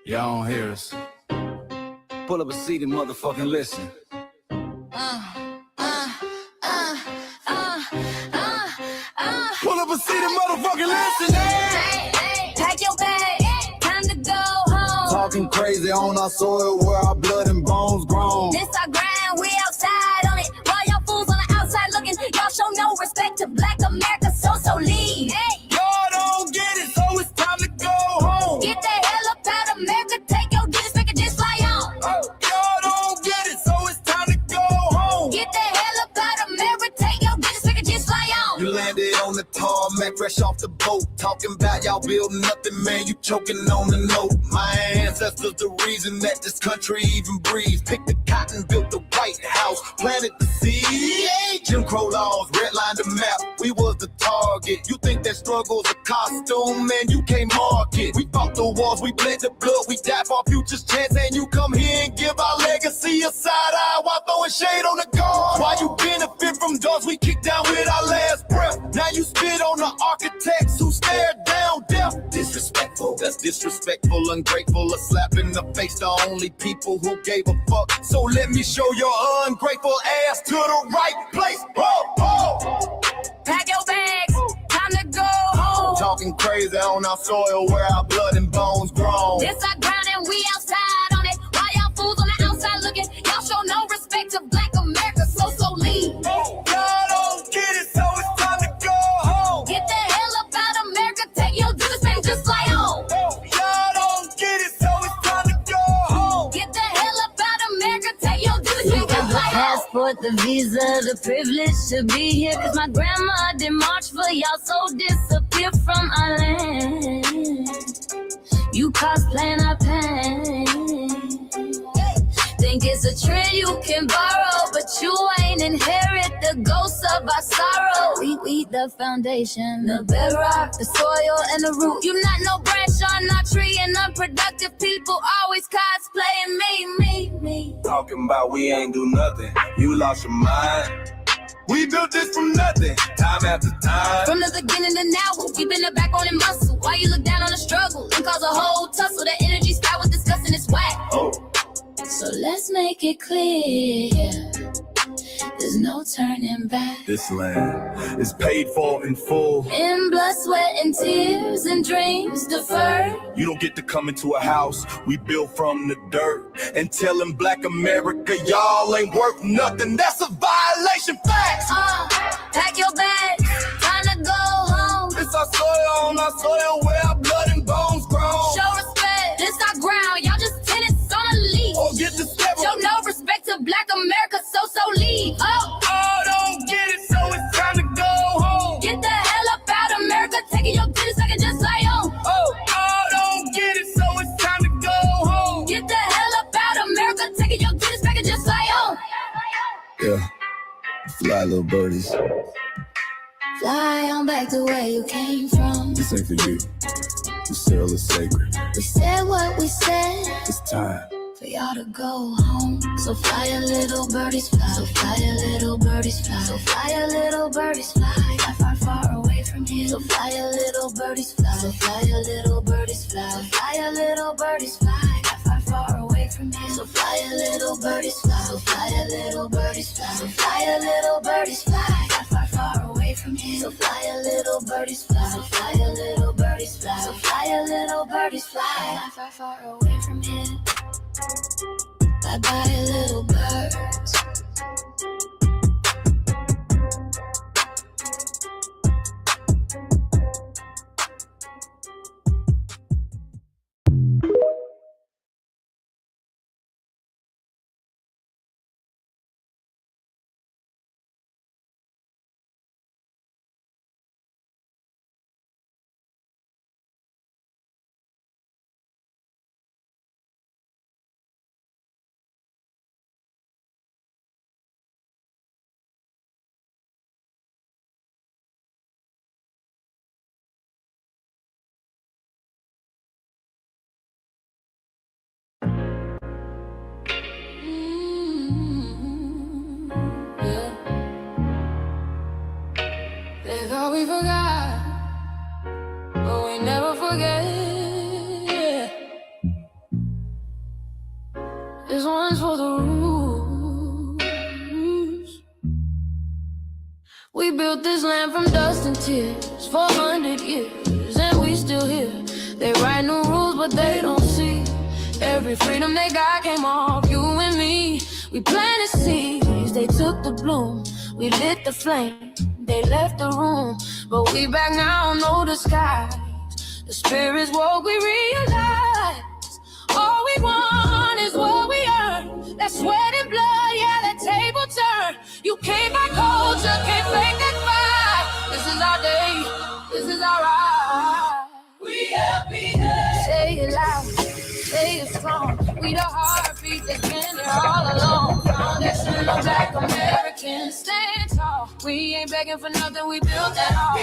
Y'all don't hear us. Pull up a seat and motherfucking listen. Pull up a seat and motherfucking listen. Pack your bag, time to go home. Talking crazy on our soil where our blood and bones grown. This our grind, we outside on it. While y'all fools on the outside looking, y'all show no respect to Black America, so leave. Hey. Y'all don't get it, so it's time to go home. Get the hell up out of America, take your disrespect and just fly on. Y'all don't get it, so it's time to go home. Get the hell up out of America, take your disrespect and just fly on. You landed on the tarmac, fresh off the boat. Talking about y'all building nothing, man, you choking on the note. My ancestors the reason that this country even breathes. Picked the cotton, built the White House, planted the seed. Jim Crow laws, redlined the map, we was the target. You think that struggle's a costume, man, you can't mark it. We fought the wars, we bled the blood, we died for our future's chance. And you come here and give our legacy a side eye while throwing shade on the guard. While you benefit from doors we kicked down with our last breath. Now you spit on the architects who stared down death. Disrespectful, that's disrespectful, ungrateful. A slap in the face to only people who gave a fuck. So let me show your ungrateful ass to the right place. Pack your bags, time to go home. Talking crazy on our soil where our blood and bones grown. This our ground and we outside on it. While y'all fools on the outside looking, y'all show no respect to Black America, so leave. Y'all don't get it, so it's time to go home. Get the hell up out of America, take your disrespect and just fly on. Y'all don't get it, so it's time to go home. Get the hell up out of America, take your disrespect and just fly on. Passport, the visa, the privilege to be here. Cause my grandma didn't march for y'all, so disappear from our land. You cosplaying our pain. Think it's a trend you can borrow, but you ain't inherit the ghosts of our sorrow. We the foundation, the bedrock, the soil, and the root. You not no branch on our tree, and unproductive people always cosplaying me. Talking about we ain't do nothing, you lost your mind. We built this from nothing, time after time. From the beginning to now, we been the backbone and muscle. Why you look down on the struggle and cause a whole tussle? The energy sky was discussing it's whack. So let's make it clear, there's no turning back. This land is paid for in full. In blood, sweat, and tears, and dreams deferred. You don't get to come into a house we built from the dirt and telling Black America y'all ain't worth nothing. That's a violation, facts. Pack your bags, time to go home. It's our soil on our soil where our blood and bones grown. Show respect, this our ground, y'all just tenants on a leash. Or get the step. Show no respect to Black America, so leave. Don't get it, so it's time to go home. Get the hell up out of America, taking your 10 seconds just lay on. Don't get it, so it's time to go home. Get the hell up out of America, taking your 10 seconds just lay on. Yeah, fly little birdies. Fly on back to where you came from. This ain't for you. The soil is sacred. We said what we said. It's time For y'all to go home. So fly a little birdies fly. So fly a little birdies fly. So fly a little birdies fly. Fly far, far away from here. So fly a little birdies fly. So fly a little birdies fly. So fly a little birdies fly. Fly far, far away from here. So fly a little birdies fly. So fly a little birdies fly. So fly a little birdies fly. Fly far, far away from here. So fly a little birdies fly. So fly a little birdies fly. So fly a little birdies fly. Fly far, far away from here. Bye bye, little birds. They thought we forgot, but we never forget. We built this land from dust and tears for 100 years, and we still here. They write new rules, but they don't see every freedom they got came off you and me. We planted seeds, they took the bloom. We lit the flame, they left the room. But we back now, no disguise. The spirits woke, we realize all we want is what we earn. That sweat and blood, yeah, that table turn. You can't buy culture, can't fake that fight. This is our day, this is our right. We FBAs. Say it loud, say it strong. We the heartbeat that's been there all along. Foundational Black Americans, stand tall. We ain't begging for nothing, we built that all.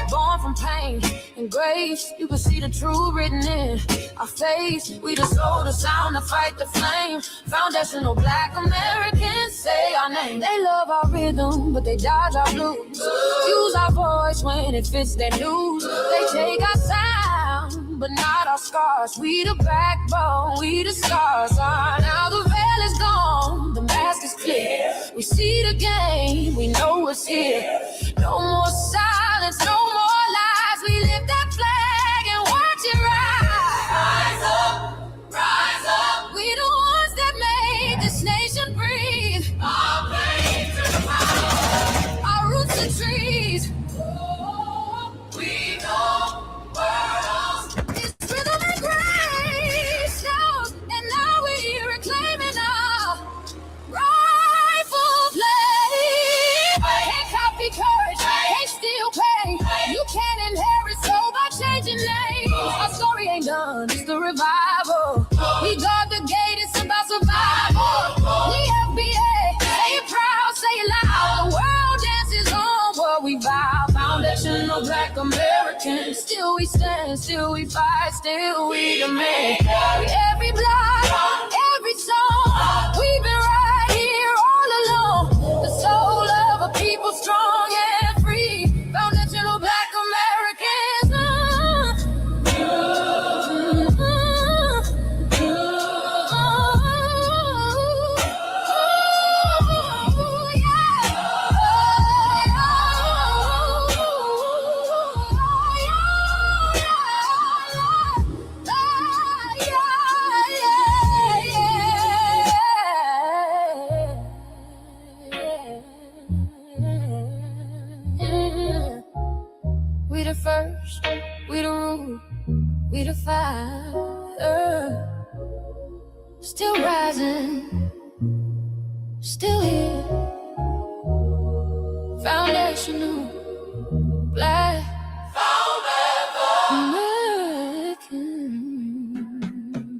Born from pain and grace, you can see the truth written in our face. We the soul, the sound, to fight the flame. Foundational Black Americans, say our name. They love our rhythm, but they dodge our blues. Use our voice when it fits their news. They take our sound, but not our scars. We the backbone, we the stars. Now the veil is gone, the mask is clear. We see the game, we know what's here. No more silence, no more lies. We lift that flag and watch it rise. Rise up, rise up. We the ones that made this nation breathe. Our flames are power, our roots are trees. We know worlds. It's rhythm and grace now, and now we're reclaiming our rightful place. Can't copy courage, can't steal pain. You can't inherit soul by changing names. Our story ain't done, it's the revival. We guard the gate, it's about survival. We FBA, say it proud, say it loud. The world dances on what we vow. Foundational Black Americans, still we stand, still we fight, still we demand. We every block, every song, we've been right here all along. The soul of a people strong and free. Foundational Black Americans. We the first, we the root, we the fire. Still rising, still here. Foundational Black American.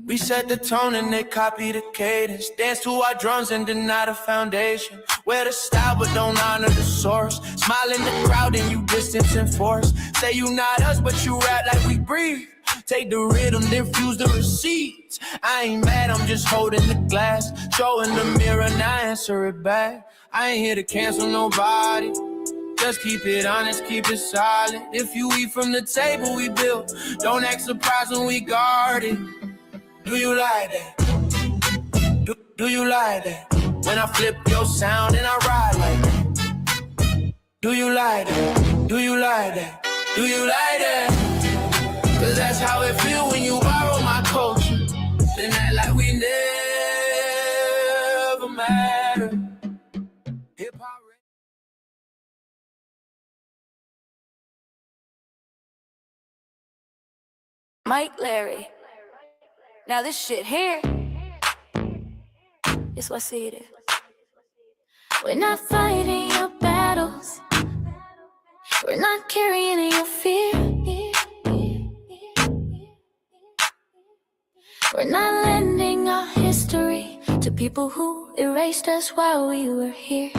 We set the tone and they copy the cadence. Dance to our drums and deny the foundation. Wear the style but don't honor the source. Smile in the crowd and you distance and force. Say you not us but you rap like we breathe. Take the rhythm, then fuse the receipts. I ain't mad, I'm just holding the glass. Showing the mirror, now answer it back. I ain't here to cancel nobody. Just keep it honest, keep it solid. If you eat from the table we built, don't act surprised when we guard it. Do you like that? Do you like that? When I flip your sound and I ride like that. Do you like that? Do you like that? Do you like that? Cause that's how it feel when you borrow my culture. Then act like we never mattered. Hip-hop. Mike Larry. Now this shit here, it's what I see it is. We're not fighting your battles. We're not carrying your fear. We're not lending our history to people who erased us while we were here.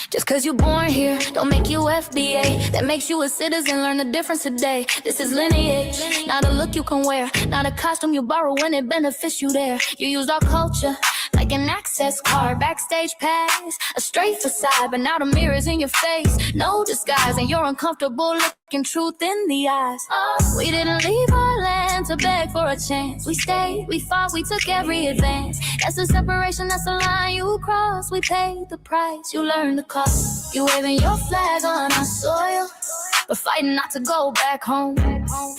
Just cause you're born here, don't make you FBA. That makes you a citizen, learn the difference today. This is lineage, not a look you can wear. Not a costume you borrow when it benefits you there. You used our culture like like an access card, backstage pass, a straight facade, but now the mirror's in your face. No disguise, and you're uncomfortable looking truth in the eyes. We didn't leave our land to beg for a chance. We stayed, we fought, we took every advance. That's the separation, that's the line you cross. We paid the price, you learned the cost. You waving your flag on our soil, but fighting not to go back home.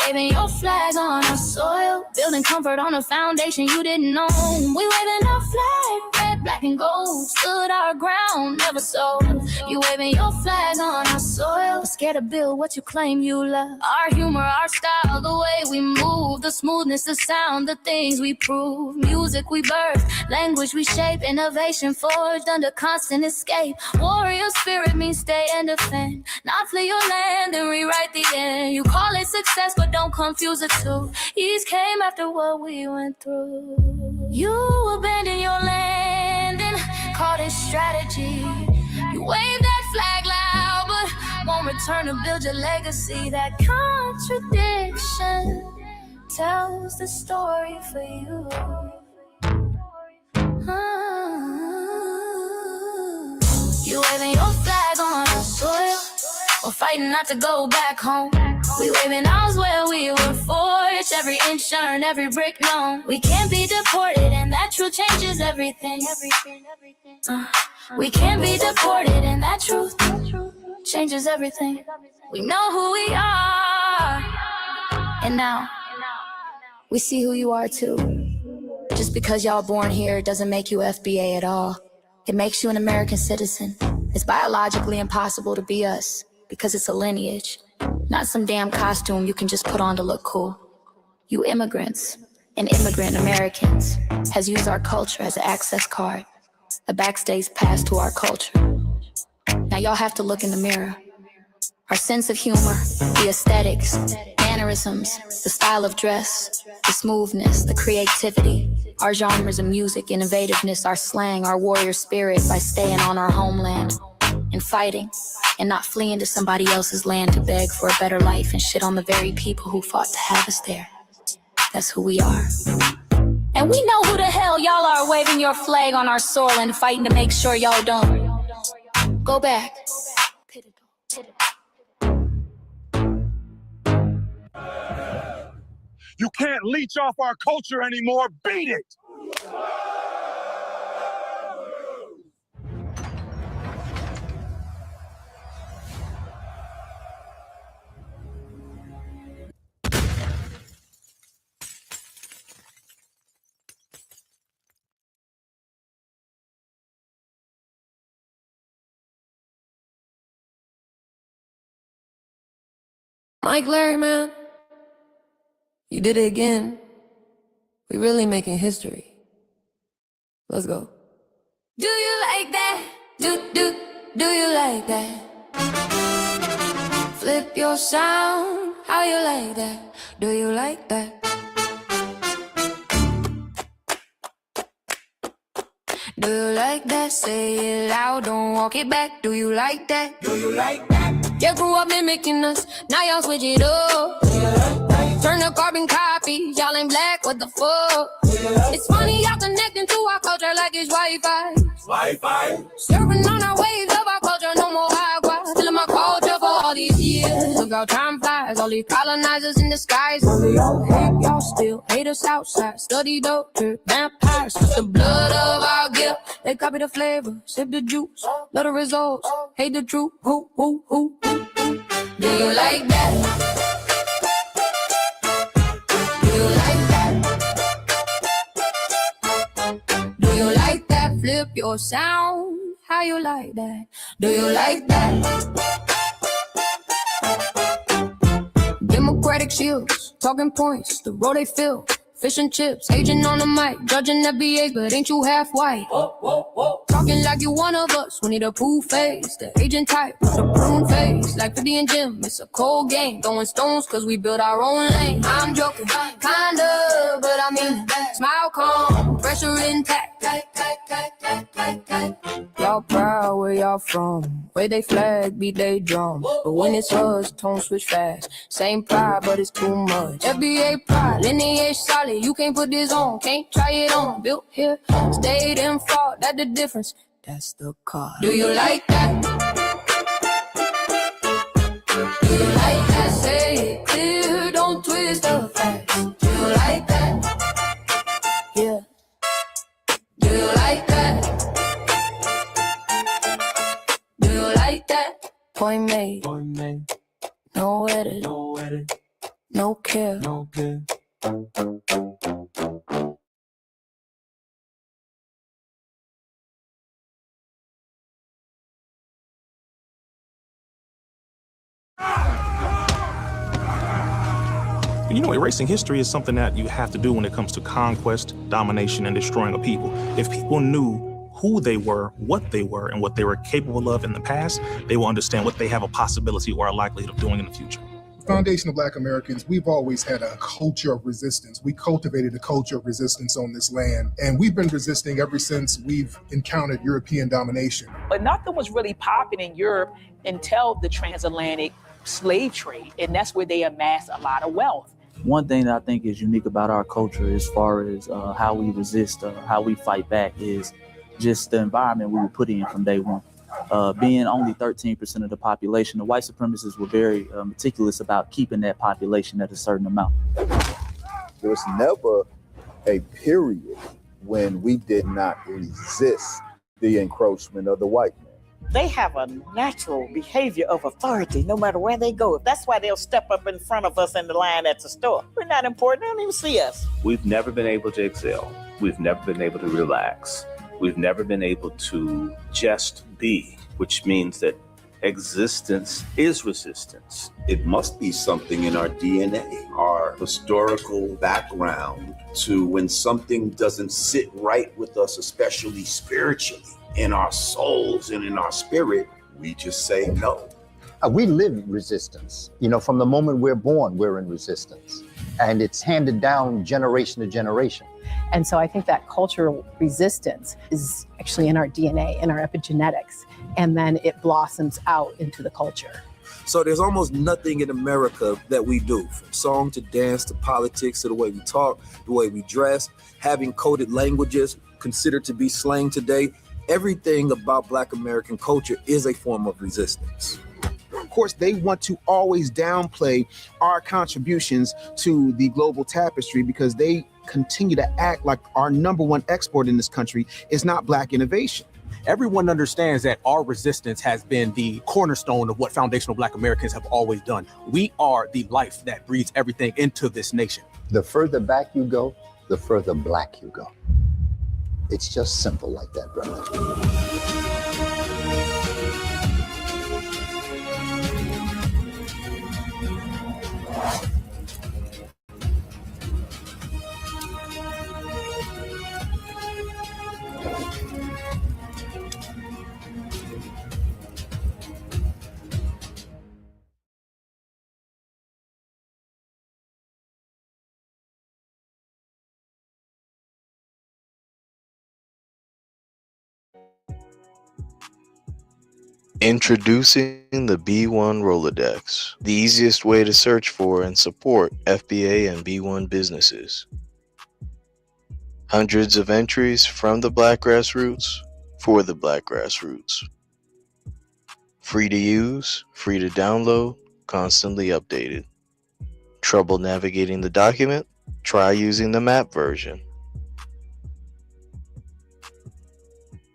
Waving your flag on our soil, building comfort on a foundation you didn't know. We waving our flag, red, black, and gold. Stood our ground, never sold. You waving your flag on our soil, but scared to build what you claim you love. Our humor, our style, the way we move, the smoothness, the sound, the things we prove. Music we birth, language we shape, innovation forged under constant escape. Warrior spirit means stay and defend, not flee your land and rewrite the end. You call it success, but don't confuse the two. Ease came after what we went through. You abandoned your land and called it strategy. You waved that flag loud, but won't return to build your legacy. That contradiction tells the story for you. You waving your flag on our soil, we're fighting not to go back home. We waving ours where we were forged, every inch earned, every brick known. We can't be deported, and that truth changes everything. We can't be deported, and that truth changes everything. We know who we are, and now we see who you are too. Just because y'all born here doesn't make you FBA at all. It makes you an American citizen. It's biologically impossible to be us because it's a lineage, not some damn costume you can just put on to look cool. You immigrants and immigrant Americans has used our culture as an access card, a backstage pass to our culture. Now y'all have to look in the mirror. Our sense of humor, the aesthetics, mannerisms, the style of dress, the smoothness, the creativity, our genres of music, innovativeness, our slang, our warrior spirit by staying on our homeland and fighting and not fleeing to somebody else's land to beg for a better life and shit on the very people who fought to have us there. That's who we are. And we know who the hell y'all are waving your flag on our soil and fighting to make sure y'all don't go back. You can't leech off our culture anymore. Beat it! Mike Larry, man, you did it again. We really making history. Let's go. Do you like that? Do you like that? Flip your sound, how you like that? Do you like that? Do you like that? Say it loud, don't walk it back. Do you like that? Do you like that? You grew up mimicking us, now y'all switch it up. Turn the carbon copy, y'all ain't black, what the fuck? It's funny y'all connecting to our culture like it's Wi-Fi. Surfing on our waves of our culture, no more high ground. Feeling my culture for all these years. Look how time flies, all these colonizers in the skies. All of y'all hate, y'all still hate us outside. Study doctor, vampires, with the blood of our guilt. They copy the flavor, sip the juice, love the results, hate the truth. Who? Do you like that? Do you like that? Do you like that? Flip your sound, how you like that? Do you like that? Democratic Shills, talking points, the road they fill. Fish and chips, agent on the mic, judging FBAs, but ain't you half white? Talking like you one of us, we need a pool face. The agent type, the prune face, like 50 and Jim, it's a cold game. Throwing stones, cause we built our own lane. I'm joking, kinda, but I mean, smile calm, pressure intact. Y'all proud where y'all from. Where they flag, beat they drum. But when it's us, tone switch fast. Same pride, but it's too much. FBA pride, lineage solid. You can't put this on, can't try it on. Built here, stayed and fought. That's the difference. That's the car. Do you like that? Do you like that? Say it clear, don't twist the facts. Do you like that? Yeah. Do you like that? Do you like that? Point made. No edit. No care. You know, erasing history is something that you have to do when it comes to conquest, domination, and destroying a people. If people knew who they were, and what they were capable of in the past, they will understand what they have a possibility or a likelihood of doing in the future. Foundation of Black Americans, we've always had a culture of resistance. We cultivated a culture of resistance on this land, and we've been resisting ever since we've encountered European domination. But nothing was really popping in Europe until the transatlantic slave trade, and that's where they amassed a lot of wealth. One thing that I think is unique about our culture as far as how we resist, how we fight back, is just the environment we were put in from day one. Being only 13% of the population, the white supremacists were very meticulous about keeping that population at a certain amount. There was never a period when we did not resist the encroachment of the white man. They have a natural behavior of authority no matter where they go. That's why they'll step up in front of us in the line at the store. We're not important. They don't even see us. We've never been able to excel. We've never been able to relax. We've never been able to just be, which means that existence is resistance. It must be something in our DNA, our historical background, to when something doesn't sit right with us, especially spiritually, in our souls and in our spirit, we just say no. We live resistance. You know, from the moment we're born, we're in resistance. And it's handed down generation to generation. And so I think that cultural resistance is actually in our DNA, in our epigenetics, and then it blossoms out into the culture. So there's almost nothing in America that we do, from song to dance to politics to the way we talk, the way we dress, having coded languages considered to be slang today. Everything about Black American culture is a form of resistance. Of course, they want to always downplay our contributions to the global tapestry because they continue to act like our number one export in this country is not Black innovation. Everyone understands that our resistance has been the cornerstone of what foundational Black Americans have always done. We are the life that breathes everything into this nation. The further back you go, the further Black you go. It's just simple like that, brother. Introducing the B1 Rolodex, the easiest way to search for and support FBA and B1 businesses. Hundreds of entries from the Black grassroots for the Black grassroots. Free to use, free to download, constantly updated. Trouble navigating the document? Try using the map version.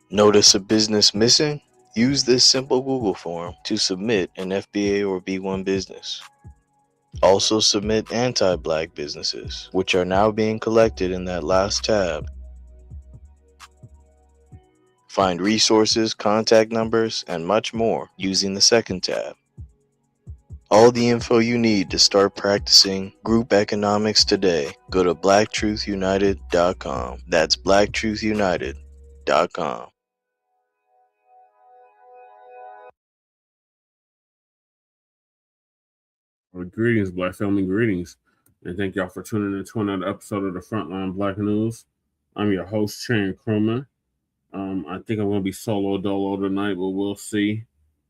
Notice a business missing? Use this simple Google form to submit an FBA or B1 business. Also submit anti-Black businesses, which are now being collected in that last tab. Find resources, contact numbers, and much more using the second tab. All the info you need to start practicing group economics today. Go to blacktruthunited.com. That's blacktruthunited.com. Well, greetings, Black family, greetings. And thank y'all for tuning in to another episode of the Frontline Black News. I'm your host, Chain Crewman. I think I'm going to be solo dolo tonight, but we'll see.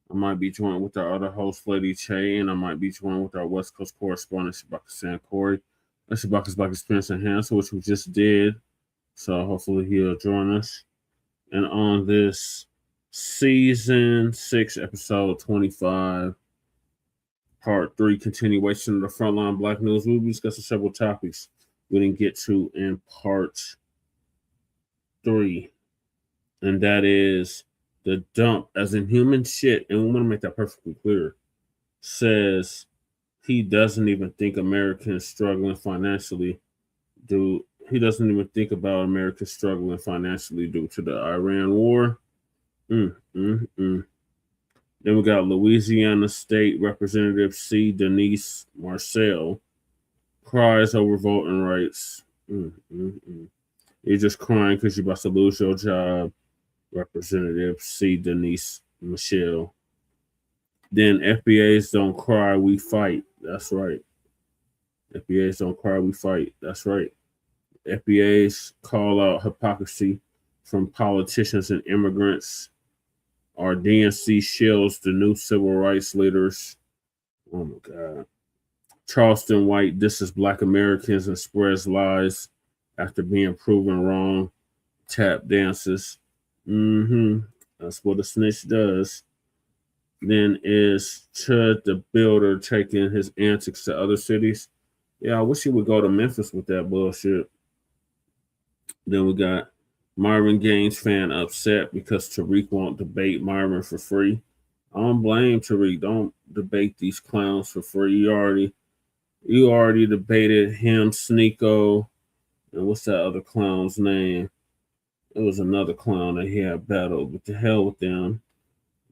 I might be joined with our other host, Lady Che, and I might be joined with our West Coast correspondent, Shabaka San Corey. That's Shabaka's Black Experience Enhanced, which we just did. So hopefully he'll join us. And on this season 6, episode 25, part 3, continuation of the Frontline Black News, we'll be discussing several topics we didn't get to in part 3. And that is the dump, as in human shit, and we want to make that perfectly clear, says he doesn't even think Americans struggling financially he doesn't even think about Americans struggling financially due to the Iran war. Then we got Louisiana State Representative C. Denise Marcelle cries over voting rights. You're just crying because you're about to lose your job. Representative C. Denise Michelle. Then FBAs don't cry, we fight. That's right. FBAs don't cry, we fight. That's right. FBAs call out hypocrisy from politicians and immigrants. Our DNC Shills, the new civil rights leaders. Oh my God. Charleston white disses Black Americans and spreads lies after being proven wrong. Tap dances. That's what a snitch does. Then is Chud the builder taking his antics to other cities? Yeah, I wish he would go to Memphis with that bullshit. Then we got Myron Gaines fan upset because Tariq won't debate Myron for free. I don't blame Tariq. Don't debate these clowns for free. You already debated him, Sneeko, and what's that other clown's name? It was another clown that he had battled, but to hell with them.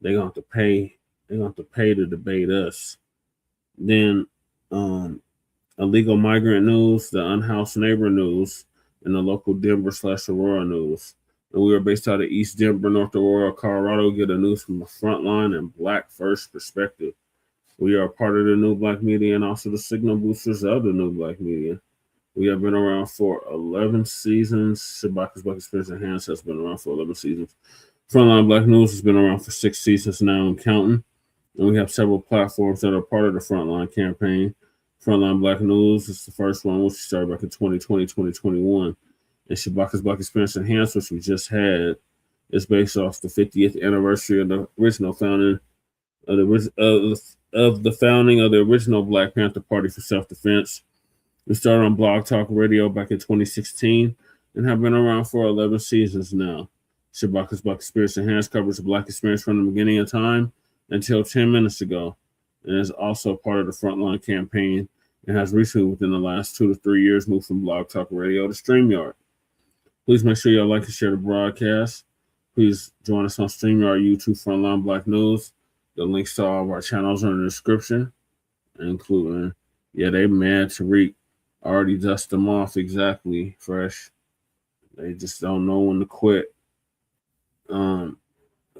They're gonna have to pay. They're gonna have to pay to debate us. Then illegal migrant news, the Unhoused neighbor news, and the local Denver/Aurora news. And we are based out of East Denver, North Aurora, Colorado. Get a news from the Frontline and Black First perspective. We are part of the New Blacc Media and also the signal boosters of the New Blacc Media. We have been around for 11 seasons. Shabaka's Black Experience Enhanced has been around for 11 seasons. Frontline Black News has been around for 6 seasons now and counting. And we have several platforms that are part of the Frontline campaign. Frontline Black News is the first one, which started back in 2020, 2021. And Shabaka's Black Experience Enhanced, which we just had, is based off the 50th anniversary of the original founding of the founding of the original Black Panther Party for Self-Defense. We started on Blog Talk Radio back in 2016 and have been around for 11 seasons now. Shabaka's Black Experience Enhanced covers the Black experience from the beginning of time until 10 minutes ago, and is also part of the Frontline campaign and has recently, within the last 2 to 3 years, moved from Blog Talk Radio to StreamYard. Please make sure y'all like and share the broadcast. Please join us on StreamYard, YouTube, Frontline Black News. The links to all of our channels are in the description, including, they mad Tariq already dust them off exactly, fresh. They just don't know when to quit.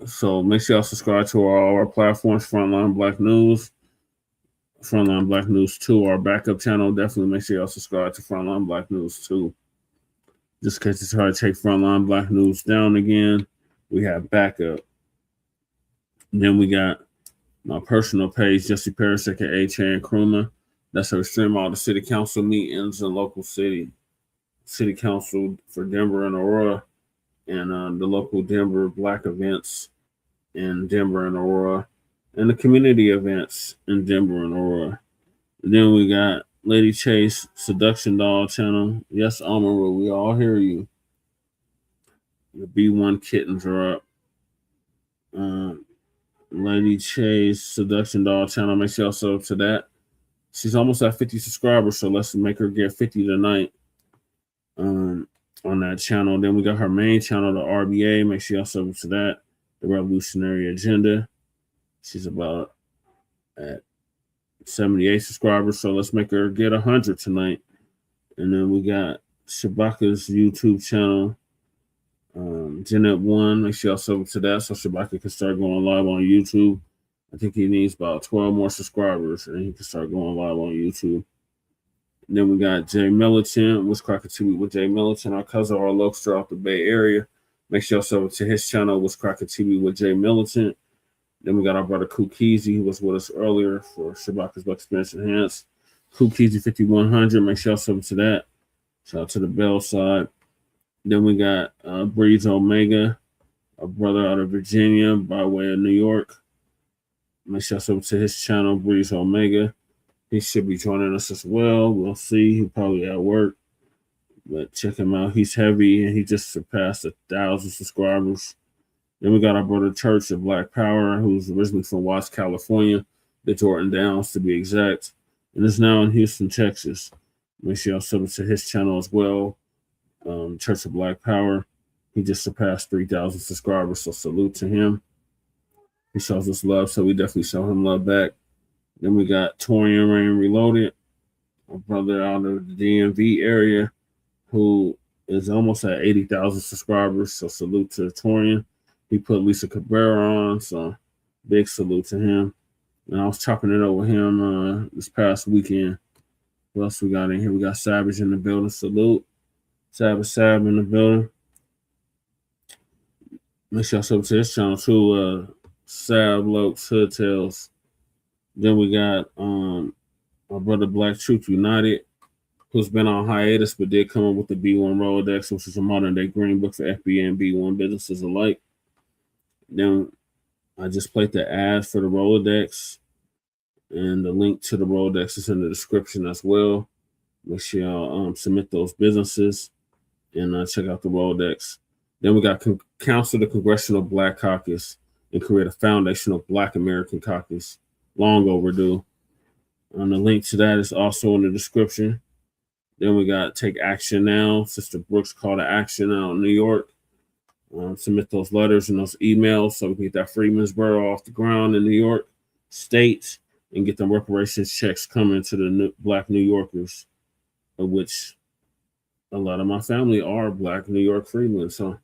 So make sure y'all subscribe to all our platforms, Frontline Black News, Frontline Black News 2, our backup channel. Definitely make sure y'all subscribe to Frontline Black News 2. Just in case you try to take Frontline Black News down again, we have backup. Then we got my personal page, Jesse Parrish, aka Chan Kruma. That's how we stream all the city council meetings and local city council for Denver and Aurora, and the local Denver Black events in Denver and Aurora, and the community events in Denver and Aurora. And then we got Lady Chase Seduction Doll channel. Yes, Amaru, we all hear you. The B1 kittens are up. Lady Chase Seduction Doll channel. Make sure y'all sub to that. She's almost at 50 subscribers, so let's make her get 50 tonight on that channel. Then we got her main channel, the RBA. Make sure y'all sub to that. The Revolutionary Agenda. She's about at 78 subscribers, so let's make her get 100 tonight. And then we got Shabaka's YouTube channel, Jeanette 1. Make sure y'all sub to that so Shabaka can start going live on YouTube. I think he needs about 12 more subscribers and he can start going live on YouTube. And then we got Jay Militant, what's cracking to with Jay Militant, our cousin, our lokester out the Bay Area. Make sure you sub to his channel, What's Cracking TV with Jay Militant. Then we got our brother Kukizi, who was with us earlier for Shabaka's Black Experience Enhanced. Kukizi 5100, make sure you sub to that. Shout out to the Bell side. Then we got Breeze Omega, a brother out of Virginia by way of New York. Make sure you sub to his channel, Breeze Omega. He should be joining us as well. We'll see. He's probably at work. But check him out. He's heavy, and he just surpassed 1,000 subscribers. Then we got our brother Church of Black Power, who's originally from Watts, California, the Jordan Downs to be exact, and is now in Houston, Texas. Make sure y'all sub to his channel as well, Church of Black Power. He just surpassed 3,000 subscribers, so salute to him. He shows us love, so we definitely show him love back. Then we got Torian Rain Reloaded, a brother out of the DMV area who is almost at 80,000 subscribers, so salute to Torian. He put Lisa Cabrera on, so big salute to him. And I was chopping it up with him this past weekend. What else we got in here? We got Savage in the building. Salute. Savage Sab in the building. Make sure I sub to his channel too. Sab Lokes Hood Tales. Then we got our brother Black Truth United, who's been on hiatus but did come up with the B1 Rolodex, which is a modern day green book for FBA and B1 businesses alike. Then I just played the ad for the Rolodex, and the link to the Rolodex is in the description as well. Make sure y'all submit those businesses and check out the Rolodex. Then we got counsel the Congressional Black Caucus and create a foundational Black American caucus. Long overdue. And the link to that is also in the description. Then we got Take Action Now, Sister Brooks Call to Action out in New York. Submit those letters and those emails so we can get that Freemansboro off the ground in New York State and get them reparations checks coming to the Black New Yorkers, of which a lot of my family are Black New York freedmen, so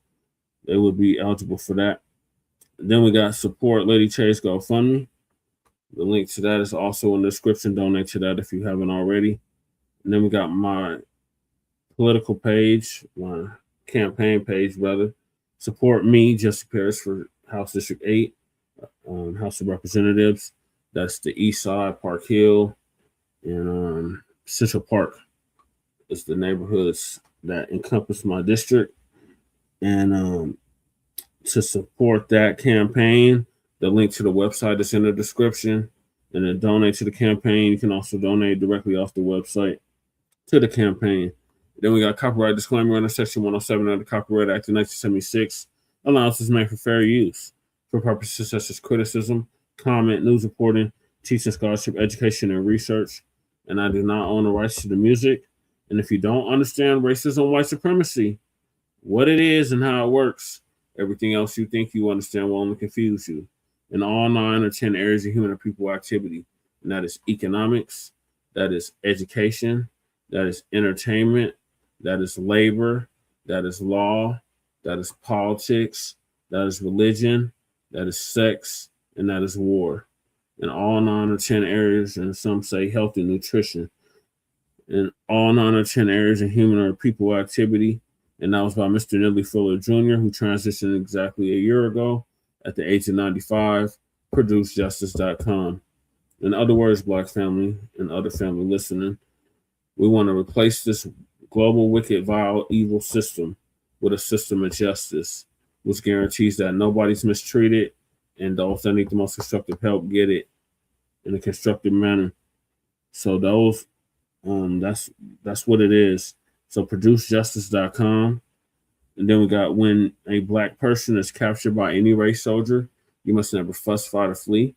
they would be eligible for that. Then we got Support Lady Chase GoFundMe. The link to that is also in the description. Donate to that if you haven't already. And then we got my political page, my campaign page, rather. Support me, Jesse Parrish, for House District 8, House of Representatives. That's the East Side, Park Hill, and Central Park. It's the neighborhoods that encompass my district. And to support that campaign, the link to the website is in the description. And then donate to the campaign. You can also donate directly off the website to the campaign. Then we got copyright disclaimer under Section 107 of the Copyright Act of 1976. Allowances made for fair use for purposes such as criticism, comment, news reporting, teaching, scholarship, education, and research. And I do not own the rights to the music. And if you don't understand racism, white supremacy, what it is and how it works, everything else you think you understand will only confuse you. In all 9 or 10 areas of human or people activity, and that is economics, that is education, that is entertainment, that is labor, that is law, that is politics, that is religion, that is sex, and that is war. In all 9 or 10 areas, and some say health and nutrition, in all 9 or 10 areas of human or people activity, and that was by Mr. Neely Fuller Jr., who transitioned exactly a year ago at the age of 95, ProduceJustice.com. In other words, Black family and other family listening, we want to replace this global, wicked, vile, evil system with a system of justice, which guarantees that nobody's mistreated and those that need the most constructive help get it in a constructive manner. So those, that's what it is. So ProduceJustice.com. And then we got when a Black person is captured by any race soldier, you must never fuss, fight, or flee.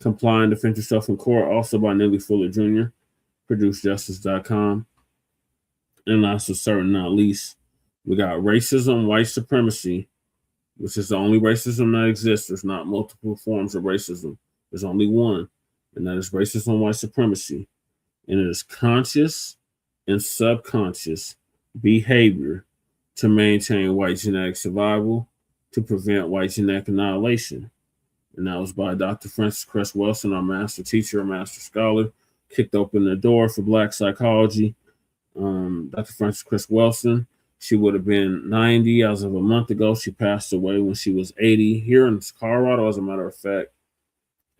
Comply and defend yourself in court, also by Neely Fuller Jr., ProduceJustice.com. And last but certain not least, we got racism, white supremacy, which is the only racism that exists. There's not multiple forms of racism. There's only one, and that is racism, white supremacy. And it is conscious and subconscious behavior to maintain white genetic survival, to prevent white genetic annihilation. And that was by Dr. Francis Cress Wilson, our master teacher, our master scholar, kicked open the door for Black psychology. Dr. Francis Cress Wilson She would have been 90 as of a month ago. She passed away when she was 80 here in Colorado, as a matter of fact.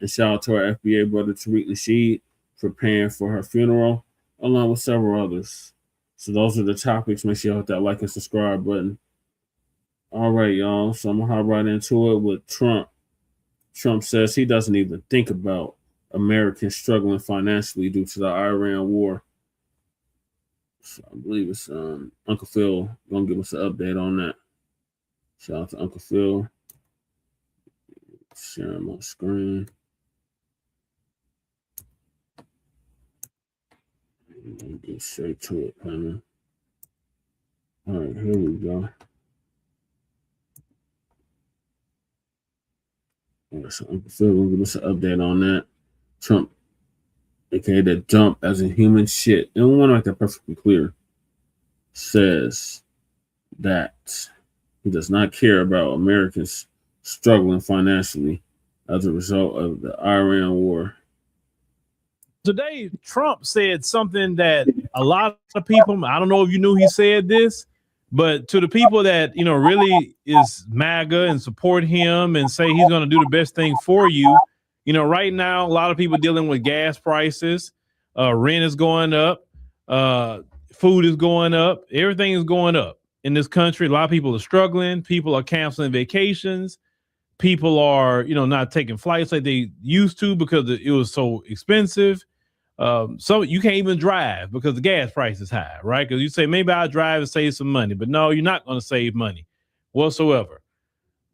And shout out to our FBA brother Tariq for paying for her funeral, along with several others. So those are the topics. Make sure you hit that like and subscribe button. All right, y'all. So I'm going to hop right into it with Trump. Trump says he doesn't even think about Americans struggling financially due to the Iran war. So I believe it's Uncle Phil going to give us an update on that. Shout out to Uncle Phil. Sharing my screen. Get straight to it, man. All right, here we go. All right, so Uncle Phil will give us an update on that. Trump, aka the dump as in human shit, and we want to make that perfectly clear, says that he does not care about Americans struggling financially as a result of the Iran war. Today, Trump said something that a lot of people, I don't know if you knew he said this, but to the people that, you know, really is MAGA and support him and say he's going to do the best thing for you, you know, right now, a lot of people dealing with gas prices, rent is going up, food is going up, everything is going up in this country. A lot of people are struggling. People are canceling vacations. People are, you know, not taking flights like they used to because it was so expensive. So you can't even drive because the gas price is high, right? Because you say, maybe I'll drive and save some money, but no, you're not going to save money whatsoever.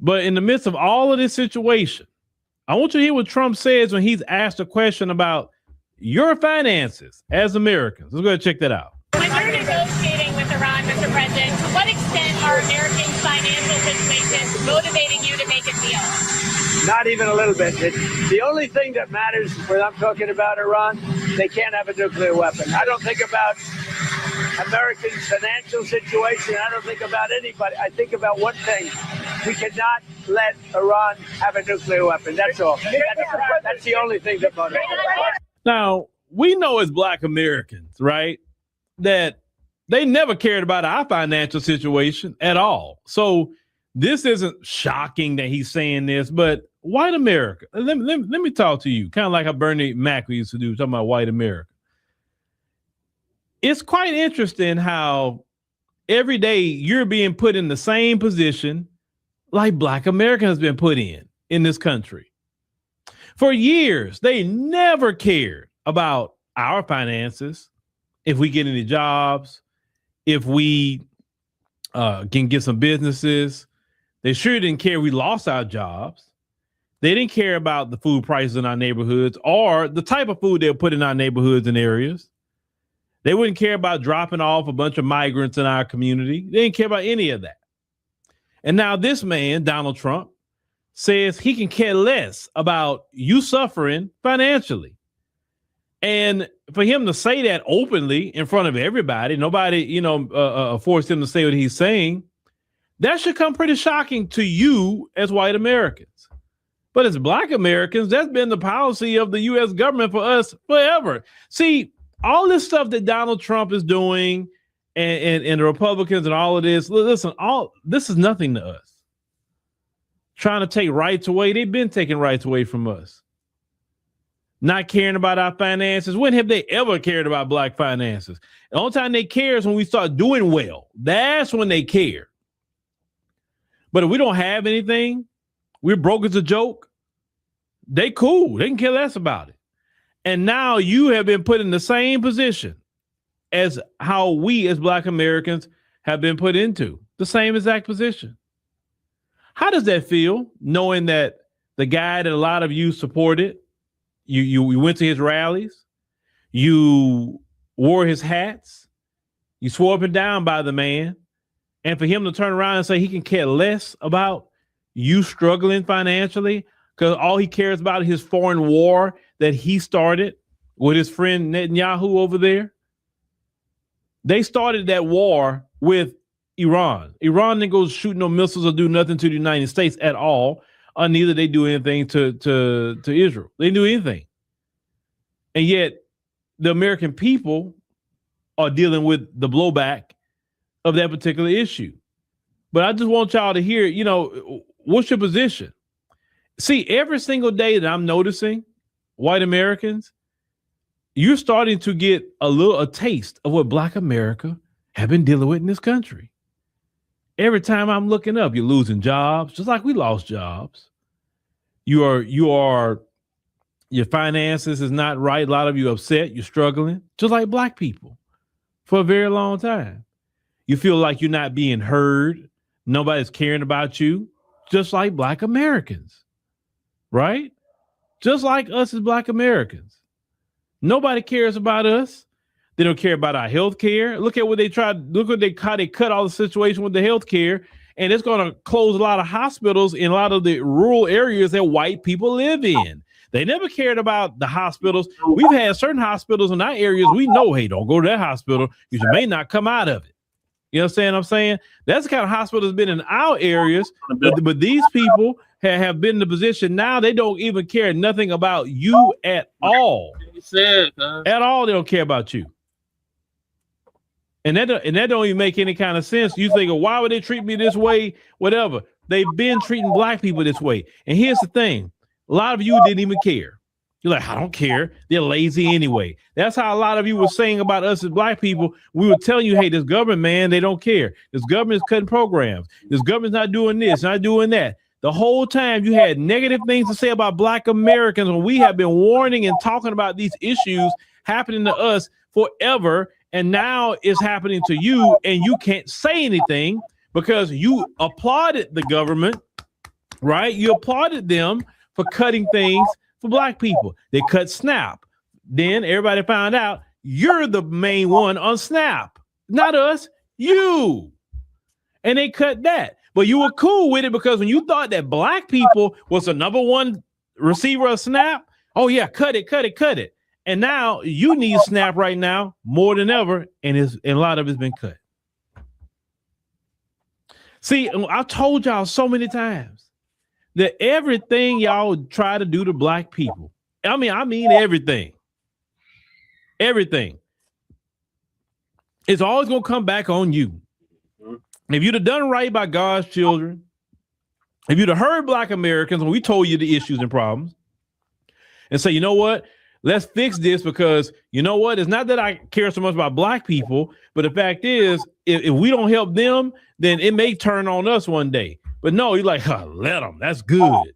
But in the midst of all of this situation, I want you to hear what Trump says when he's asked a question about your finances as Americans. Let's go ahead and check that out. When you're negotiating with Iran, Mr. President, to what extent are Americans' financial situations motivating you to make a deal? Not even a little bit. The only thing that matters when I'm talking about Iran, they can't have a nuclear weapon. I don't think about Americans' financial situation. I don't think about anybody. I think about one thing. We cannot let Iran have a nuclear weapon. That's all. That's the only thing that matters. Now, we know as Black Americans, right, that they never cared about our financial situation at all. So this isn't shocking that he's saying this, but white America, let me talk to you, kind of like how Bernie Mac used to do, talking about white America. It's quite interesting how every day you're being put in the same position like Black America has been put in this country. For years, they never cared about our finances, if we get any jobs, if we can get some businesses. They sure didn't care we lost our jobs. They didn't care about the food prices in our neighborhoods or the type of food they'll put in our neighborhoods and areas. They wouldn't care about dropping off a bunch of migrants in our community. They didn't care about any of that. And now this man, Donald Trump, says he can care less about you suffering financially. And for him to say that openly in front of everybody, nobody, forced him to say what he's saying, that should come pretty shocking to you as white Americans. But as Black Americans, that's been the policy of the U.S. government for us forever. See, all this stuff that Donald Trump is doing and the Republicans and all of this, listen, all this is nothing to us. Trying to take rights away. They've been taking rights away from us. Not caring about our finances. When have they ever cared about Black finances? The only time they care is when we start doing well. That's when they care. But if we don't have anything, we're broke as a joke, they cool. They can care less about it. And now you have been put in the same position as how we as Black Americans have been put into. The same exact position. How does that feel, knowing that the guy that a lot of you supported, you went to his rallies, you wore his hats, you swore up and down by the man, and for him to turn around and say he can care less about you struggling financially because all he cares about is his foreign war that he started with his friend Netanyahu over there? They started that war with Iran. Iran didn't go shoot no missiles or do nothing to the United States at all, or neither they do anything to Israel. They didn't do anything. And yet the American people are dealing with the blowback of that particular issue. But I just want y'all to hear, you know, what's your position? See, every single day that I'm noticing white Americans, you're starting to get a taste of what Black America have been dealing with in this country. Every time I'm looking up, you're losing jobs, just like we lost jobs. Your finances is not right. A lot of you upset, you're struggling, just like Black people for a very long time. You feel like you're not being heard. Nobody's caring about you, just like Black Americans, right? Just like us as Black Americans. Nobody cares about us. They don't care about our health care. Look at what they tried. Look how they cut all the situation with the health care. And it's going to close a lot of hospitals in a lot of the rural areas that white people live in. They never cared about the hospitals. We've had certain hospitals in our areas. We know, hey, don't go to that hospital because you may not come out of it. You understand what I'm saying? That's the kind of hospital that's been in our areas. But these people have been in the position now. They don't even care nothing about you at all. At all, they don't care about you. And that don't even make any kind of sense. You think, why would they treat me this way? Whatever. They've been treating Black people this way. And here's the thing. A lot of you didn't even care. You're like, I don't care. They're lazy anyway. That's how a lot of you were saying about us as Black people. We were telling you, hey, this government, man, they don't care. This government is cutting programs. This government's not doing this, not doing that. The whole time you had negative things to say about Black Americans when we have been warning and talking about these issues happening to us forever. And now it's happening to you and you can't say anything because you applauded the government, right? You applauded them for cutting things for Black people. They cut SNAP. Then everybody found out you're the main one on SNAP, not us, you. And they cut that. But you were cool with it because when you thought that Black people was the number one receiver of SNAP, oh yeah, cut it. And now you need SNAP right now more than ever, and a lot of it's been cut. See, I told y'all so many times that everything y'all try to do to Black people, I mean everything. Everything. It's always gonna come back on you. If you'd have done right by God's children, if you'd have heard Black Americans when we told you the issues and problems, and say, you know what? Let's fix this because you know what? It's not that I care so much about Black people, but the fact is, if we don't help them, then it may turn on us one day. But no, you're like, let them. That's good.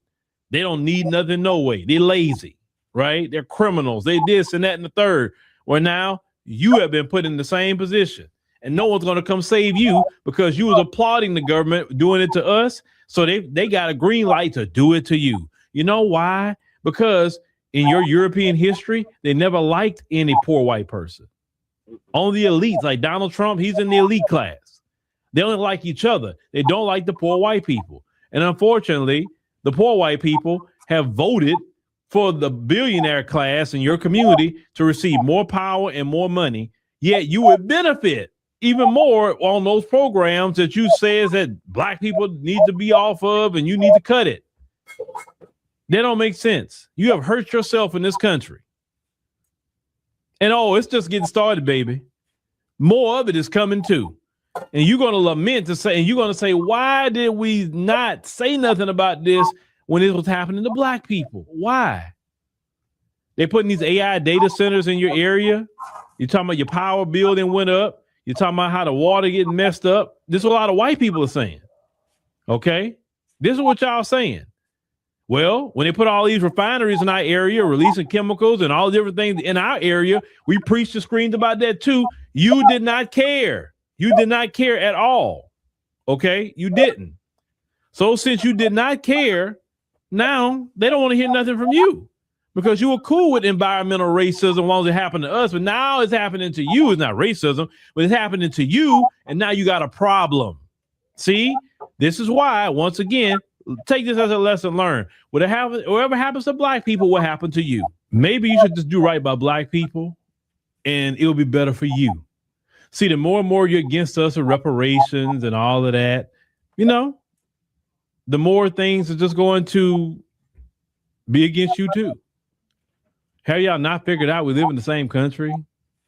They don't need nothing, no way. They're lazy, right? They're criminals. They this and that and the third. Well, now you have been put in the same position, and no one's going to come save you because you was applauding the government doing it to us. So they got a green light to do it to you. You know why? Because in your European history, they never liked any poor white person. Only the elites, like Donald Trump, he's in the elite class. They only like each other. They don't like the poor white people. And unfortunately, the poor white people have voted for the billionaire class in your community to receive more power and more money. Yet you would benefit even more on those programs that you says that Black people need to be off of and you need to cut it. They don't make sense. You have hurt yourself in this country. And it's just getting started, baby. More of it is coming too. And you're going to lament to say, and you're going to say, why did we not say nothing about this when this was happening to Black people? Why? They're putting these AI data centers in your area. You're talking about your power bill then went up. You're talking about how the water getting messed up. This is what a lot of white people are saying. Okay? This is what y'all saying. Well, when they put all these refineries in our area, releasing chemicals and all different things in our area, we preached and screamed about that too. You did not care. You did not care at all. Okay? You didn't. So since you did not care, now they don't want to hear nothing from you because you were cool with environmental racism as long as it happened to us. But now it's happening to you. It's not racism, but it's happening to you. And now you got a problem. See, this is why, once again, take this as a lesson learned. Whatever happens to Black people, what happened to you? Maybe you should just do right by Black people and it'll be better for you. See, the more and more you're against us with reparations and all of that, the more things are just going to be against you too. Have y'all not figured out we live in the same country?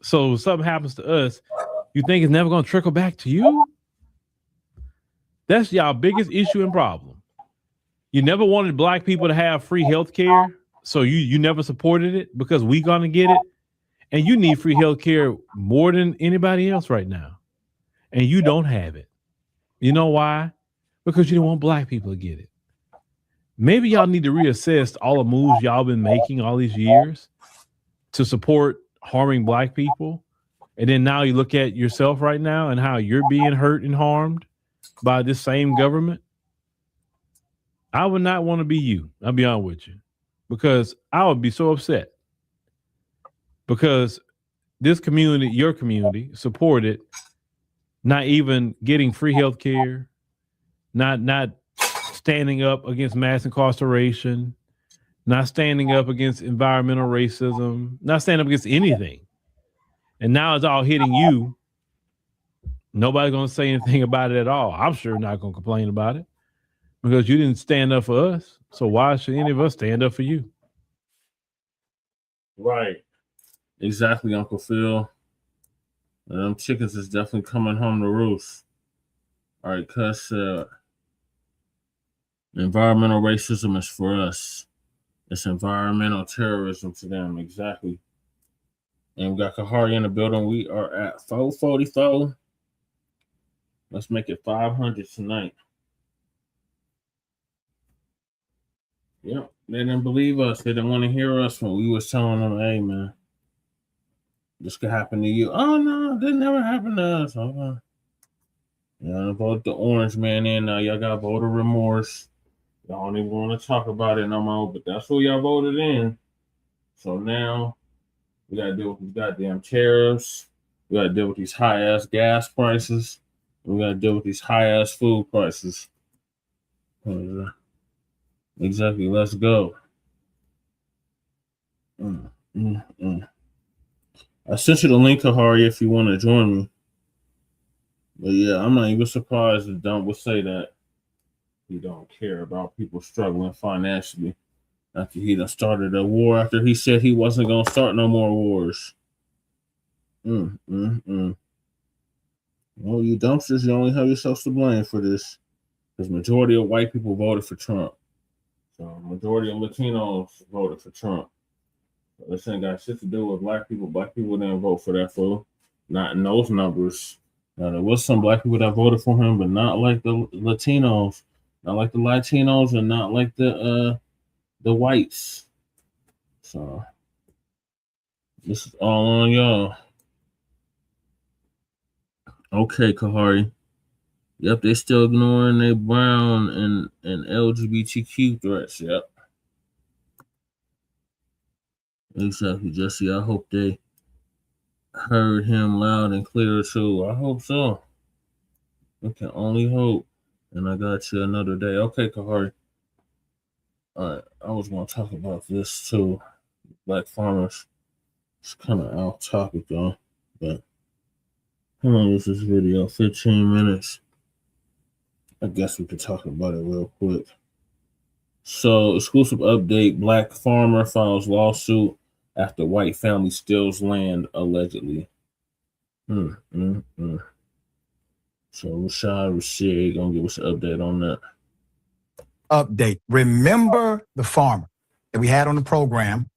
So if something happens to us, you think it's never going to trickle back to you? That's y'all biggest issue and problem. You never wanted black people to have free health care, so you never supported it because we gonna get it. And you need free health care more than anybody else right now. And you don't have it. You know why? Because you don't want black people to get it. Maybe y'all need to reassess all the moves y'all been making all these years to support harming black people. And then now you look at yourself right now and how you're being hurt and harmed by this same government. I would not want to be you. I'll be honest with you, because I would be so upset because this community, your community, supported not even getting free health care, not standing up against mass incarceration, not standing up against environmental racism, not standing up against anything. And now it's all hitting you. Nobody's going to say anything about it at all. I'm sure not going to complain about it because you didn't stand up for us. So why should any of us stand up for you? Right. Exactly, Uncle Phil. And them chickens is definitely coming home to roost. All right, cuz environmental racism is for us. It's environmental terrorism to them, exactly. And we got Kahari in the building. We are at 444. Let's make it 500 tonight. Yep, they didn't believe us. They didn't want to hear us when we was telling them, hey, man, this could happen to you. Oh, no, this never happened to us. Okay. Yeah, vote the orange man in. Now y'all got voter remorse. Y'all don't even want to talk about it no more, but that's who y'all voted in. So now we got to deal with these goddamn tariffs. We got to deal with these high-ass gas prices. We got to deal with these high-ass food prices. Exactly. Let's go. I sent you the link, Kahari, if you want to join me. But yeah, I'm not even surprised if Dump would say that. He don't care about people struggling financially after he done started a war, after he said he wasn't going to start no more wars. Well, you dumpsters, you only have yourselves to blame for this. Because majority of white people voted for Trump. So majority of Latinos voted for Trump. So this ain't got shit to do with black people. Black people didn't vote for that fool. Not in those numbers. Now, there was some black people that voted for him, but not like the Latinos. Not like the Latinos and not like the whites. So this is all on y'all. Okay, Kahari. Yep, they still ignoring their brown and LGBTQ threats. Yep. Exactly, Jesse. I hope they heard him loud and clear too. I hope so. We can only hope. And I got you another day. Okay, Kahari. All right, I was going to talk about this too. Black farmers. It's kind of off topic though. But how long is this video? 15 minutes. I guess we could talk about it real quick. So, exclusive update. Black farmer files lawsuit after white family steals land, allegedly. So, Rashad Rashid gonna give us an update on that. Update. Remember the farmer that we had on the program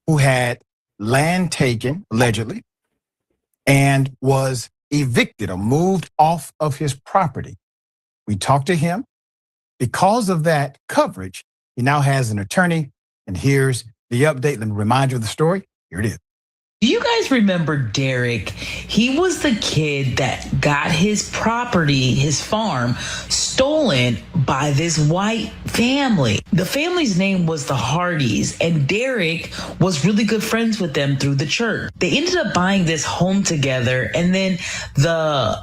who had land taken, allegedly, and was evicted or moved off of his property. We talked to him. Because of that coverage, he now has an attorney. And here's the update and reminder of the story. Here it is. Do you guys remember Derek? He was the kid that got his property, his farm, stolen by this white family. The family's name was the Hardys, and Derek was really good friends with them through the church. They ended up buying this home together, and then the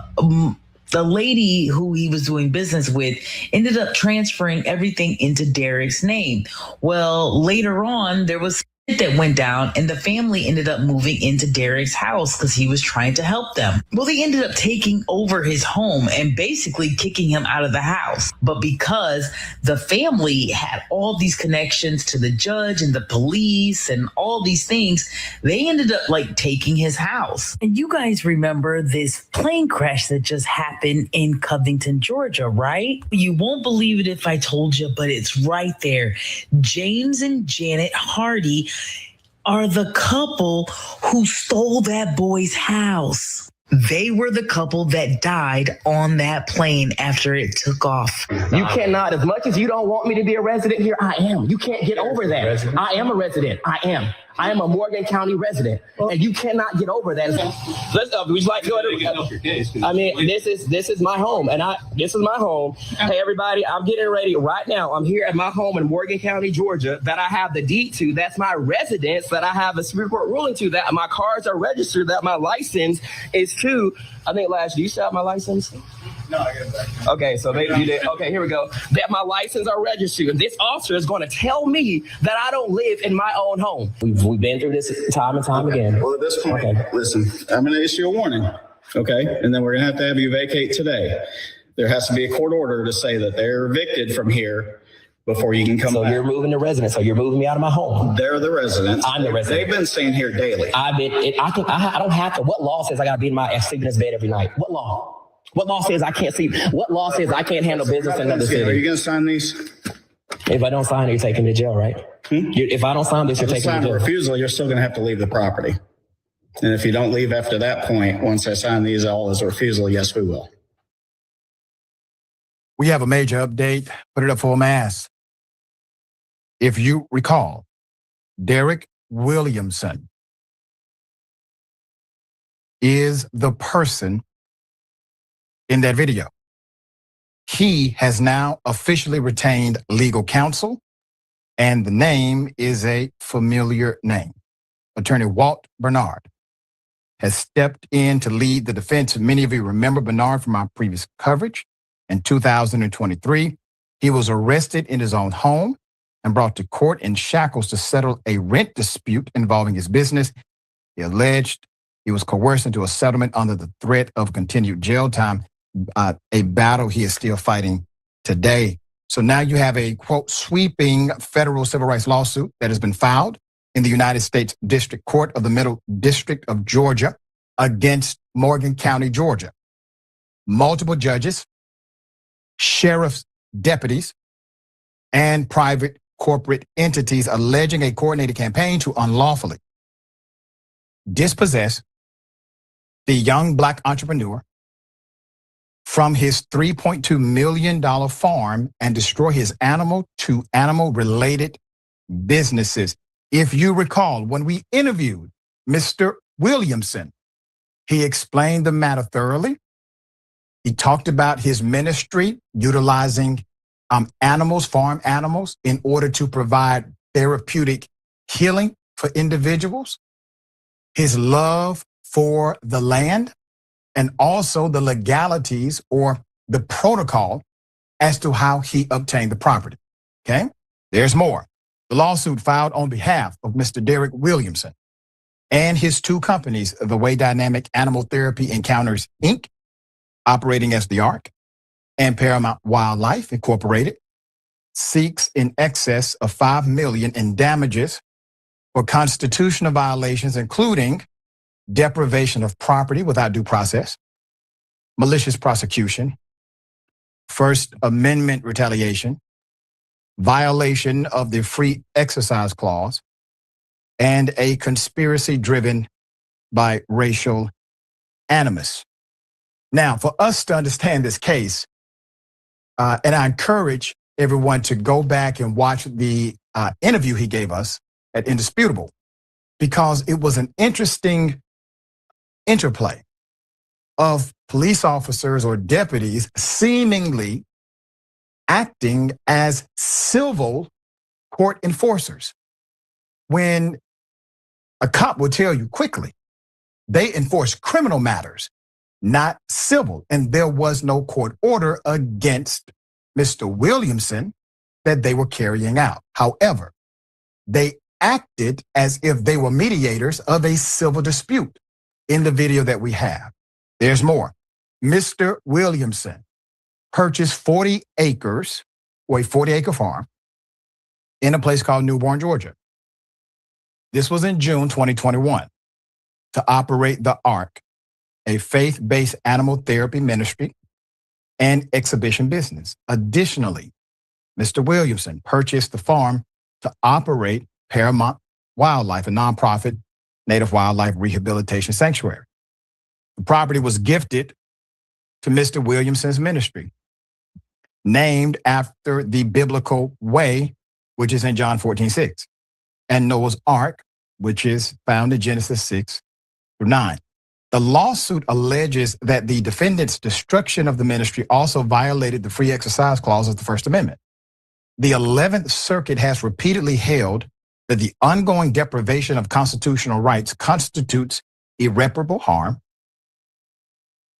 lady who he was doing business with ended up transferring everything into Derek's name. Well, later on, there was that went down, and the family ended up moving into Derek's house because he was trying to help them. Well, they ended up taking over his home and basically kicking him out of the house. But because the family had all these connections to the judge and the police and all these things, they ended up like taking his house. And you guys remember this plane crash that just happened in Covington, Georgia, right? You won't believe it if I told you, but it's right there. James and Janet Hardy are the couple who stole that boy's house. They were the couple that died on that plane after it took off. You cannot, as much as you don't want me to be a resident here, I am. You can't get over that. I am a resident. I am a Morgan County resident, and you cannot get over that. Would you like to go to? I mean, this is my home, and this is my home. Hey, everybody, I'm getting ready right now. I'm here at my home in Morgan County, Georgia, that I have the deed to. That's my residence that I have a Supreme Court ruling to. That my cars are registered. That my license is to. I think last you shot my license. No, I got it back. Okay, so you did. Okay, here we go. That my license are registered. And this officer is going to tell me that I don't live in my own home. We've been through this time and time again. Well, at this point, listen, I'm going to issue a warning, okay? And then we're going to have you vacate today. There has to be a court order to say that they're evicted from here before you can come back. So you're moving the residents. So you're moving me out of my home. They're the residents. I'm the resident. They've been staying here daily. I don't have to. What law says I got to be in my sleep in this bed every night? What law? What law says I can't sleep? What law says I can't handle business in another city? Are you going to sign these? If I don't sign it, you're taking me to jail, right? If I don't sign this, you're taking me to jail. If you sign a refusal, you're still going to have to leave the property. And if you don't leave after that point, once I sign these all as a refusal, yes, we will. We have a major update. Put it up for mass. If you recall, Derek Williamson is the person in that video. He has now officially retained legal counsel, and the name is a familiar name. Attorney Walt Bernard has stepped in to lead the defense. Many of you remember Bernard from our previous coverage. In 2023, he was arrested in his own home and brought to court in shackles to settle a rent dispute involving his business. He alleged he was coerced into a settlement under the threat of continued jail time, a battle he is still fighting today. So now you have a, quote, sweeping federal civil rights lawsuit that has been filed in the United States District Court of the Middle District of Georgia against Morgan County, Georgia. Multiple judges, sheriff's deputies, and private corporate entities alleging a coordinated campaign to unlawfully dispossess the young Black entrepreneur from his $3.2 million farm and destroy his animal-to-animal related businesses. If you recall, when we interviewed Mr. Williamson, he explained the matter thoroughly. He talked about his ministry utilizing animals, farm animals, in order to provide therapeutic healing for individuals, his love for the land, and also the legalities or the protocol as to how he obtained the property. Okay, there's more. The lawsuit filed on behalf of Mr. Derek Williamson and his two companies, the Way Dynamic Animal Therapy Encounters, Inc., operating as the ARC, and Paramount Wildlife Incorporated, seeks in excess of $5 million in damages for constitutional violations, including deprivation of property without due process, malicious prosecution, First Amendment retaliation, violation of the Free Exercise Clause, and a conspiracy driven by racial animus. Now, for us to understand this case, and I encourage everyone to go back and watch the interview he gave us at Indisputable, because it was an interesting interplay of police officers or deputies seemingly acting as civil court enforcers, when a cop will tell you quickly they enforce criminal matters, not civil. And there was no court order against Mr. Williamson that they were carrying out. However, they acted as if they were mediators of a civil dispute in the video that we have. There's more. Mr. Williamson purchased 40 acres, or a 40-acre farm, in a place called Newborn, Georgia. This was in June 2021 to operate the ARC, a faith-based animal therapy ministry and exhibition business. Additionally, Mr. Williamson purchased the farm to operate Paramount Wildlife, a nonprofit native wildlife rehabilitation sanctuary. The property was gifted to Mr. Williamson's ministry, named after the biblical way, which is in John 14:6, and Noah's Ark, which is found in Genesis 6-9. The lawsuit alleges that the defendant's destruction of the ministry also violated the free exercise clause of the First Amendment. The 11th Circuit has repeatedly held that the ongoing deprivation of constitutional rights constitutes irreparable harm.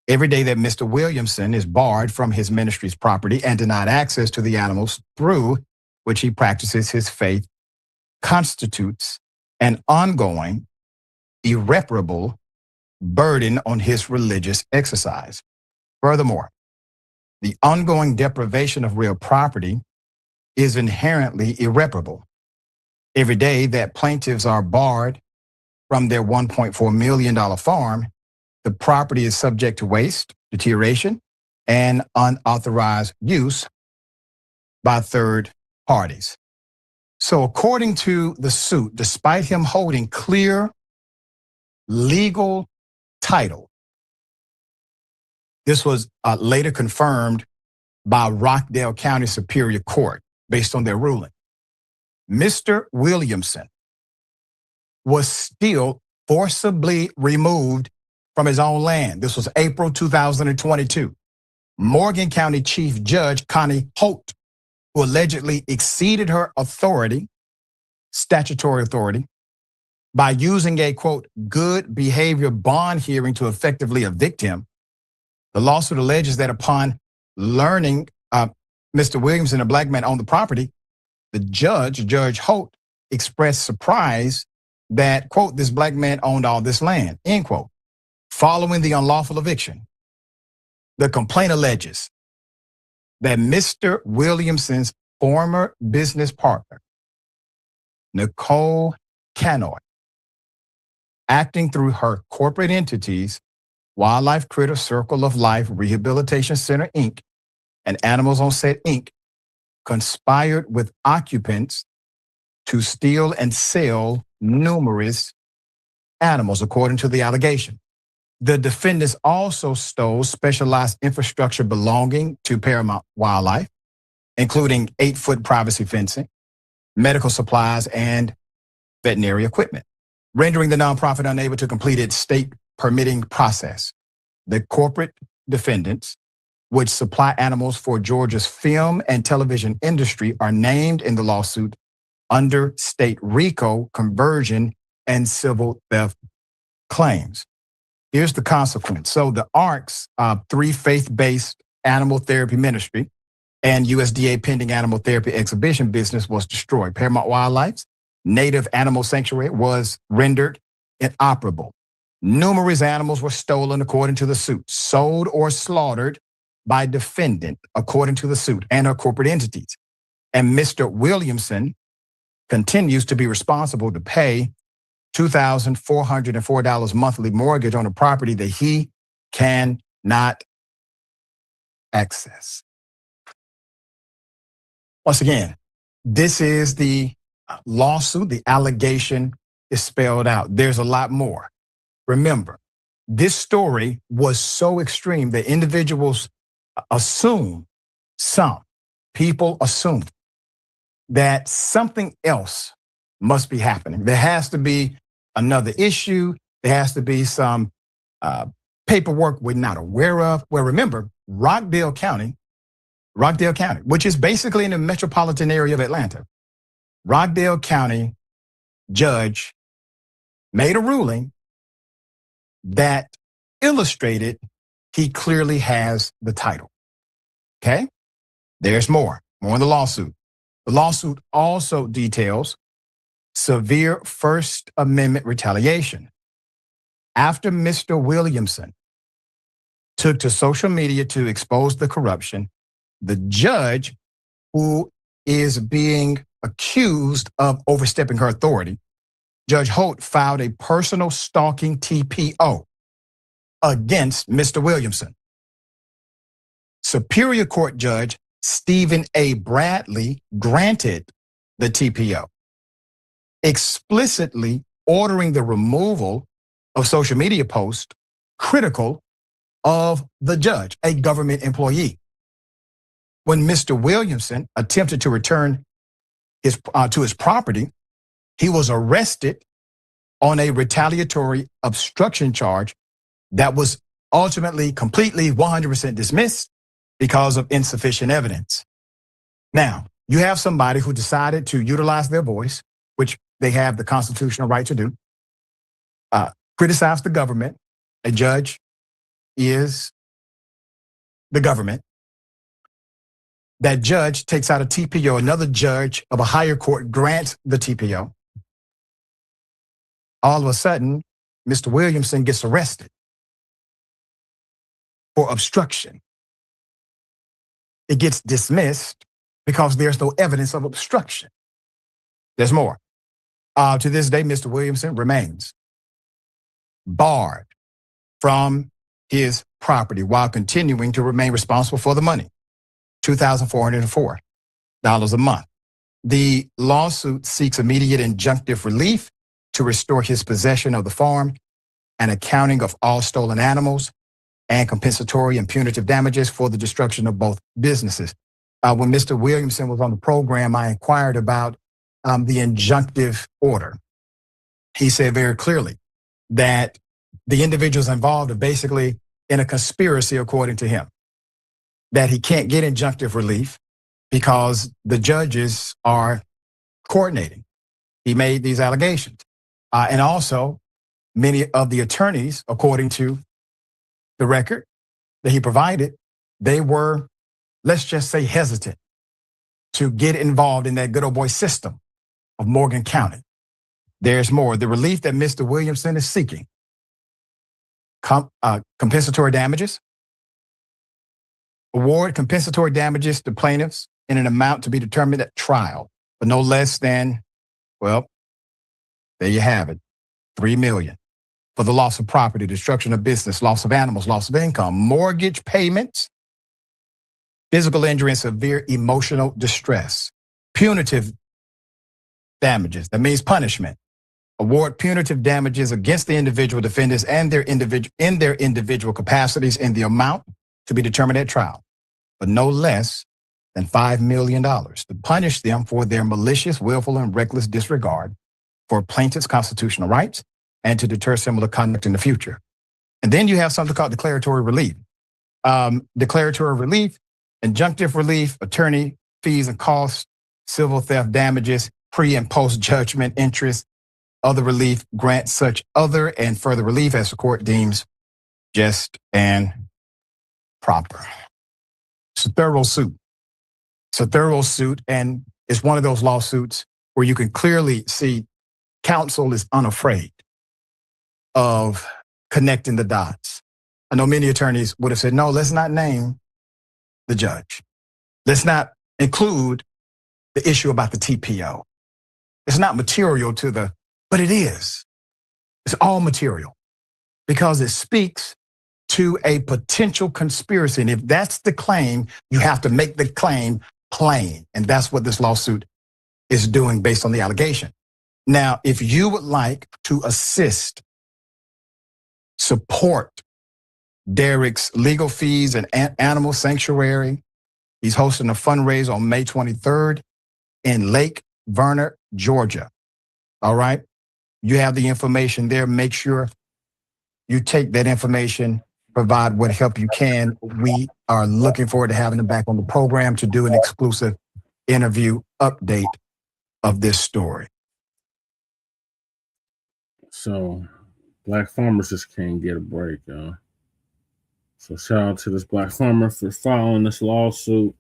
Every day that Mr. Williamson is barred from his ministry's property and denied access to the animals through which he practices his faith constitutes an ongoing, irreparable burden on his religious exercise. Furthermore, the ongoing deprivation of real property is inherently irreparable. Every day that plaintiffs are barred from their $1.4 million farm, the property is subject to waste, deterioration, and unauthorized use by third parties. So according to the suit, despite him holding clear legal title, this was later confirmed by Rockdale County Superior Court based on their ruling. Mr. Williamson was still forcibly removed from his own land. This was April 2022. Morgan County Chief Judge Connie Holt, who allegedly exceeded her authority, statutory authority, by using a, quote, good behavior bond hearing to effectively evict him. The lawsuit alleges that upon learning Mr. Williamson, a black man, owned the property, the judge, Judge Holt, expressed surprise that, quote, this black man owned all this land, end quote. Following the unlawful eviction, the complaint alleges that Mr. Williamson's former business partner, Nicole Canoy, acting through her corporate entities, Wildlife Critter Circle of Life Rehabilitation Center, Inc., and Animals on Set, Inc., conspired with occupants to steal and sell numerous animals, according to the allegation. The defendants also stole specialized infrastructure belonging to Paramount Wildlife, including 8-foot privacy fencing, medical supplies, and veterinary equipment, rendering the nonprofit unable to complete its state permitting process. The corporate defendants, which supply animals for Georgia's film and television industry, are named in the lawsuit under state RICO, conversion, and civil theft claims. Here's the consequence. So the ARC's 3 faith-based animal therapy ministry and USDA pending animal therapy exhibition business was destroyed. Paramount Wildlife's native animal sanctuary was rendered inoperable. Numerous animals were stolen according to the suit, sold or slaughtered by defendant according to the suit and her corporate entities. And Mr. Williamson continues to be responsible to pay $2,404 monthly mortgage on a property that he cannot access. Once again, this is the lawsuit. The allegation is spelled out. There's a lot more. Remember, this story was so extreme that individuals assume, some people assume, that something else must be happening. There has to be another issue. There has to be some paperwork we're not aware of. Well, remember, Rockdale County, which is basically in the metropolitan area of Atlanta, Rockdale County judge made a ruling that illustrated he clearly has the title. Okay? There's more in the lawsuit. The lawsuit also details severe First Amendment retaliation. After Mr. Williamson took to social media to expose the corruption, the judge, who is being accused of overstepping her authority, Judge Holt, filed a personal stalking TPO against Mr. Williamson. Superior Court Judge Stephen A. Bradley granted the TPO, explicitly ordering the removal of social media posts critical of the judge, a government employee. When Mr. Williamson attempted to return to his property, he was arrested on a retaliatory obstruction charge that was ultimately completely 100% dismissed because of insufficient evidence. Now, you have somebody who decided to utilize their voice, which they have the constitutional right to do, criticize the government. A judge is the government. That judge takes out a TPO. Another judge of a higher court grants the TPO. All of a sudden, Mr. Williamson gets arrested for obstruction. It gets dismissed because there's no evidence of obstruction. There's more. To this day, Mr. Williamson remains barred from his property while continuing to remain responsible for the money, $2,404 a month. The lawsuit seeks immediate injunctive relief to restore his possession of the farm and accounting of all stolen animals and compensatory and punitive damages for the destruction of both businesses. When Mr. Williamson was on the program, I inquired about the injunctive order. He said very clearly that the individuals involved are basically in a conspiracy, according to him, that he can't get injunctive relief because the judges are coordinating. He made these allegations. And also, many of the attorneys, according to the record that he provided, they were, let's just say, hesitant to get involved in that good old boy system of Morgan County. There's more. The relief that Mr. Williamson is seeking, compensatory damages, award compensatory damages to plaintiffs in an amount to be determined at trial, but no less than, well, there you have it, $3 million for the loss of property, destruction of business, loss of animals, loss of income, mortgage payments, physical injury, and severe emotional distress. Punitive damages, that means punishment. Award punitive damages against the individual defendants and their individual capacities in the amount to be determined at trial, but no less than $5 million to punish them for their malicious, willful, and reckless disregard for plaintiff's constitutional rights and to deter similar conduct in the future. And then you have something called declaratory relief. Declaratory relief, injunctive relief, attorney fees and costs, civil theft damages, pre and post judgment interest, other relief, grant such other and further relief as the court deems just and proper. It's a thorough suit. It's a thorough suit, and it's one of those lawsuits where you can clearly see counsel is unafraid of connecting the dots. I know many attorneys would have said, no, let's not name the judge. Let's not include the issue about the TPO. It's not material to the, but it is. It's all material because it speaks to a potential conspiracy. And if that's the claim, you have to make the claim plain. And that's what this lawsuit is doing based on the allegation. Now, if you would like to assist, support Derek's legal fees and animal sanctuary, he's hosting a fundraiser on May 23rd in Lake Vernon, Georgia. All right. You have the information there. Make sure you take that information, provide what help you can. We are looking forward to having him back on the program to do an exclusive interview update of this story. So black farmers just can't get a break, y'all. So shout out to this black farmer for filing this lawsuit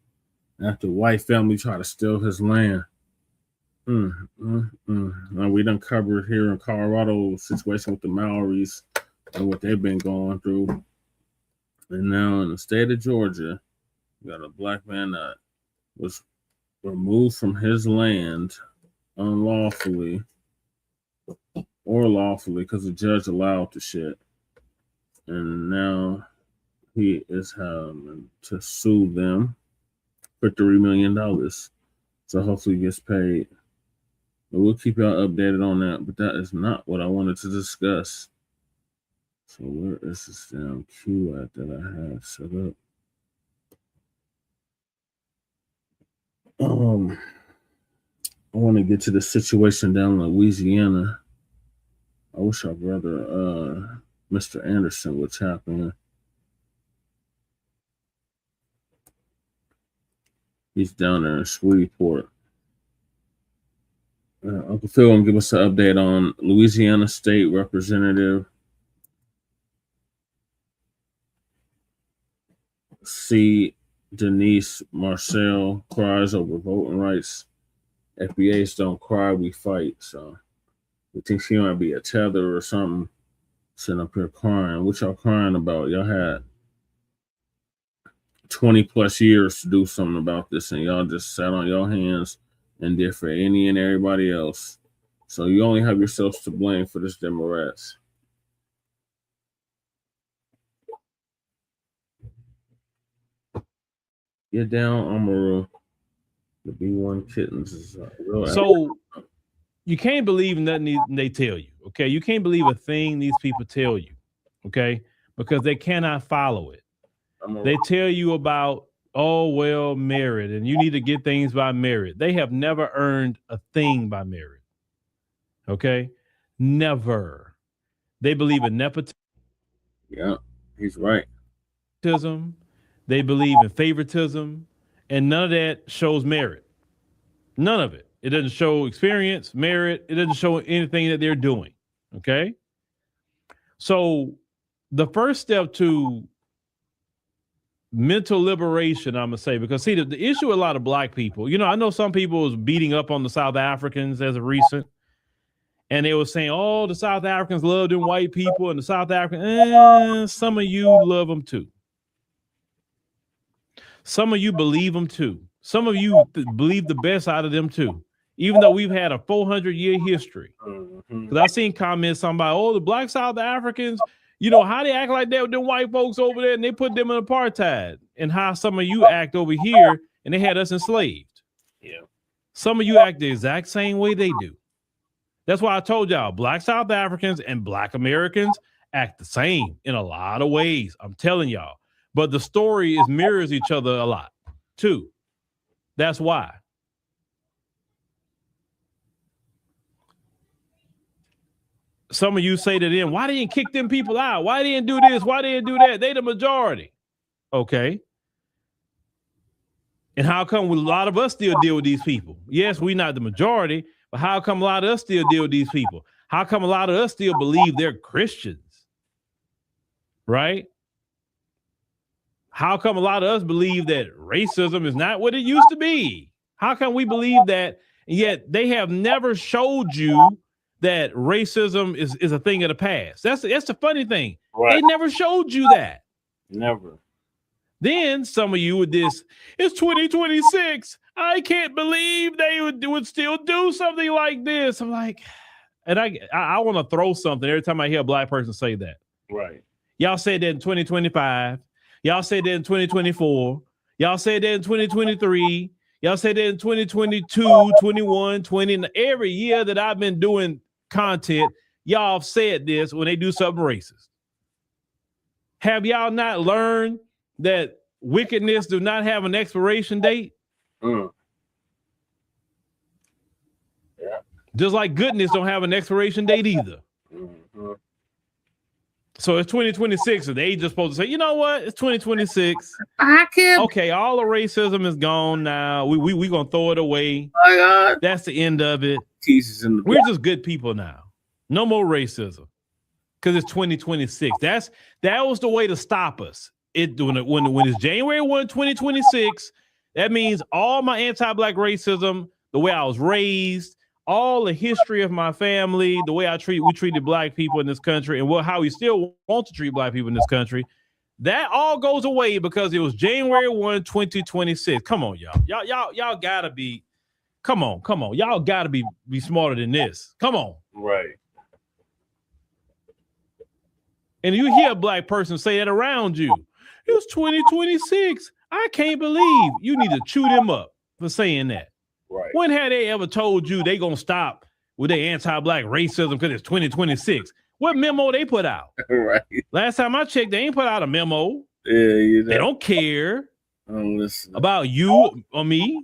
after white family tried to steal his land. All We done covered here in Colorado situation with the Maoris and what they've been going through. And now in the state of Georgia, you got a black man that was removed from his land unlawfully or lawfully because the judge allowed the shit. And now he is having to sue them for $3 million. So hopefully he gets paid. But we'll keep y'all updated on that. But that is not what I wanted to discuss. So where is this damn queue at that I had set up? I want to get to the situation down in Louisiana. I wish our brother, Mr. Anderson, would tap in. He's down there in Shreveport. Uncle Phil will give us an update on Louisiana State Representative C. Denise Marcelle cries over voting rights. FBAs don't cry, we fight. So we think she might be a tether or something sitting up here crying. What y'all crying about? Y'all had 20 plus years to do something about this, and y'all just sat on your hands and did for any and everybody else. So you only have yourselves to blame for this Democrats. Get down, Amaru. The B1 kittens is real. So you can't believe nothing they tell you, okay? You can't believe a thing these people tell you, okay? Because they cannot follow it. They tell you about, oh, well, merit, and you need to get things by merit. They have never earned a thing by merit, okay? Never. They believe in nepotism. Yeah, he's right. They believe in favoritism, and none of that shows merit. None of it. It doesn't show experience, merit. It doesn't show anything that they're doing, okay? So the first step to mental liberation, I'm going to say, because see, the issue with a lot of black people, you know, I know some people was beating up on the South Africans as of recent, and they were saying, oh, the South Africans love them white people, and the South Africans, some of you love them too. Some of you believe them too. Some of you believe the best out of them too, even though we've had a 400-year history. Because I've seen comments somebody, oh, the black South Africans, you know, how they act like that with them white folks over there, and they put them in apartheid, and how some of you act over here, and they had us enslaved. Yeah. Some of you act the exact same way they do. That's why I told y'all, black South Africans and black Americans act the same in a lot of ways. I'm telling y'all. But the story mirrors each other a lot, too. That's why. Some of you say to them, why they didn't kick them people out? Why they didn't do this? Why they didn't do that? They the majority. Okay. And how come a lot of us still deal with these people? Yes, we're not the majority, but how come a lot of us still deal with these people? How come a lot of us still believe they're Christians? Right? How come a lot of us believe that racism is not what it used to be? How come we believe that, and yet they have never showed you that racism is a thing of the past? That's the funny thing. Right. They never showed you that. Never. Then some of you with this, it's 2026. I can't believe they would still do something like this. I'm like, and I want to throw something every time I hear a black person say that. Right. Y'all said that in 2025. Y'all said that in 2024. Y'all said that in 2023. Y'all said that in 2022, 21, 20. Every year that I've been doing content, y'all said this when they do something racist. Have y'all not learned that wickedness do not have an expiration date? Yeah. Just like goodness don't have an expiration date either. Mm-hmm. So it's 2026, and they just supposed to say, you know what? It's 2026. Okay, all the racism is gone now. We gonna throw it away. Oh my God. That's the end of it. We're just good people now. No more racism. Because it's 2026. That was the way to stop us. When it's January 1, 2026, that means all my anti-black racism, the way I was raised, all the history of my family, the way we treated black people in this country, and how we still want to treat black people in this country, that all goes away because it was January 1, 2026. Come on, y'all. Y'all gotta be, come on. Y'all gotta be smarter than this. Come on. Right. And you hear a black person say that around you. It was 2026. I can't believe. You need to chew them up for saying that. Right. When had they ever told you they gonna stop with their anti-black racism because it's 2026? What memo they put out? Right. Last time I checked, they ain't put out a memo. Yeah, They don't care about you or me.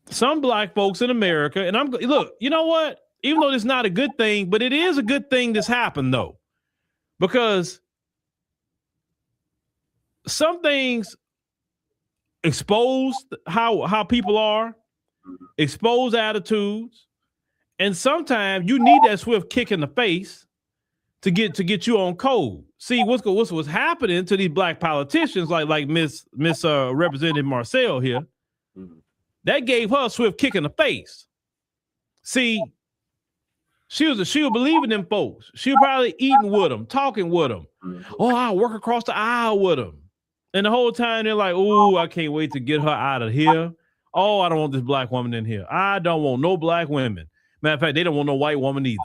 Some black folks in America, and look, you know what? Even though it's not a good thing, but it is a good thing this happened though, because some things expose how people are, expose attitudes. And sometimes you need that swift kick in the face to get you on code. See what's happening to these black politicians, like Miss Representative Marcelle here. That gave her a swift kick in the face. See, she was believing them folks. She was probably eating with them, talking with them. Oh, I'll work across the aisle with them. And the whole time they're like, "Oh, I can't wait to get her out of here. Oh, I don't want this black woman in here. I don't want no black women." Matter of fact, they don't want no white woman either.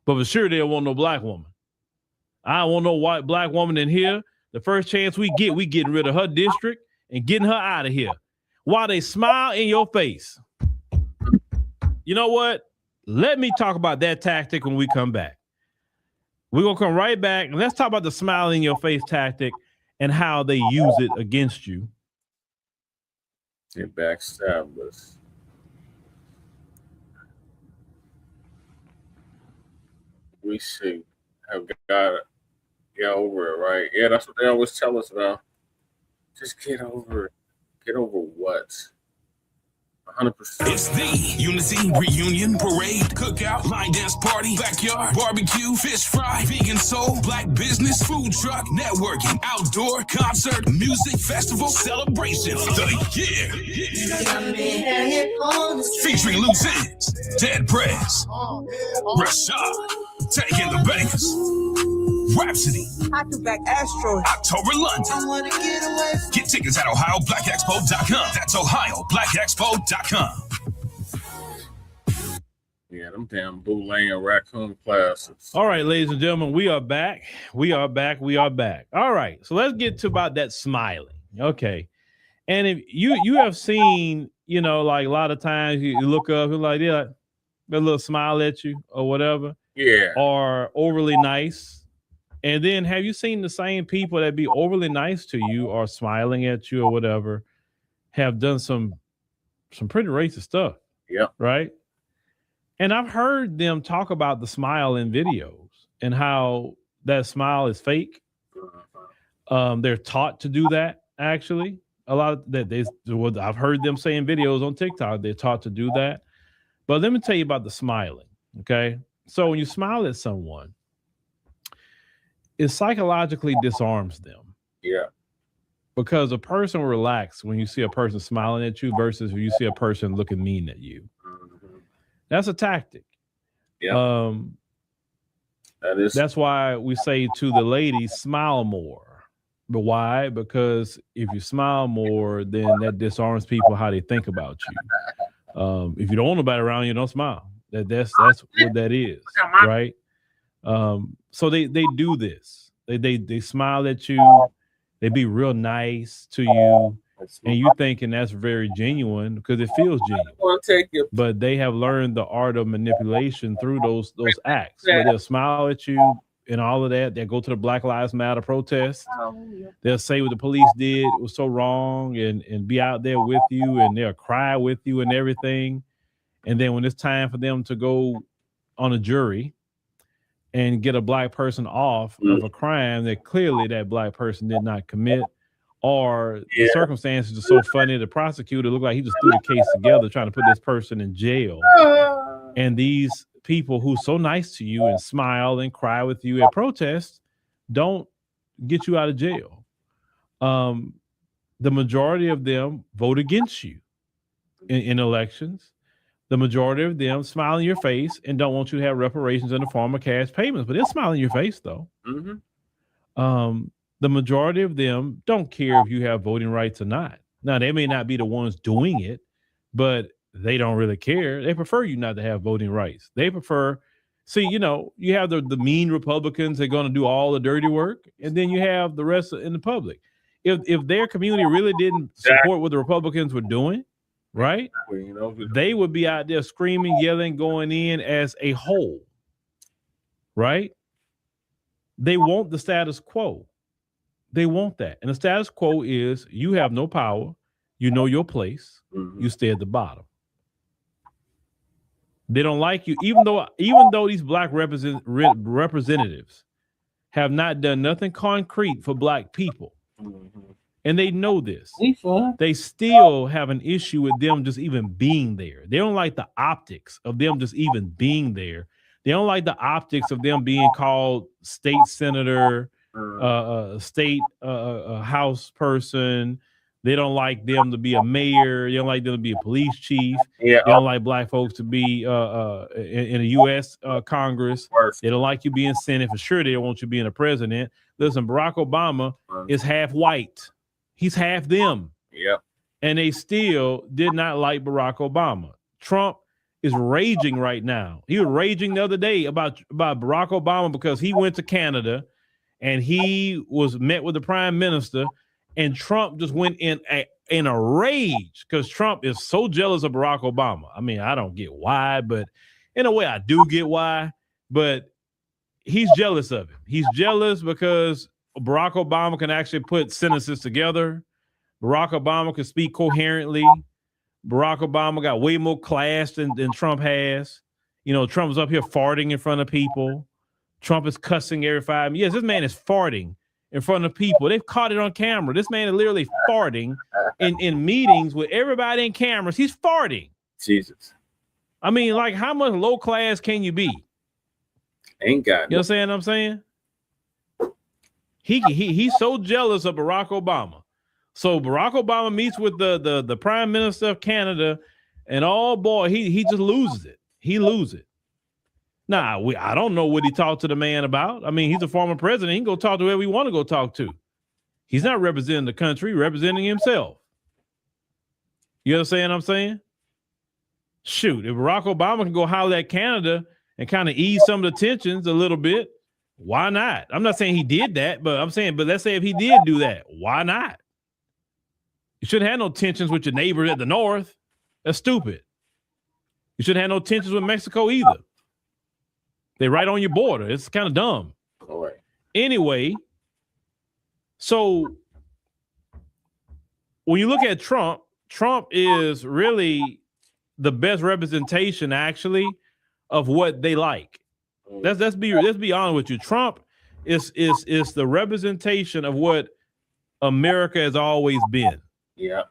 But for sure, they don't want no black woman. I don't want no black woman in here. The first chance we getting rid of her district and getting her out of here. While they smile in your face. You know what? Let me talk about that tactic when we come back. We're going to come right back, and let's talk about the smile in your face tactic and how they use it against you. They backstab us. We see have got to get over it, right? Yeah, that's what they always tell us about. Just get over it. Get over what? 100%. It's the Unity Reunion Parade, Cookout, Line Dance Party, Backyard, Barbecue, Fish Fry, Vegan Soul, Black Business, Food Truck, Networking, Outdoor, Concert, Music Festival, Celebration of the Year. Featuring Loose Ends, Dead Prez, Rashad, Taking the Bankers, Rhapsody, October London. Get tickets at OhioBlackExpo.com. That's OhioBlackExpo.com. Yeah, them damn bootleg and raccoon classes. All right, ladies and gentlemen, we are back. We are back. All right, so let's get to about that smiling. Okay, and if you have seen, like a lot of times you look up and like, yeah, a little smile at you or whatever. Yeah. Or overly nice. And then have you seen the same people that be overly nice to you or smiling at you or whatever have done some pretty racist stuff? Yeah. Right? And I've heard them talk about the smile in videos and how that smile is fake. They're taught to do that, actually. A lot of that I've heard them say in videos on TikTok, they're taught to do that. But let me tell you about the smiling. Okay. So when you smile at someone, it psychologically disarms them. Yeah. Because a person will relax when you see a person smiling at you versus when you see a person looking mean at you. Mm-hmm. That's a tactic. Yeah. That's why we say to the ladies, smile more. But why? Because if you smile more, then that disarms people how they think about you. If you don't want nobody around you, don't smile. That's what that is, right? So they do this. They smile at you. They be real nice to you, and you thinking that's very genuine because it feels genuine. But they have learned the art of manipulation through those acts. Where they'll smile at you and all of that. They'll go to the Black Lives Matter protest. They'll say what the police did was so wrong and be out there with you, and they'll cry with you and everything. And then when it's time for them to go on a jury and get a black person off of a crime that clearly that black person did not commit, or the circumstances are so funny, the prosecutor looked like he just threw the case together trying to put this person in jail. And these people who so nice to you and smile and cry with you at protests don't get you out of jail. The majority of them vote against you. in elections. The majority of them smile in your face and don't want you to have reparations in the form of cash payments, but they'll smile in your face though. The majority of them don't care if you have voting rights or not. Now, they may not be the ones doing it, but they don't really care. They prefer you not to have voting rights. They prefer, see, you know, you have the mean Republicans that are going to do all the dirty work, and then you have the rest in the public. If their community really didn't support what the Republicans were doing, right, they would be out there screaming, yelling, going in as a whole, right? They want the status quo. They want that. And the status quo is you have no power. You know your place. You stay at the bottom. They don't like you, even though these black representatives have not done nothing concrete for black people. And they know this. They still have an issue with them just even being there. They don't like the optics of them just even being there. They don't like the optics of them being called state senator, state house person. They don't like them to be a mayor. They don't like them to be a police chief. They don't like black folks to be in a U.S. Congress. They don't like you being Senate. For sure, they don't want you being a president. Listen, Barack Obama is half white. He's half them. And they still did not like Barack Obama. Trump is raging right now. He was raging the other day about Barack Obama because he went to Canada and he was met with the prime minister, and Trump just went in a rage because Trump is so jealous of Barack Obama. I mean, I don't get why, but in a way I do get why, but he's jealous of him. He's jealous because Barack Obama can actually put sentences together. Barack Obama can speak coherently. Barack Obama got way more class than Trump has. You know, Trump's up here farting in front of people. Trump is cussing every 5 minutes. Yes, this man is farting in front of people. They've caught it on camera. This man is literally farting in meetings with everybody in cameras. He's farting. Jesus. I mean, like, how much low class can you be? Ain't got You know what I'm saying? He's so jealous of Barack Obama. So Barack Obama meets with the Prime Minister of Canada, and oh boy, he just loses it. He loses it. Nah, I don't know what he talked to the man about. I mean, he's a former president. He can go talk to whoever he want to go talk to. He's not representing the country, representing himself. You understand what I'm saying? Shoot, if Barack Obama can go holler at Canada and kind of ease some of the tensions a little bit, why not? I'm not saying he did that, but I'm saying, but let's say if he did do that, why not? You shouldn't have no tensions with your neighbors at the north. That's stupid. You shouldn't have no tensions with Mexico either. They're right on your border. It's kind of dumb. All right. Anyway, so when you look at Trump, Trump is really the best representation, actually, of what they like. Let's be honest with you. Trump is the representation of what America has always been. Yeah.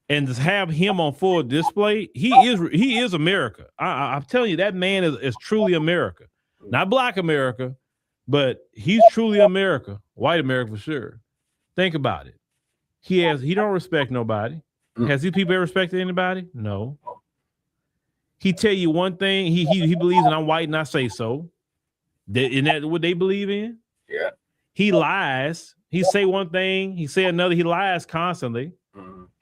And to have him on full display, he is America. I'm telling you, that man is truly America. Not Black America, but he's truly America. White America for sure. Think about it. He don't respect nobody. Has these people ever respected anybody? No. He tell you one thing, he believes in I'm white and I say so. Isn't that what they believe in? Yeah. He lies. He say one thing, he say another. He lies constantly.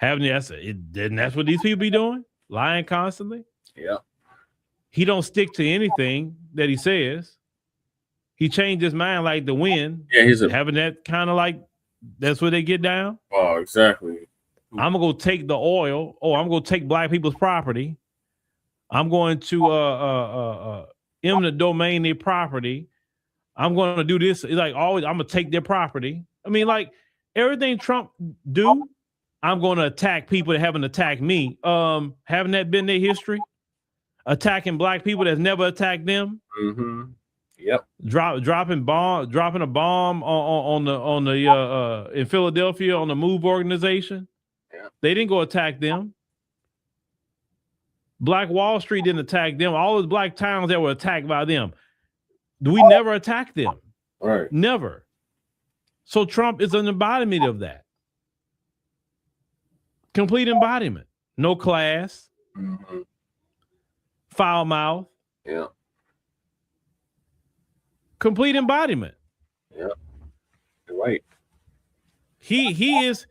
That's what these people be doing? Lying constantly? Yeah. He don't stick to anything that he says. He changed his mind like the wind. Yeah, he's having that kind of like, that's where they get down. Oh, exactly. I'm gonna go take the oil. Oh, I'm gonna take black people's property. I'm going to eminent domain their property. I'm going to do this. It's like always, I'm gonna take their property. I mean, like everything Trump do, I'm going to attack people that haven't attacked me. Haven't that been their history? Attacking black people that's never attacked them. Mm-hmm. Yep. Dropping a bomb on the in Philadelphia on the MOVE organization. Yeah. They didn't go attack them. Black Wall Street didn't attack them. All those black towns that were attacked by them. We never attacked them. Right. Never. So Trump is an embodiment of that. Complete embodiment. No class, Foul mouth. Yeah. Complete embodiment. Yeah. Right. He is.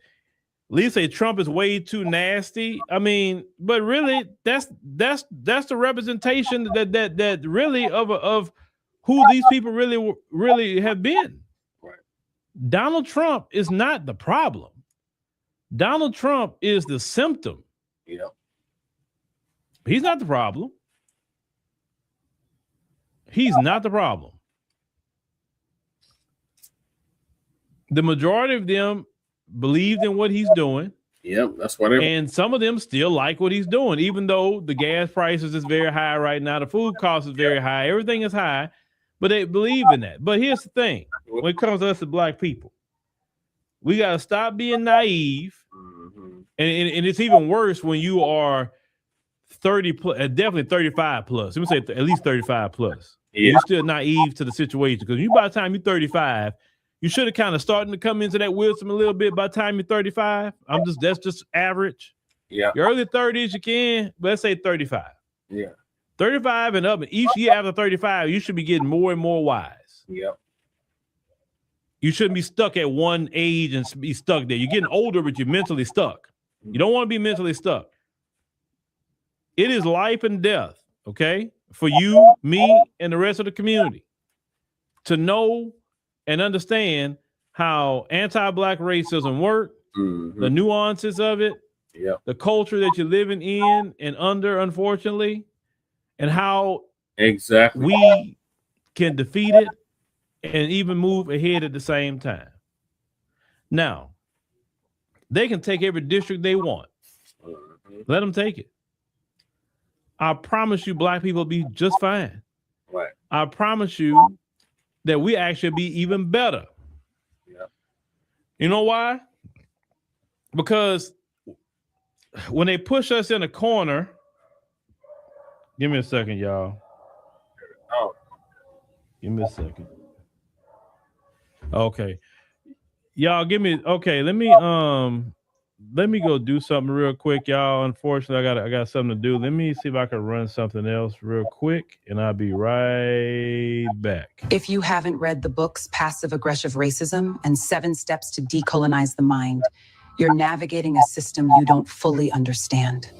Lisa say Trump is way too nasty. I mean, but really, that's the representation that really of who these people really have been. Right. Donald Trump is not the problem. Donald Trump is the symptom. Yep. He's not the problem. He's not the problem. The majority of them believed in what he's doing. Yep, that's what and some of them still like what he's doing, even though the gas prices is very high right now, the food cost is very high, everything is high, but they believe in that. But here's the thing, when it comes to us as Black people, we got to stop being naive. And it's even worse when you are 30 plus, definitely 35 plus. Let me say at least 35 plus. Yeah. You're still naive to the situation, because by the time you're 35, you should have kind of starting to come into that wisdom a little bit by the time you're 35. That's just average. Yeah. Your early 30s, you can, but let's say 35. Yeah. 35 and up. And each year after 35, you should be getting more and more wise. Yep. You shouldn't be stuck at one age and be stuck there. You're getting older, but you're mentally stuck. You don't want to be mentally stuck. It is life and death, okay, for you, me, and the rest of the community to know and understand how anti-Black racism works, the nuances of it, the culture that you're living in and under, unfortunately, and how exactly we can defeat it and even move ahead at the same time. Now, they can take every district they want. Let them take it. I promise you, Black people will be just fine. Right. I promise you that we actually be even better. Yeah. You know why? Because when they push us in a corner, give me a second, y'all. Oh. Give me a second. Okay. Y'all let me go do something real quick, y'all. Unfortunately, I got something to do. Let me see if I can run something else real quick, and I'll be right back. If you haven't read the books Passive Aggressive Racism and 7 Steps to Decolonize the Mind, you're navigating a system you don't fully understand.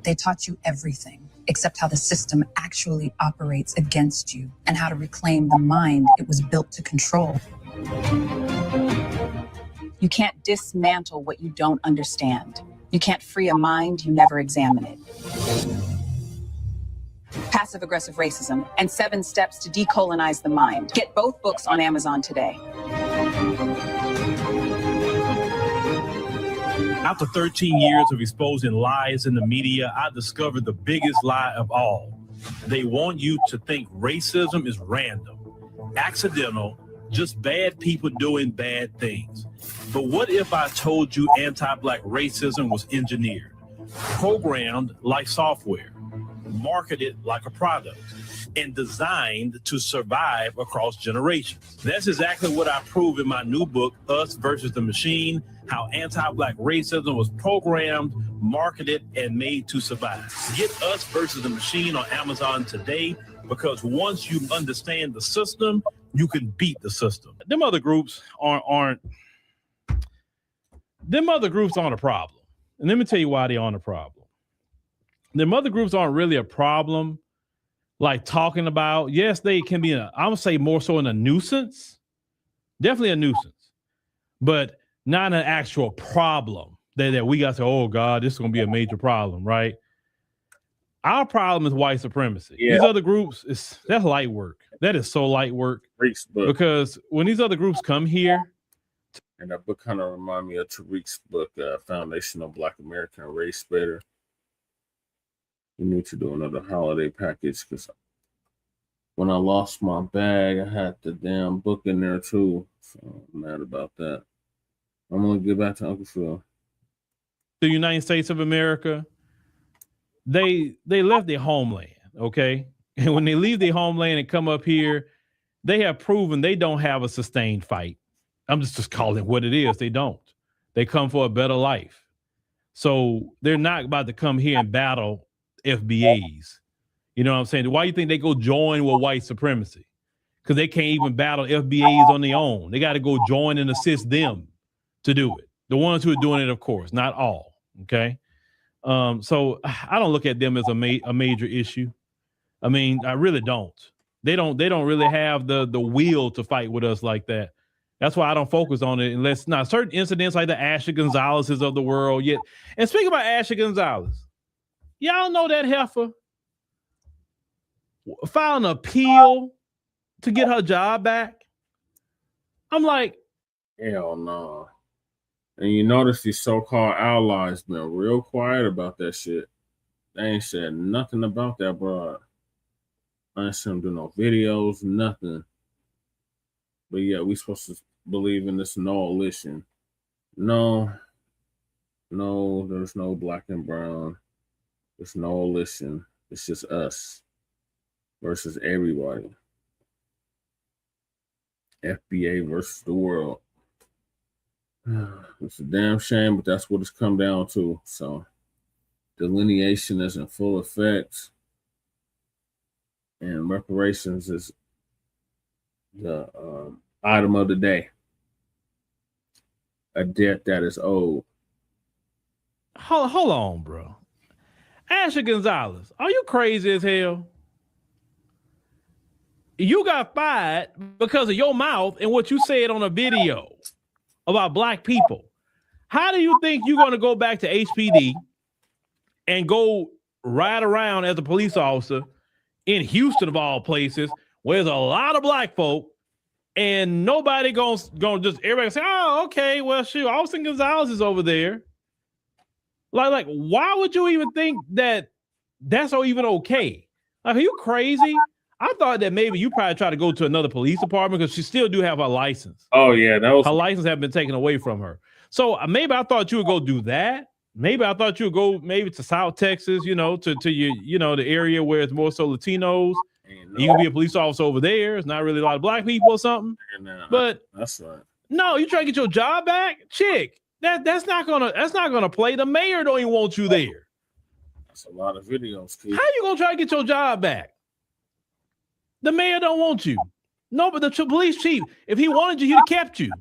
They taught you everything except how the system actually operates against you and how to reclaim the mind it was built to control. You can't dismantle what you don't understand. You can't free a mind you never examine it. Passive Aggressive Racism and 7 Steps to Decolonize the Mind. Get both books on Amazon today. After 13 years of exposing lies in the media, I discovered the biggest lie of all. They want you to think racism is random, accidental, just bad people doing bad things. But what if I told you anti-Black racism was engineered, programmed like software, marketed like a product, and designed to survive across generations? That's exactly what I prove in my new book, Us versus the Machine, How Anti-Black Racism Was Programmed, Marketed, and Made to Survive. Get Us versus the Machine on Amazon today, because once you understand the system, you can beat the system. Them other groups aren't a problem. And let me tell you why they aren't a problem. Them other groups aren't really a problem, like talking about. Yes, they can be, I would say more so in a nuisance. Definitely a nuisance. But not an actual problem that we got to say, oh God, this is going to be a major problem, right? Our problem is white supremacy. Yeah. These other groups, that's light work. That is so light work. Because when these other groups come here. And that book kind of reminded me of Tariq's book, Foundational Black American Race Better. We need to do another holiday package, because when I lost my bag, I had the damn book in there too. So I'm mad about that. I'm going to get back to Uncle Phil. The United States of America, they left their homeland, okay? And when they leave their homeland and come up here, they have proven they don't have a sustained fight. I'm just calling it what it is. They don't. They come for a better life. So they're not about to come here and battle FBAs. You know what I'm saying? Why do you think they go join with white supremacy? Because they can't even battle FBAs on their own. They got to go join and assist them to do it. The ones who are doing it, of course, not all. Okay. So I don't look at them as a major issue. I mean, I really don't. They don't really have the will to fight with us like that. That's why I don't focus on it unless not certain incidents like the Ashley Gonzalez's of the world yet. And speaking about Ashley Gonzalez, y'all know that heifer filed an appeal to get her job back. I'm like, hell no. And you notice these so-called allies been real quiet about that shit. They ain't said nothing about that broad. I ain't seen them do no videos, nothing. But yeah, we supposed to believe in this coalition. No, there's no black and brown. There's no coalition. It's just us versus everybody. FBA versus the world. It's a damn shame, but that's what it's come down to. So delineation is in full effect. And reparations is the item of the day. A debt that is owed. Hold on, bro. Ashley Gonzalez, are you crazy as hell? You got fired because of your mouth and what you said on a video about black people. How do you think you're going to go back to HPD and go ride around as a police officer in Houston of all places, where there's a lot of black folk, and nobody gonna just everybody say, oh, okay, well, shoot, Austin Gonzalez is over there. Like, why would you even think that that's even okay? Like, are you crazy? I thought that maybe you probably try to go to another police department because she still do have her license. Oh yeah, that was her license have been taken away from her. So maybe I thought you would go do that. Maybe I thought you would go maybe to South Texas, to your, the area where it's more so Latinos. You can be a police officer over there. It's not really a lot of black people or something. But that's right. No, you try to get your job back, chick. That's not gonna play. The mayor don't even want you there. That's a lot of videos, kid. How you gonna try to get your job back? The mayor don't want you. No, but the police chief, if he wanted you, he'd have kept you.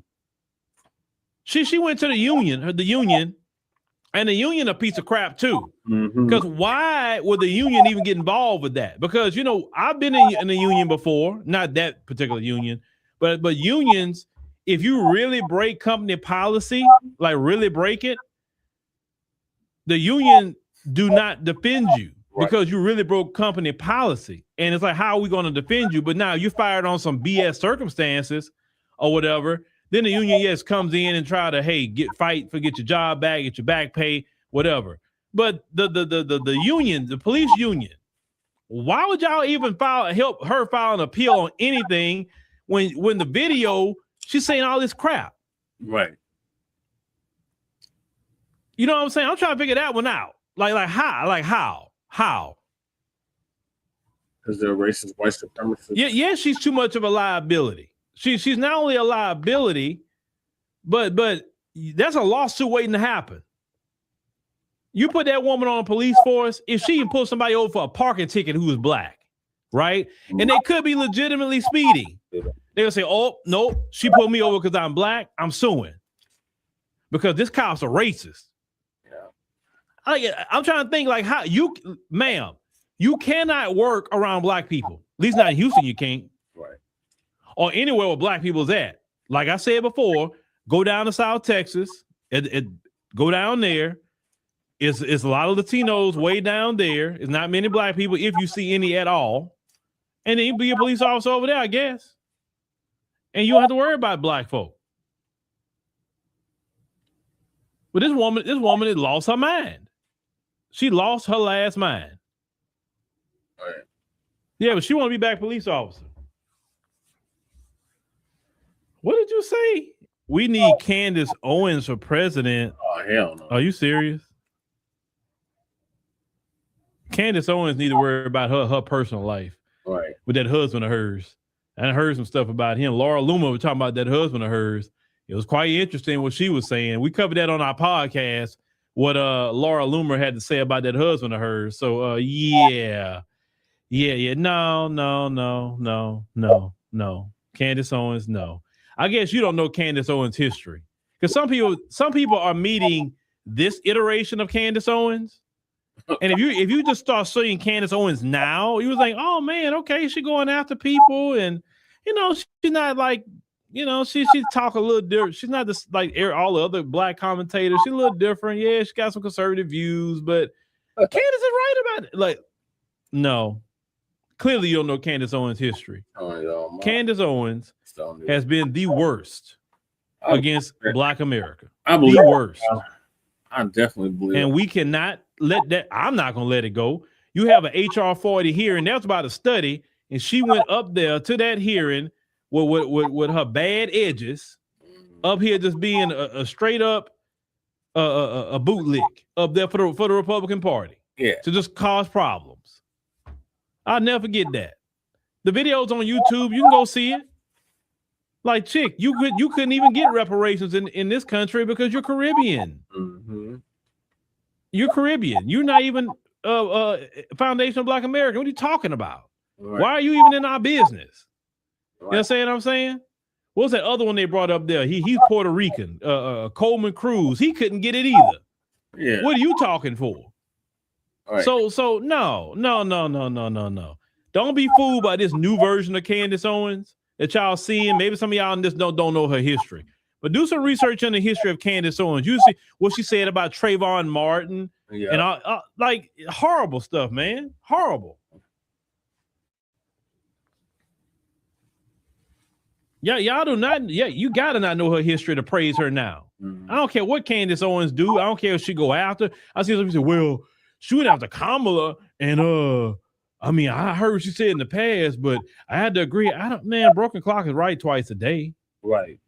She went to the union, and the union a piece of crap too. Because why would the union even get involved with that? Because I've been in the union before, not that particular union, but unions, if you really break company policy, like really break it, the union do not defend you because you really broke company policy. And it's like, how are we going to defend you? But now you fired on some BS circumstances or whatever. Then the union, comes in and try to, fight for get your job back, get your back pay, whatever. But the union, the police union, why would y'all even help her file an appeal on anything when the video, she's saying all this crap? Right. You know what I'm saying? I'm trying to figure that one out. Like how? Because they're racist white supremacists. Yeah, she's too much of a liability. She's not only a liability, but that's a lawsuit waiting to happen. You put that woman on a police force, if she can pull somebody over for a parking ticket who is black, right? And they could be legitimately speeding. They'll say, oh, no, she pulled me over because I'm black. I'm suing. Because this cop's a racist. I'm trying to think how ma'am, you cannot work around black people. At least not in Houston, you can't. Right. Or anywhere where black people's at. Like I said before, go down to South Texas. Go down there. It's a lot of Latinos way down there. It's not many black people, if you see any at all. And then you be a police officer over there, I guess. And you don't have to worry about black folk. But this woman has lost her mind. She lost her last mind. Right. Yeah, but she want to be back police officer. What did you say? We need Candace Owens for president. Oh, hell no. Are you serious? Candace Owens need to worry about her personal life. Right. With that husband of hers. And I heard some stuff about him. Laura Loomer was talking about that husband of hers. It was quite interesting what she was saying. We covered that on our podcast, what Laura Loomer had to say about that husband of hers. So yeah. No. Candace Owens, no. I guess you don't know Candace Owens' history. Because some people are meeting this iteration of Candace Owens. And if you just start studying Candace Owens now, you was like, oh man, okay, she's going after people, and she's not like, she talk a little different. She's not just like all the other black commentators. She's a little different. Yeah, she got some conservative views, but Candace is right about it. Like, no, clearly you don't know Candace Owens' history. Candace Owens has been the worst against Black America. I believe the worst. I definitely believe. And we cannot let that. I'm not going to let it go. You have an HR 40 hearing. That was about a study, and she went up there to that hearing with her bad edges, up here just being a straight up a bootlick up there for the Republican Party. Yeah, to just cause problems. I'll never forget that. The video's on YouTube. You can go see it. Like, chick, you couldn't even get reparations in this country because you're Caribbean. Mm-hmm. You're Caribbean. You're not even Foundation of Black America. What are you talking about? Right. Why are you even in our business? Right. You know what I'm saying? What was that other one they brought up there? He's Puerto Rican. Coleman Cruz. He couldn't get it either. Yeah. What are you talking for? Right. So no. Don't be fooled by this new version of Candace Owens that y'all seeing. Maybe some of y'all just don't know her history. But do some research on the history of Candace Owens. You see what she said about Trayvon Martin and like horrible stuff, man. Horrible. Yeah, y'all do not. Yeah, you gotta not know her history to praise her now. Mm-hmm. I don't care what Candace Owens do. I don't care if she go after. I see some people say, well, she went after Kamala, and I mean, I heard what she said in the past, but I had to agree. Broken clock is right twice a day. Right.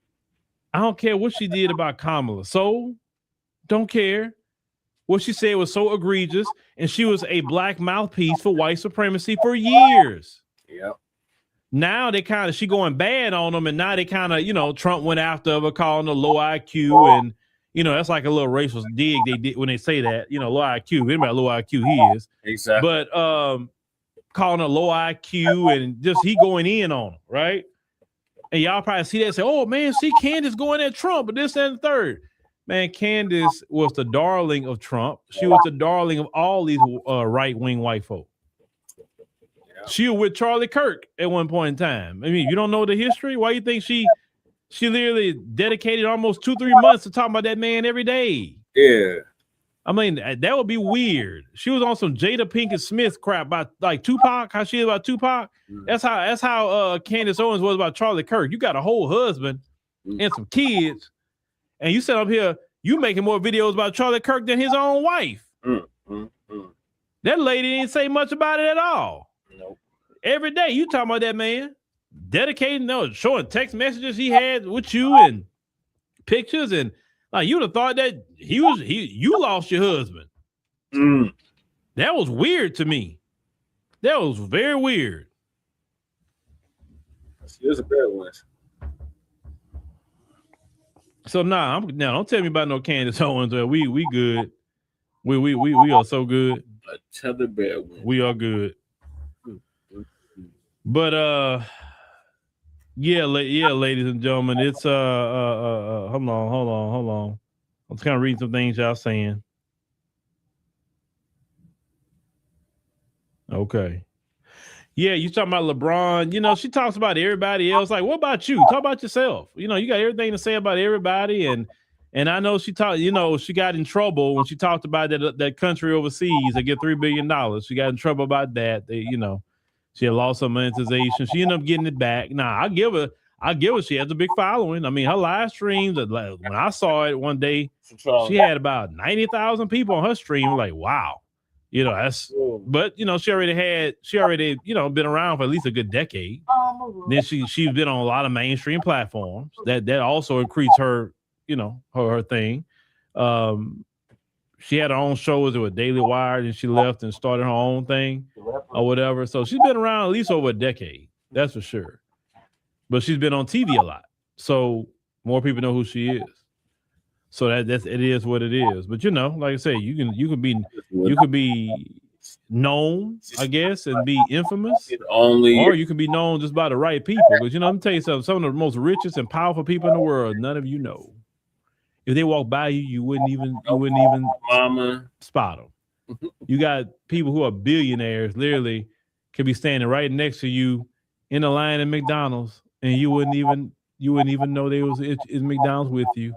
I don't care what she did about Kamala. So don't care. What she said was so egregious, and she was a black mouthpiece for white supremacy for years. Yep. Now she going bad on them, and now they kind of, Trump went after her, calling her low IQ, and that's like a little racial dig they did when they say that, low IQ. Anybody low IQ he is. Exactly. But calling her low IQ, and just he going in on her, right? And y'all probably see that and say, oh man, see Candace going at Trump, but this, that, and the third. Man, Candace was the darling of Trump. She was the darling of all these right-wing white folk. Yeah. She was with Charlie Kirk at one point in time. I mean, you don't know the history? Why you think she literally dedicated almost 2-3 months to talk about that man every day? Yeah. I mean, that would be weird. She was on some Jada Pinkett Smith crap about like Tupac, how she is about Tupac. That's how Candace Owens was about Charlie Kirk. You got a whole husband and some kids, and you sit up here, you making more videos about Charlie Kirk than his own wife. That lady didn't say much about it at all. Nope. Every day you talking about that man, dedicating, showing text messages he had with you and pictures, and like you'd have thought that you lost your husband. That was weird to me. That was very weird. It's a bad one. So now don't tell me about no Candace Owens. We good. We are so good. Another bad one. We are good. But yeah, ladies and gentlemen, it's hold on. I'm just kind of reading some things y'all saying. Okay. Yeah, you talking about LeBron. She talks about everybody else. Like, what about you? Talk about yourself. You got everything to say about everybody. And I know she talked, she got in trouble when she talked about that country overseas that get $3 billion. She got in trouble about that. She had lost her monetization. She ended up getting it back. Now, I give her she has a big following. I mean, her live streams, when I saw it one day, she had about 90,000 people on her stream. Like, wow. But she already been around for at least a good decade. Then she's been on a lot of mainstream platforms that also increased her, her thing. She had her own shows with Daily Wire, and she left and started her own thing or whatever. So she's been around at least over a decade. That's for sure. But she's been on TV a lot. So more people know who she is. So it is what it is. But like I say, you could be known, I guess, and be infamous, or you can be known just by the right people. Because let me tell you something. Some of the most richest and powerful people in the world, none of you know. If they walk by you, you wouldn't even spot them. You got people who are billionaires, literally, could be standing right next to you in a line at McDonald's, and you wouldn't even know they was in McDonald's with you.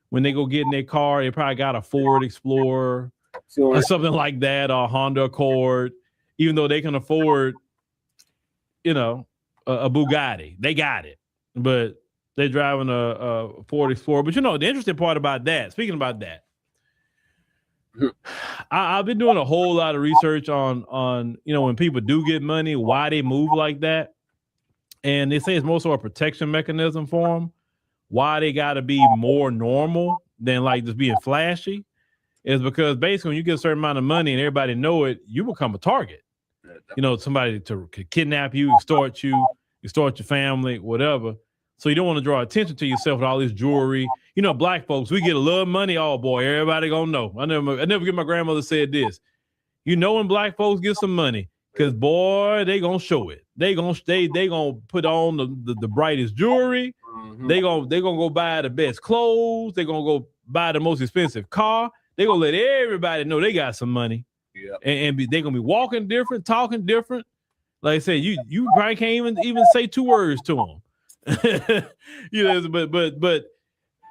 When they go get in their car, they probably got a Ford Explorer or something like that, or a Honda Accord, even though they can afford, a Bugatti. They got it, but they're driving a Ford Explorer. But the interesting part about that, speaking about that, I've been doing a whole lot of research on when people do get money, why they move like that. And they say it's more so a protection mechanism for them. Why they got to be more normal than like just being flashy is because basically when you get a certain amount of money and everybody know it, you become a target. Somebody to kidnap you, extort your family, whatever. So you don't want to draw attention to yourself with all this jewelry. Black folks, we get a little money. Oh boy, everybody gonna know. I never get my grandmother said this. When black folks get some money, because boy, they gonna show it. They gonna put on the brightest jewelry. Mm-hmm. They gonna go buy the best clothes. They gonna go buy the most expensive car. They gonna let everybody know they got some money. Yeah, and they gonna be walking different, talking different. Like I said, you probably can't even say two words to them. But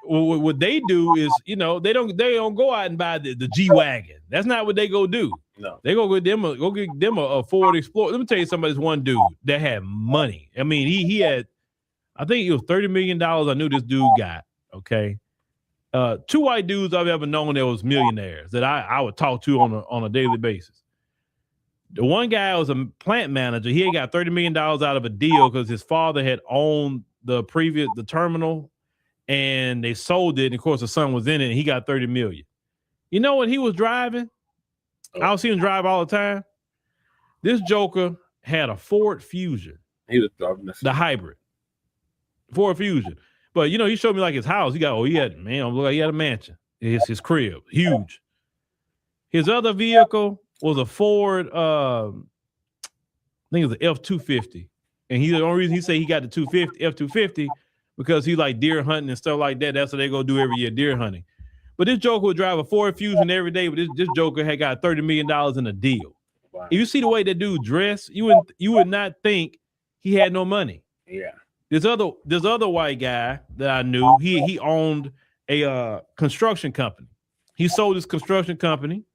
what they do is they don't go out and buy the G-Wagon. That's not what they go do. No, they go get them a Ford Explorer. Let me tell you something. This one dude that had money. I mean, he had, I think it was $30 million. I knew this dude got. Okay, two white dudes I've ever known that was millionaires that I would talk to on a daily basis. The one guy was a plant manager. He had got $30 million out of a deal because his father had owned the terminal, and they sold it. And of course, the son was in it, and he got $30 million. You know what he was driving? I don't see him drive all the time. This joker had a Ford Fusion. He was driving the hybrid Ford Fusion. But he showed me like his house. He had a mansion. His crib, huge. His other vehicle was a Ford, I think it was an F-250. And the only reason he said he got the F-250 because he like deer hunting and stuff like that. That's what they go do every year, deer hunting. But this joker would drive a Ford Fusion every day, but this joker had got $30 million in a deal. Wow. If you see the way that dude dressed, you would not think he had no money. Yeah. This other white guy that I knew, he owned a construction company. He sold his construction company.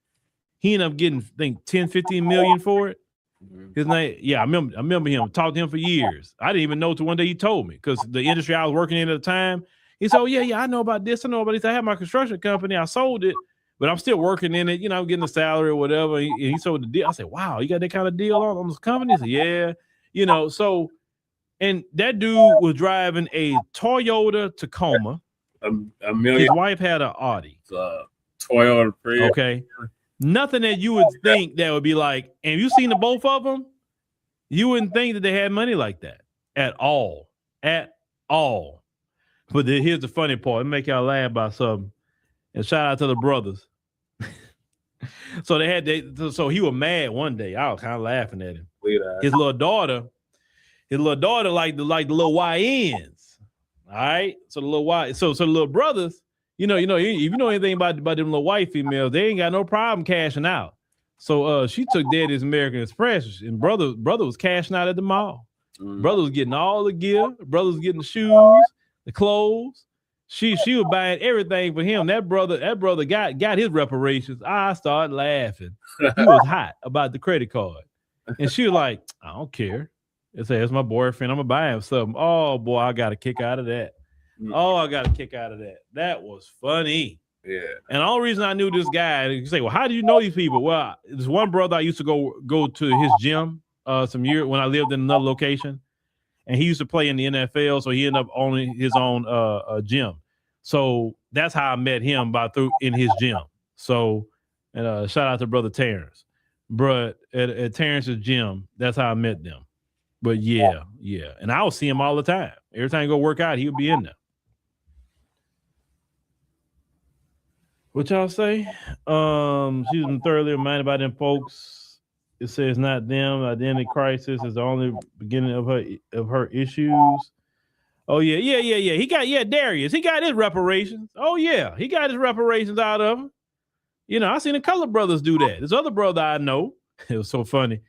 He ended up getting, I think, 10, 15 million for it. Mm-hmm. His name, I remember him. Talked to him for years. I didn't even know till one day he told me because the industry I was working in at the time. He said, "Oh yeah, I know about this. I know about this. I had my construction company. I sold it, but I'm still working in it. I'm getting a salary or whatever." And he sold the deal. I said, "Wow, you got that kind of deal on this company?" He said, "Yeah." So, and that dude was driving a Toyota Tacoma. A million. His wife had an Audi. Toyota Prius. Okay. Nothing that you would think that would be like, and you seen the both of them, you wouldn't think that they had money like that at all. But here's the funny part. Let me make y'all laugh about something. And shout out to the brothers. So so he was mad one day. I was kind of laughing at him. His little daughter like the little YNs. All right. So the little so the little brothers, if you know anything about them little white females, they ain't got no problem cashing out. So she took Daddy's American Express, and brother was cashing out at the mall. Mm. Brother was getting all the gear. Brother was getting the shoes, the clothes. She was buying everything for him. That brother got his reparations. I started laughing. He was hot about the credit card, and she was like, "I don't care. It's my boyfriend. I'm gonna buy him something." Oh boy, I got a kick out of that. That was funny. Yeah. And the only reason I knew this guy, you say, well, how do you know these people? Well, there's one brother I used to go to his gym some years when I lived in another location, and he used to play in the NFL, so he ended up owning his own gym. So that's how I met him in his gym. So, and shout out to brother Terrence. But at Terrence's gym, that's how I met them. But yeah. And I would see him all the time. Every time I go work out, he would be in there. What y'all say? She's been thoroughly reminded by them folks. It says not them. Identity crisis is the only beginning of her issues. Oh yeah. He got Darius. He got his reparations. Oh yeah, he got his reparations out of him. You know, I seen the Color Brothers do that. This other brother I know, it was so funny.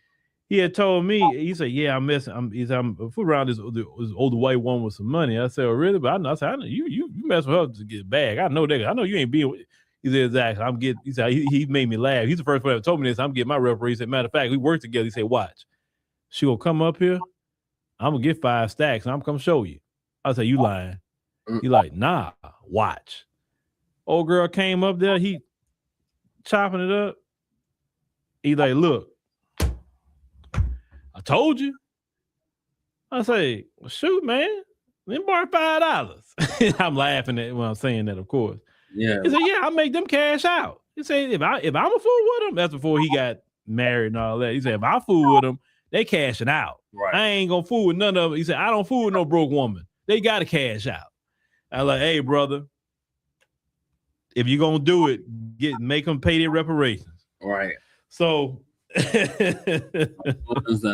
He had told me, he said, "Yeah, I'm messing. I'm around this older white woman with some money." I said, "Oh really?" But I know you mess with her to get back. I know that. I know you ain't being. He said, "Exactly." He said he made me laugh. He's the first one that told me this. I'm getting my reparations. He said, matter of fact, we work together. He said, "Watch, she gonna come up here. I'm gonna get 5 stacks and I'm gonna come show you." I said, "You lying?" He like, "Nah, watch." Old girl came up there. He chopping it up. He like, "Look, I told you." I say, "Well, shoot, man. Then borrow $5. I'm laughing at when I'm saying that, of course. Yeah. He said, "Yeah, I'll make them cash out." He said, if I'm a fool with them, that's before he got married and all that. He said, if I fool with them, they cashing out. Right. I ain't gonna fool with none of them. He said, I don't fool with no broke woman. They gotta cash out. I was like, hey, brother, if you're gonna do it, make them pay their reparations. Right. So I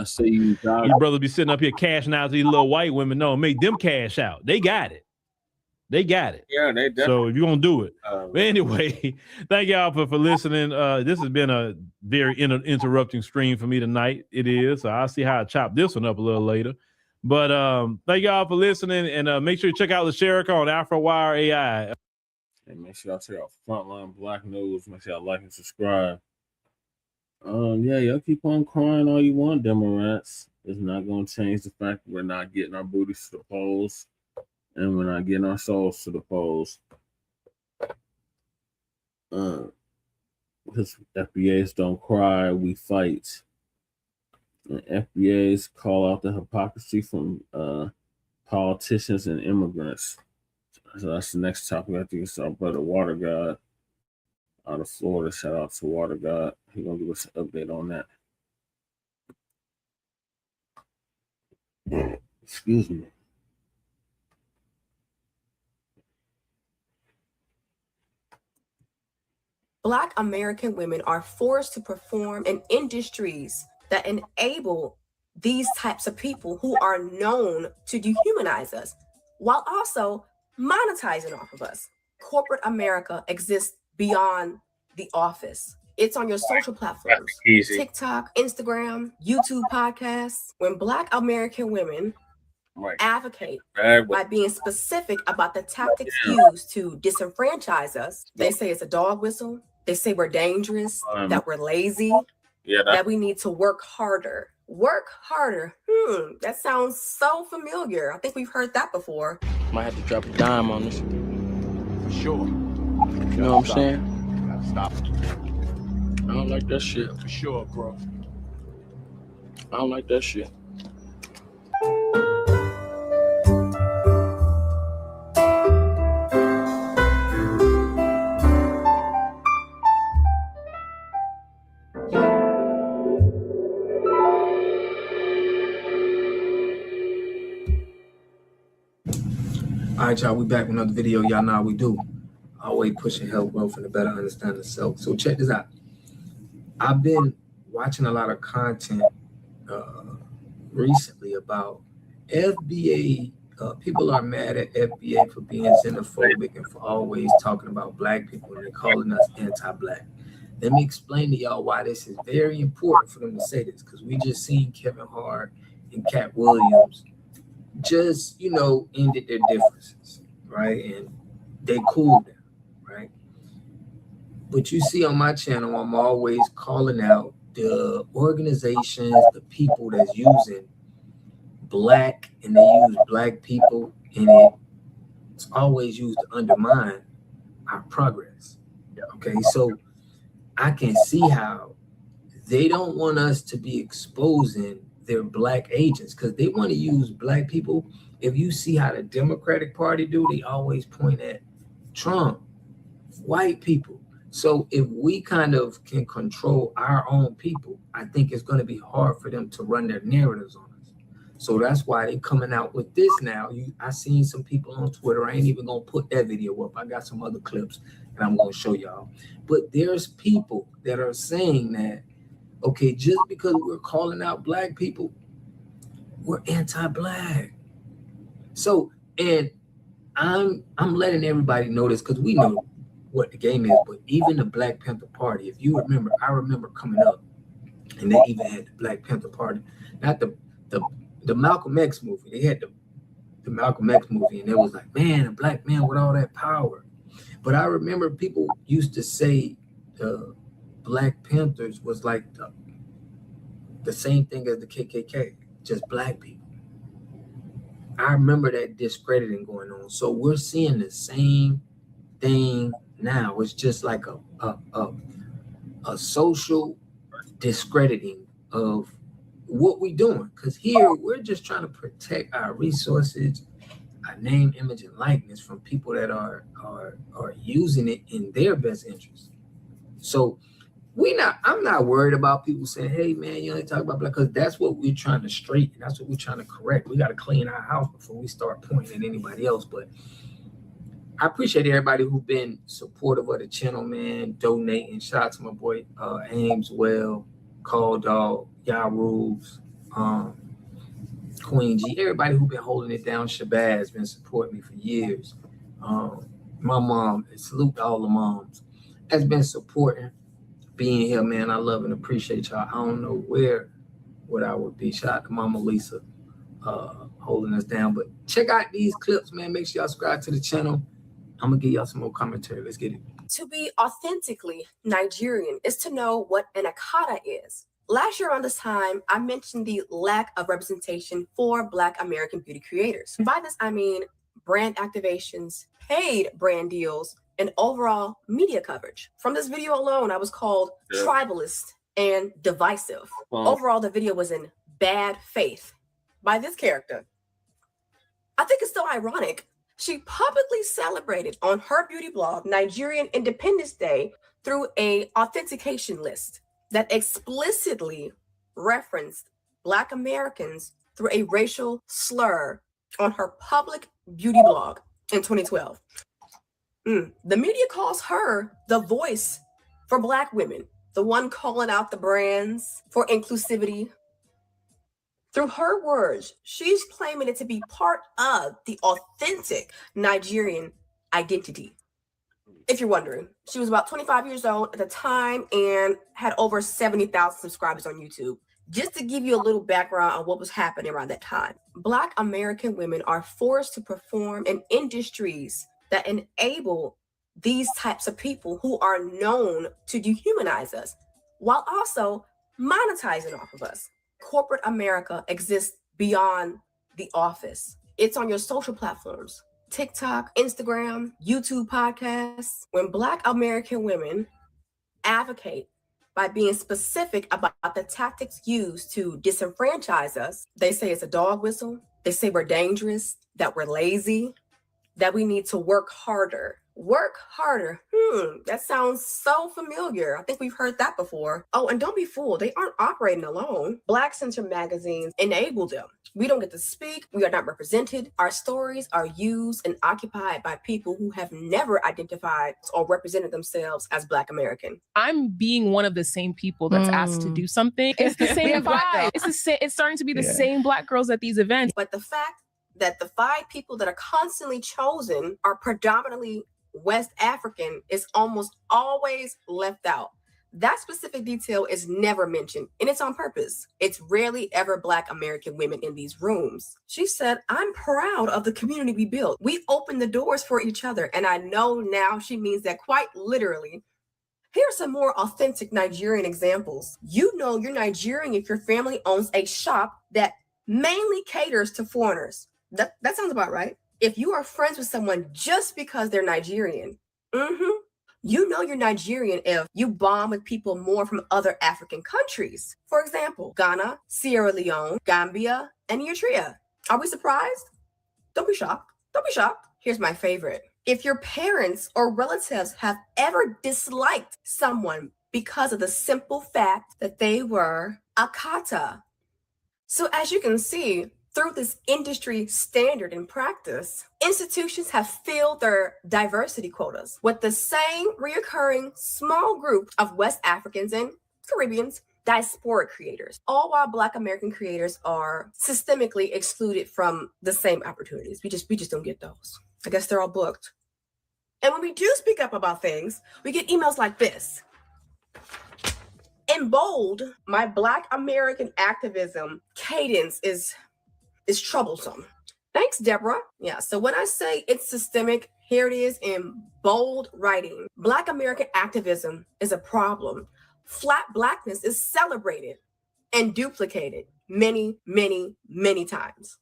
say you brothers be sitting up here cashing out to these little white women. No, make them cash out. They got it. They got it. Yeah, they definitely. So if you're gonna do it. But anyway, thank y'all for listening. This has been a very interrupting stream for me tonight. It is. So I'll see how I chop this one up a little later. But thank y'all for listening, and make sure you check out the Sherrick on AfroWire AI. And make sure y'all check out Frontline Black News. Make sure y'all like and subscribe. Yeah, y'all keep on crying all you want, Democrats. It's not gonna change the fact that we're not getting our booties to the polls, and we're not getting our souls to the polls. Because FBAs don't cry, we fight. And FBAs call out the hypocrisy from politicians and immigrants. So that's the next topic. I think it's our brother Water God out of Florida. Shout out to Water God. He's gonna give us an update on that. Excuse me. Black American women are forced to perform in industries that enable these types of people who are known to dehumanize us, while also monetizing off of us. Corporate America exists beyond the office. It's on your social platforms, TikTok, Instagram, YouTube podcasts. When Black American women advocate by being specific about the tactics used to disenfranchise us, they say it's a dog whistle. They say we're dangerous, that we're lazy, that we need to work harder. Work harder. That sounds so familiar. I think we've heard that before. Might have to drop a dime on this. For sure. You know what I'm saying? Gotta stop. I don't like that shit. For sure, bro. I don't like that shit. All right, y'all, we back with another video. Y'all know how we do. Always pushing health, wealth, and a better understanding of self. So check this out. I've been watching a lot of content recently about FBA. People are mad at FBA for being xenophobic and for always talking about Black people, and they're calling us anti-Black. Let me explain to y'all why this is very important for them to say this, because we just seen Kevin Hart and Cat Williams just, ended their differences, right? And they cooled them, right? But you see on my channel, I'm always calling out the organizations, the people that's using Black, and they use Black people, and it's always used to undermine our progress. Okay, so I can see how they don't want us to be exposing their Black agents, because they want to use Black people. If you see how the Democratic Party do, they always point at Trump, white people. So if we kind of can control our own people, I think it's going to be hard for them to run their narratives on us. So that's why they coming out with this now. I seen some people on Twitter. I ain't even gonna put that video up. I got some other clips and I'm gonna show y'all. But there's people that are saying that, okay, just because we're calling out Black people, we're anti-Black. So, and I'm letting everybody know this because we know what the game is, but even the Black Panther Party, if you remember, I remember coming up and they even had the Black Panther Party, not the Malcolm X movie. They had the Malcolm X movie, and it was like, man, a Black man with all that power. But I remember people used to say the Black Panthers was like the same thing as the KKK, just Black people. I remember that discrediting going on. So we're seeing the same thing now. It's just like a social discrediting of what we doing. Because here we're just trying to protect our resources, our name, image, and likeness from people that are using it in their best interest. So I'm not worried about people saying, hey man, you only talk about Black, because that's what we're trying to straighten. That's what we're trying to correct. We got to clean our house before we start pointing at anybody else. But I appreciate everybody who's been supportive of the channel, man, donating. Shout out to my boy Ames Well, Call Dog, Y'all Rules, Queen G, everybody who's been holding it down. Shabazz has been supporting me for years. My mom, salute to all the moms, has been supporting being here, man. I love and appreciate y'all. I don't know what I would be. Shout out to Mama Lisa holding us down. But check out these clips, man. Make sure y'all subscribe to the channel. I'm gonna give y'all some more commentary. Let's get it. To be authentically Nigerian is to know what an akata is. Last year around this time, I mentioned the lack of representation for Black American beauty creators. By this, I mean brand activations, paid brand deals, and overall media coverage. From this video alone, I was called tribalist and divisive. Overall, the video was in bad faith by this character. I think it's so ironic. She publicly celebrated on her beauty blog Nigerian Independence Day through a authentication list that explicitly referenced Black Americans through a racial slur on her public beauty blog in 2012. The media calls her the voice for Black women, the one calling out the brands for inclusivity. Through her words, she's claiming it to be part of the authentic Nigerian identity. If you're wondering, she was about 25 years old at the time and had over 70,000 subscribers on YouTube. Just to give you a little background on what was happening around that time. Black American women are forced to perform in industries that enable these types of people who are known to dehumanize us while also monetizing off of us. Corporate America exists beyond the office. It's on your social platforms, TikTok, Instagram, YouTube podcasts. When Black American women advocate by being specific about the tactics used to disenfranchise us, they say it's a dog whistle. They say we're dangerous, that we're lazy, that we need to work harder. Work harder. That sounds so familiar. I think we've heard that before. Oh, and don't be fooled. They aren't operating alone. Black Center magazines enable them. We don't get to speak. We are not represented. Our stories are used and occupied by people who have never identified or represented themselves as Black American. I'm being one of the same people that's asked to do something. It's the same vibe. It's starting to be the same Black girls at these events. But the fact that the 5 people that are constantly chosen are predominantly West African is almost always left out. That specific detail is never mentioned, and it's on purpose. It's rarely ever Black American women in these rooms. She said, I'm proud of the community we built. We opened the doors for each other, and I know now she means that quite literally. Here are some more authentic Nigerian examples. You know you're Nigerian if your family owns a shop that mainly caters to foreigners. That sounds about right. If you are friends with someone just because they're Nigerian, you know you're Nigerian if you bond with people more from other African countries. For example, Ghana, Sierra Leone, Gambia, and Eritrea. Are we surprised? Don't be shocked. Don't be shocked. Here's my favorite. If your parents or relatives have ever disliked someone because of the simple fact that they were Akata. So as you can see, through this industry standard and practice, institutions have filled their diversity quotas with the same reoccurring small group of West Africans and Caribbeans diasporic creators, all while Black American creators are systemically excluded from the same opportunities. We just don't get those. I guess they're all booked. And when we do speak up about things, we get emails like this. In bold, my Black American activism cadence is troublesome. Thanks, Deborah. Yeah, so when I say it's systemic, here it is in bold writing. Black American activism is a problem. Flat Blackness is celebrated and duplicated many, many, many times.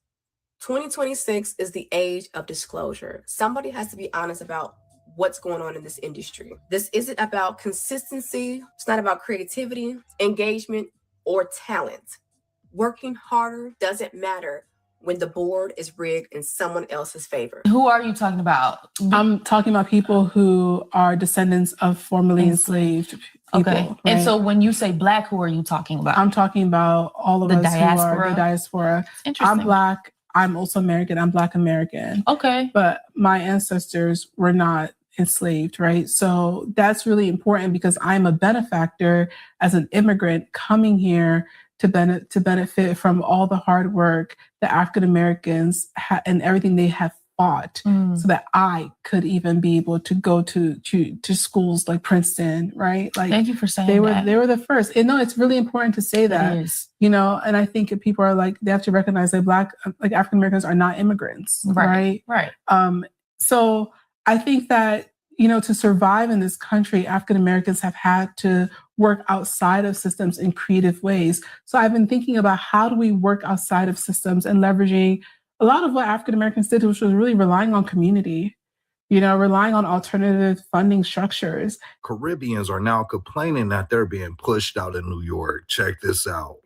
2026 is the age of disclosure. Somebody has to be honest about what's going on in this industry. This isn't about consistency. It's not about creativity, engagement, or talent. Working harder doesn't matter when the board is rigged in someone else's favor. Who are you talking about? I'm talking about people who are descendants of formerly enslaved people. Okay. Right? And so when you say Black, who are you talking about? I'm talking about all of The us diaspora? who are the diaspora. Interesting. I'm Black. I'm also American. I'm Black American. Okay. But my ancestors were not enslaved, right? So that's really important because I'm a benefactor as an immigrant coming here to benefit from all the hard work that African Americans and everything they have fought, so that I could even be able to go to schools like Princeton, right? Like, thank you for saying that. They were the first. And no, it's really important to say that. It is. You know, and I think if people are like, they have to recognize that African Americans are not immigrants, right? Right. So I think that, you know, to survive in this country, African Americans have had to work outside of systems in creative ways. So I've been thinking about how do we work outside of systems and leveraging a lot of what African Americans did, which was really relying on community, you know, relying on alternative funding structures. Caribbeans are now complaining that they're being pushed out of New York. Check this out.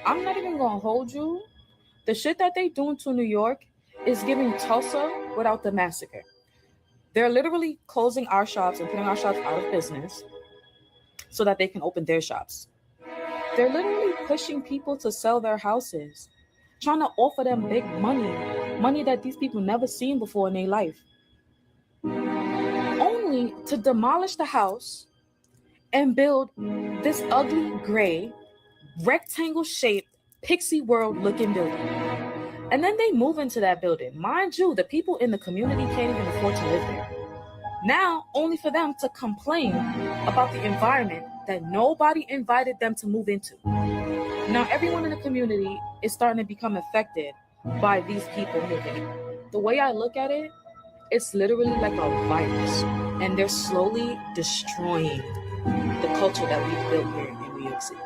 I'm not even gonna hold you. The shit that they doing to New York is giving Tulsa without the massacre. They're literally closing our shops and putting our shops out of business so that they can open their shops. They're literally pushing people to sell their houses, trying to offer them big money that these people never seen before in their life, only to demolish the house and build this ugly gray rectangle-shaped pixie world looking building. And then they move into that building. Mind you, the people in the community can't even afford to live there. Now, only for them to complain about the environment that nobody invited them to move into. Now, everyone in the community is starting to become affected by these people moving. The way I look at it, it's literally like a virus. And they're slowly destroying the culture that we've built here in New York City.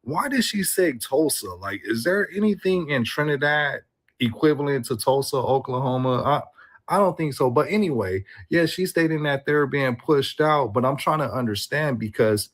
Why did she say Tulsa? Like, is there anything in Trinidad equivalent to Tulsa, Oklahoma? I don't think so. But anyway, yeah, she's stating that they're being pushed out. But I'm trying to understand because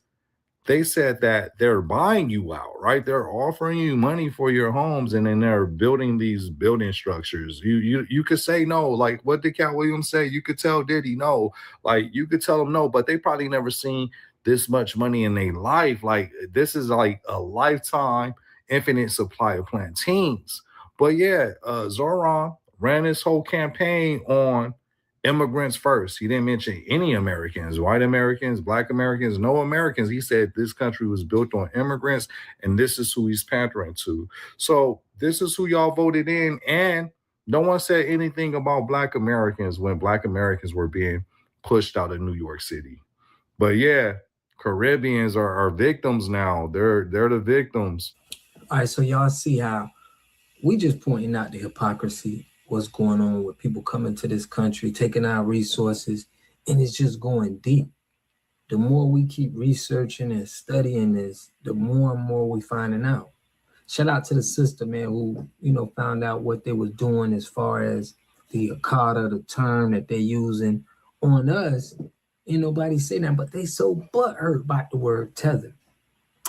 they said that they're buying you out, right? They're offering you money for your homes, and then they're building these building structures. You could say no, like what did Cat Williams say? You could tell Diddy no, like you could tell them no, but they probably never seen this much money in their life. Like this is like a lifetime infinite supply of plantains. But yeah, Zoran ran this whole campaign on immigrants first. He didn't mention any Americans, white Americans, Black Americans, no Americans. He said this country was built on immigrants, and this is who he's pandering to. So this is who y'all voted in, and no one said anything about Black Americans when Black Americans were being pushed out of New York City. But yeah, Caribbeans are victims now. They're the victims. All right, so y'all see how we just pointing out the hypocrisy, what's going on with people coming to this country, taking our resources, and it's just going deep. The more we keep researching and studying this, the more and more we finding out. Shout out to the sister, man, who, you know, found out what they was doing as far as the Akata, the term that they're using on us. Ain't nobody say that, but they so butthurt about the word tether.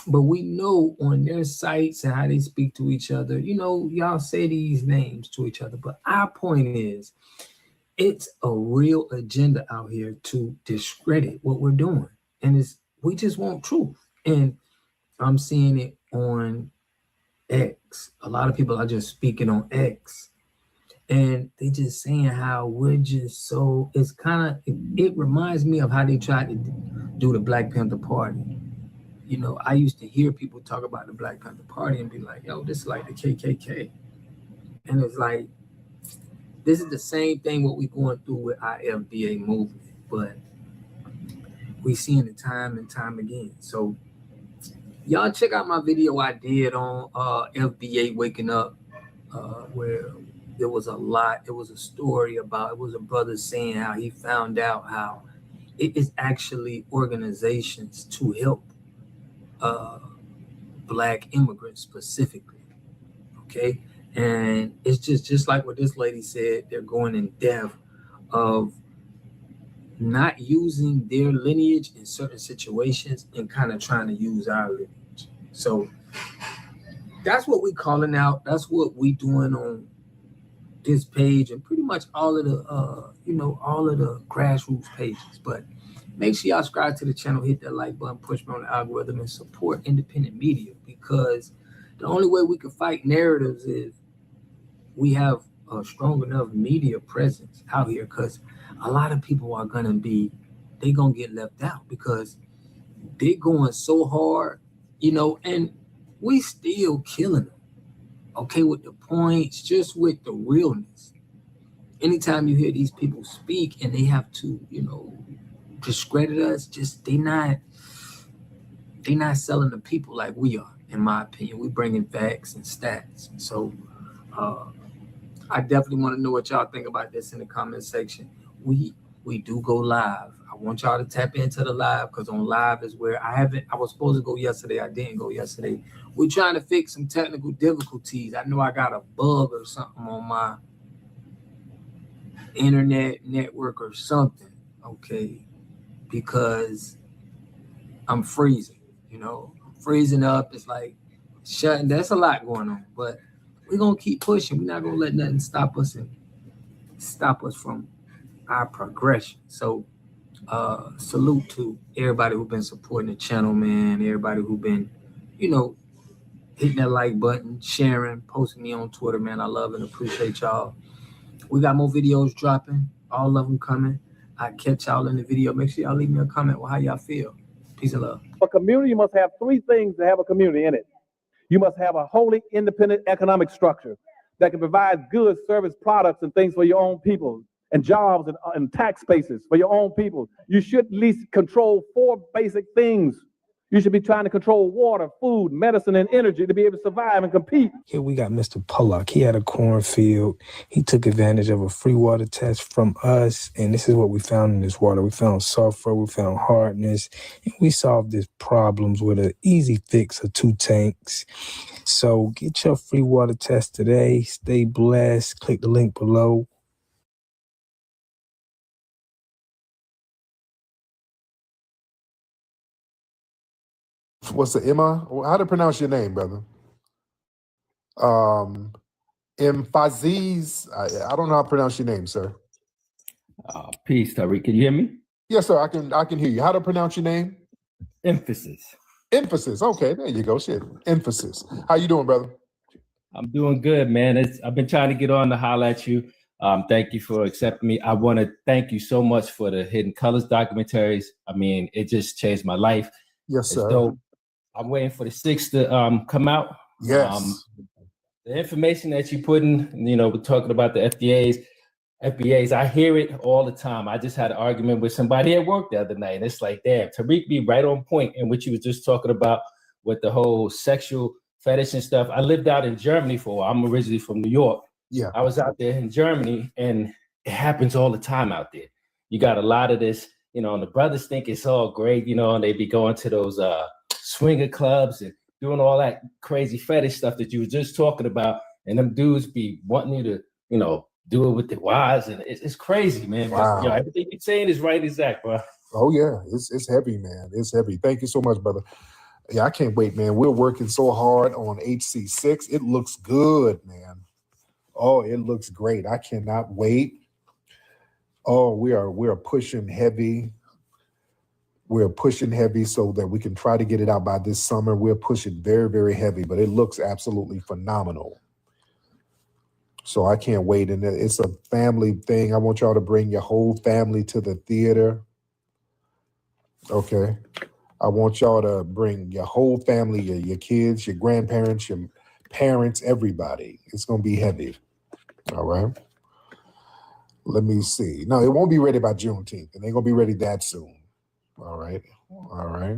But we know on their sites and how they speak to each other, you know, y'all say these names to each other. But our point is, it's a real agenda out here to discredit what we're doing. And we just want truth. And I'm seeing it on X. A lot of people are just speaking on X. And they just saying how we're just so, it's kind of, it reminds me of how they tried to do the Black Panther Party. You know, I used to hear people talk about the Black Panther Party and be like, yo, this is like the KKK. And it's like, this is the same thing what we're going through with our FBA movement, but we seeing it time and time again. So y'all check out my video I did on FBA waking up, where it was a story about, it was a brother saying how he found out how it is actually organizations to help Black immigrants specifically, okay? And it's just like what this lady said, they're going in depth of not using their lineage in certain situations and kind of trying to use our lineage. So that's what we calling out. That's what we doing on this page and pretty much all of the all of the grassroots pages. But make sure y'all subscribe to the channel, hit that like button, push me on the algorithm, and support independent media, because the only way we can fight narratives is we have a strong enough media presence out here, because a lot of people are gonna get left out because they're going so hard, and we still killing them. Okay, with the points, just with the realness. Anytime you hear these people speak and they have to, discredit us, just they not selling the people like we are, in my opinion. We bringing facts and stats. So I definitely want to know what y'all think about this in the comment section. We do go live. I want y'all to tap into the live, because on live is where I was supposed to go yesterday. I didn't go yesterday. We're trying to fix some technical difficulties. I know I got a bug or something on my internet network or something, okay? Because I'm freezing, I'm freezing up. It's like shutting. There's a lot going on, but we're going to keep pushing. We're not going to let nothing stop us from our progression. So salute to everybody who's been supporting the channel, man. Everybody who's been, hitting that like button, sharing, posting me on Twitter, man. I love and appreciate y'all. We got more videos dropping, all of them coming. I catch y'all in the video. Make sure y'all leave me a comment with how y'all feel. Peace and love. A community must have three things to have a community in it. You must have a wholly independent economic structure that can provide goods, service, products, and things for your own people, and jobs and tax bases for your own people. You should at least control 4 basic things. You should be trying to control water, food, medicine, and energy to be able to survive and compete. Here we got Mr. Pollock. He had a cornfield. He took advantage of a free water test from us, and this is what we found in this water. We found sulfur, we found hardness, and we solved these problems with an easy fix of 2 tanks. So get your free water test today. Stay blessed. Click the link below. What's the Emma? How to pronounce your name, brother? Faziz. I don't know how to pronounce your name, sir. Peace, Tariq. Can you hear me? Yes, sir. I can hear you. How to pronounce your name? Emphasis. Emphasis. Okay, there you go. Shit. Emphasis. How you doing, brother? I'm doing good, man. I've been trying to get on to holler at you. Thank you for accepting me. I want to thank you so much for the Hidden Colors documentaries. I mean, it just changed my life. Yes, sir. So I'm waiting for the 6th to come out. Yes. The information that you put in, we're talking about the FBAs, I hear it all the time. I just had an argument with somebody at work the other night, and it's like, damn, Tariq be right on point in what you was just talking about with the whole sexual fetish and stuff. I lived out in Germany for a while. I'm originally from New York. Yeah. I was out there in Germany, and it happens all the time out there. You got a lot of this, and the brothers think it's all great, and they be going to those swinger clubs and doing all that crazy fetish stuff that you were just talking about, and them dudes be wanting you to, do it with their wives, and it's crazy, man. Wow. But, everything you're saying is right, exact, bro. Oh yeah, it's heavy, man. It's heavy. Thank you so much, brother. Yeah, I can't wait, man. We're working so hard on HC6. It looks good, man. Oh, it looks great. I cannot wait. Oh, we are pushing heavy. We're pushing heavy so that we can try to get it out by this summer. We're pushing very, very heavy, but it looks absolutely phenomenal. So I can't wait. And it's a family thing. I want y'all to bring your whole family to the theater. Okay. I want y'all to bring your whole family, your kids, your grandparents, your parents, everybody. It's going to be heavy. All right. Let me see. No, it won't be ready by Juneteenth. It ain't going to be ready that soon. All right. All right.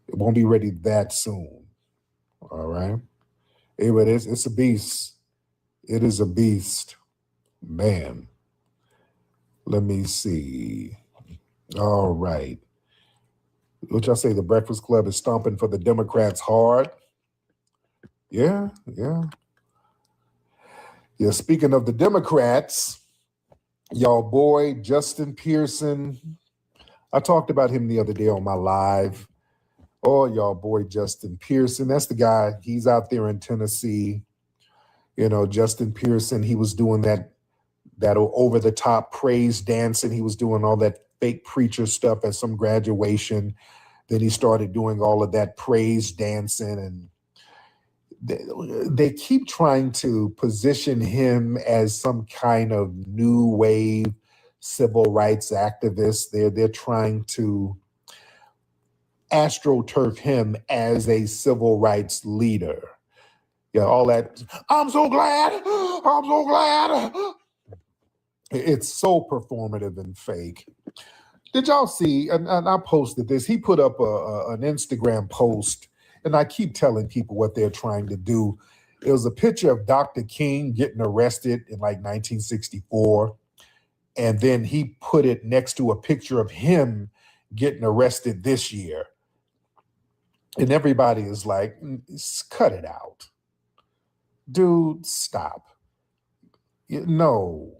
It won't be ready that soon. All right. It's a beast. It is a beast. Man. Let me see. All right. What y'all say? The Breakfast Club is stomping for the Democrats hard. Yeah. Speaking of the Democrats, y'all boy, Justin Pearson. I talked about him the other day on my live. Oh, y'all boy, Justin Pearson. That's the guy. He's out there in Tennessee. You know, Justin Pearson, he was doing that over-the-top praise dancing. He was doing all that fake preacher stuff at some graduation. Then he started doing all of that praise dancing. And they keep trying to position him as some kind of new wave civil rights activist. They're trying to astroturf him as a civil rights leader. Yeah, all that. I'm so glad. It's so performative and fake. Did y'all see? And I posted this. He put up an Instagram post, and I keep telling people what they're trying to do. It was a picture of Dr. King getting arrested in like 1964. And then he put it next to a picture of him getting arrested this year. And everybody is like, cut it out. Dude, stop. No.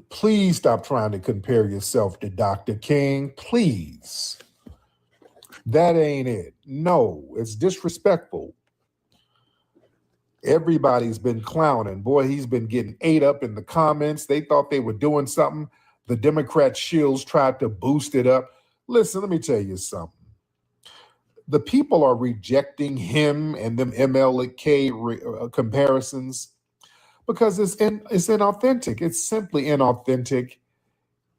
Please stop trying to compare yourself to Dr. King. Please. That ain't it. No, it's disrespectful. Everybody's been clowning. Boy, he's been getting ate up in the comments. They thought they were doing something. The Democrat Shills tried to boost it up. Listen, let me tell you something. The people are rejecting him and them MLK comparisons because it's inauthentic. It's simply inauthentic.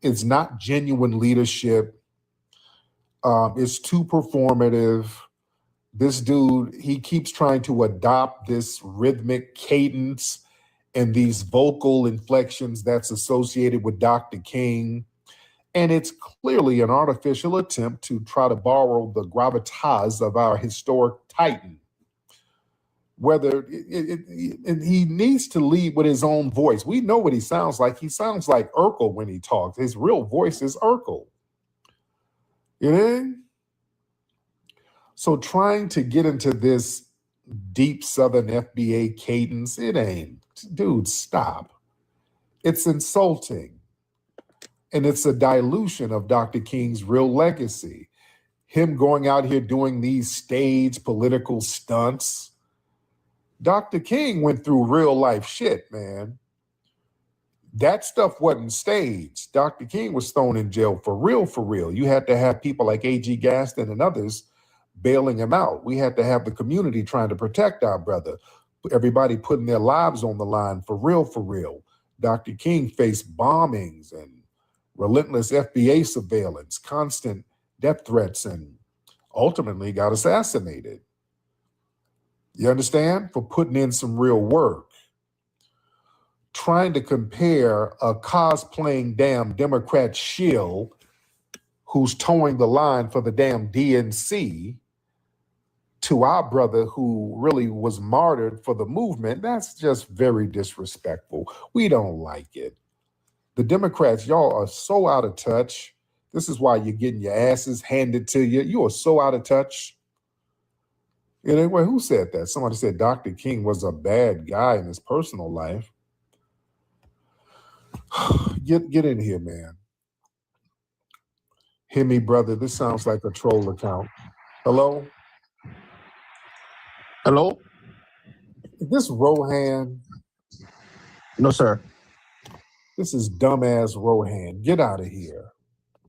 It's not genuine leadership. It's too performative. This dude, he keeps trying to adopt this rhythmic cadence and these vocal inflections that's associated with Dr. King. And it's clearly an artificial attempt to try to borrow the gravitas of our historic titan. And he needs to lead with his own voice. We know what he sounds like. He sounds like Urkel when he talks. His real voice is Urkel. You know? So trying to get into this deep Southern FBA cadence, it ain't. Dude, stop. It's insulting. And it's a dilution of Dr. King's real legacy. Him going out here doing these stage political stunts. Dr. King went through real life shit, man. That stuff wasn't staged. Dr. King was thrown in jail for real, for real. You had to have people like A.G. Gaston and others bailing him out. We had to have the community trying to protect our brother. Everybody putting their lives on the line for real, for real. Dr. King faced bombings and relentless FBA surveillance, constant death threats, and ultimately got assassinated. You understand? For putting in some real work. Trying to compare a cosplaying damn Democrat shill who's towing the line for the damn DNC to our brother who really was martyred for the movement, that's just very disrespectful. We don't like it. The Democrats, y'all are so out of touch. This is why you're getting your asses handed to you. You are so out of touch. Anyway, who said that? Somebody said Dr. King was a bad guy in his personal life. Get in here, man. Hear me, brother. This sounds like a troll account. Hello? Hello? Is this Rohan? No, sir. This is dumbass Rohan. Get out of here.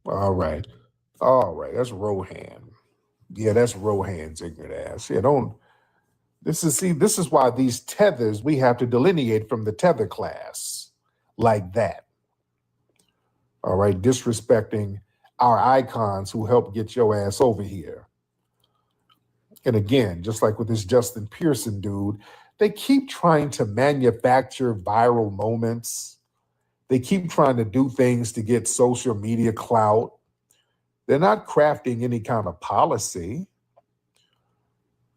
All right. All right. That's Rohan. Yeah, that's Rohan's ignorant ass. Yeah, don't. This is why these tethers, we have to delineate from the tether class like that. All right. Disrespecting our icons who helped get your ass over here. And again, just like with this Justin Pearson dude, they keep trying to manufacture viral moments. They keep trying to do things to get social media clout. They're not crafting any kind of policy.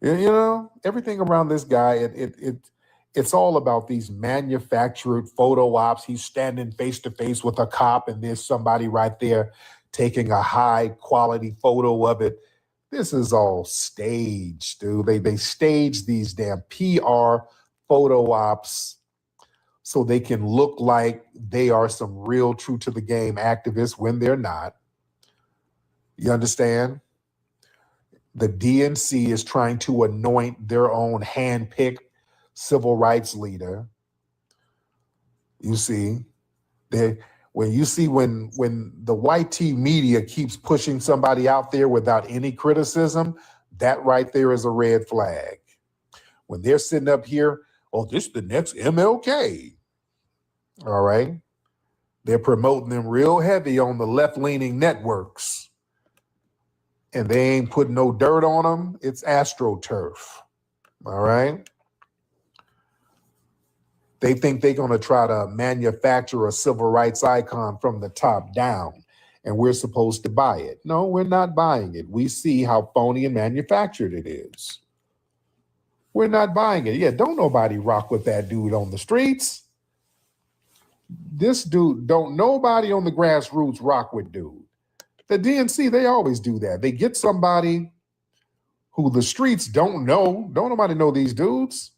You know, everything around this guy, it's all about these manufactured photo ops. He's standing face to face with a cop and there's somebody right there taking a high quality photo of it. This is all staged, dude. They stage these damn PR photo ops so they can look like they are some real true to the game activists when they're not. You understand? The DNC is trying to anoint their own hand-picked civil rights leader. You see, when the YT media keeps pushing somebody out there without any criticism, that right there is a red flag. When they're sitting up here, oh, this is the next MLK. All right. They're promoting them real heavy on the left-leaning networks. And they ain't putting no dirt on them. It's AstroTurf. All right. They think they're going to try to manufacture a civil rights icon from the top down, and we're supposed to buy it. No, we're not buying it. We see how phony and manufactured it is. We're not buying it. Yeah, don't nobody rock with that dude on the streets. This dude, don't nobody on the grassroots rock with dude. The DNC, they always do that. They get somebody who the streets don't know. Don't nobody know these dudes.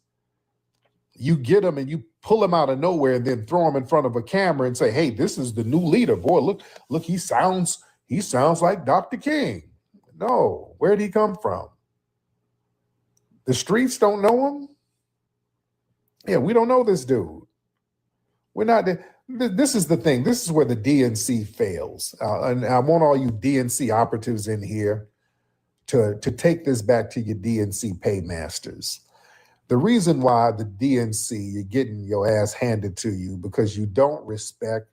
You get them and you pull them out of nowhere and then throw them in front of a camera and say, hey, this is the new leader. Boy, look, he sounds like Dr. King. No, where'd he come from? The streets don't know him? Yeah, we don't know this dude. We're not there. This is the thing. This is where the DNC fails. And I want all you DNC operatives in here to take this back to your DNC paymasters. The reason why the DNC, you're getting your ass handed to you because you don't respect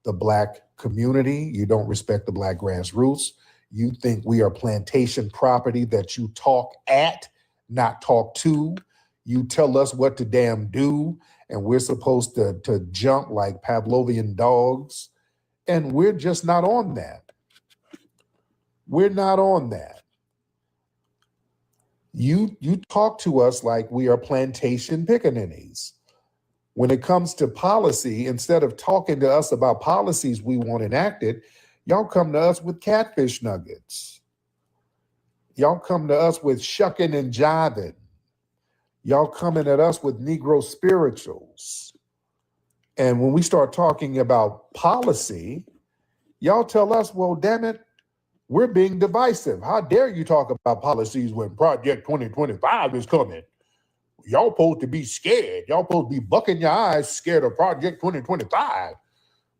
the Black community. You don't respect the Black grassroots. You think we are plantation property that you talk at, not talk to. You tell us what to damn do, and we're supposed to jump like Pavlovian dogs, and we're just not on that. We're not on that. You talk to us like we are plantation pickaninnies. When it comes to policy, instead of talking to us about policies we want enacted, y'all come to us with catfish nuggets. Y'all come to us with shucking and jiving. Y'all coming at us with Negro spirituals. And when we start talking about policy, y'all tell us, well, damn it, we're being divisive. How dare you talk about policies when Project 2025 is coming? Y'all supposed to be scared. Y'all supposed to be bucking your eyes scared of Project 2025.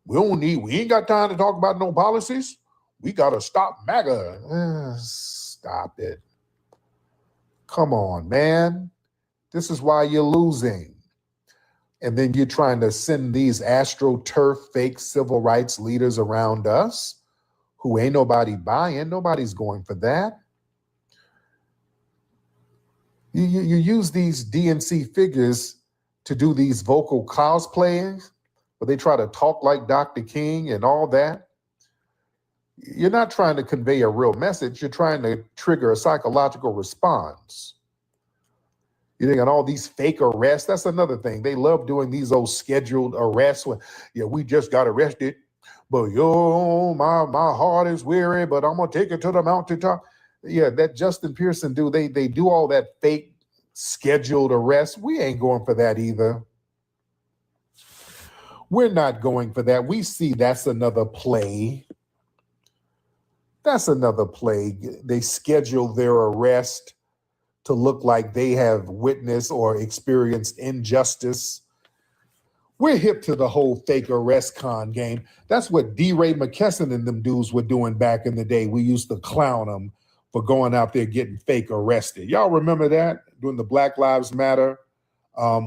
We ain't got time to talk about no policies. We got to stop MAGA. Stop it. Come on, man. This is why you're losing. And then you're trying to send these AstroTurf fake civil rights leaders around us who ain't nobody buying. Nobody's going for that. You use these DNC figures to do these vocal cosplaying, where they try to talk like Dr. King and all that. You're not trying to convey a real message. You're trying to trigger a psychological response. You got all these fake arrests. That's another thing. They love doing these old scheduled arrests. When, yeah, we just got arrested, but my heart is weary, but I'm gonna take it to the mountaintop. Yeah, that Justin Pearson dude, they do all that fake scheduled arrest. We ain't going for that either. We're not going for that. We see that's another play. That's another play. They schedule their arrest to look like they have witnessed or experienced injustice. We're hip to the whole fake arrest con game. That's what D-Ray McKesson and them dudes were doing back in the day. We used to clown them for going out there getting fake arrested. Y'all remember that during the Black Lives Matter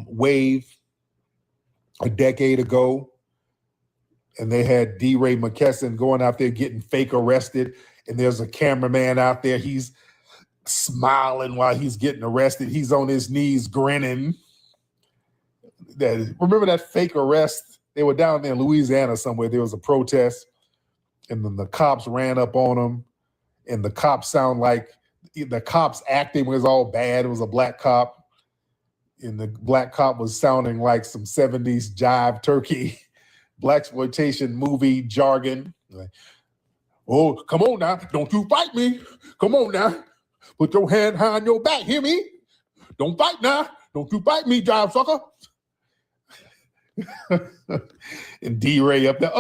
wave a decade ago? And they had D-Ray McKesson going out there getting fake arrested. And there's a cameraman out there. He's smiling while he's getting arrested. He's on his knees grinning. Remember that fake arrest? They were down there in Louisiana somewhere. There was a protest, and then the cops ran up on them, and the cops acting was all bad. It was a black cop, and the black cop was sounding like some 70s jive turkey, blaxploitation movie jargon. Like, oh, come on now. Don't you fight me. Come on now. Put your hand behind your back. Hear me? Don't fight now. Don't you fight me, jive sucker. And D-Ray up there,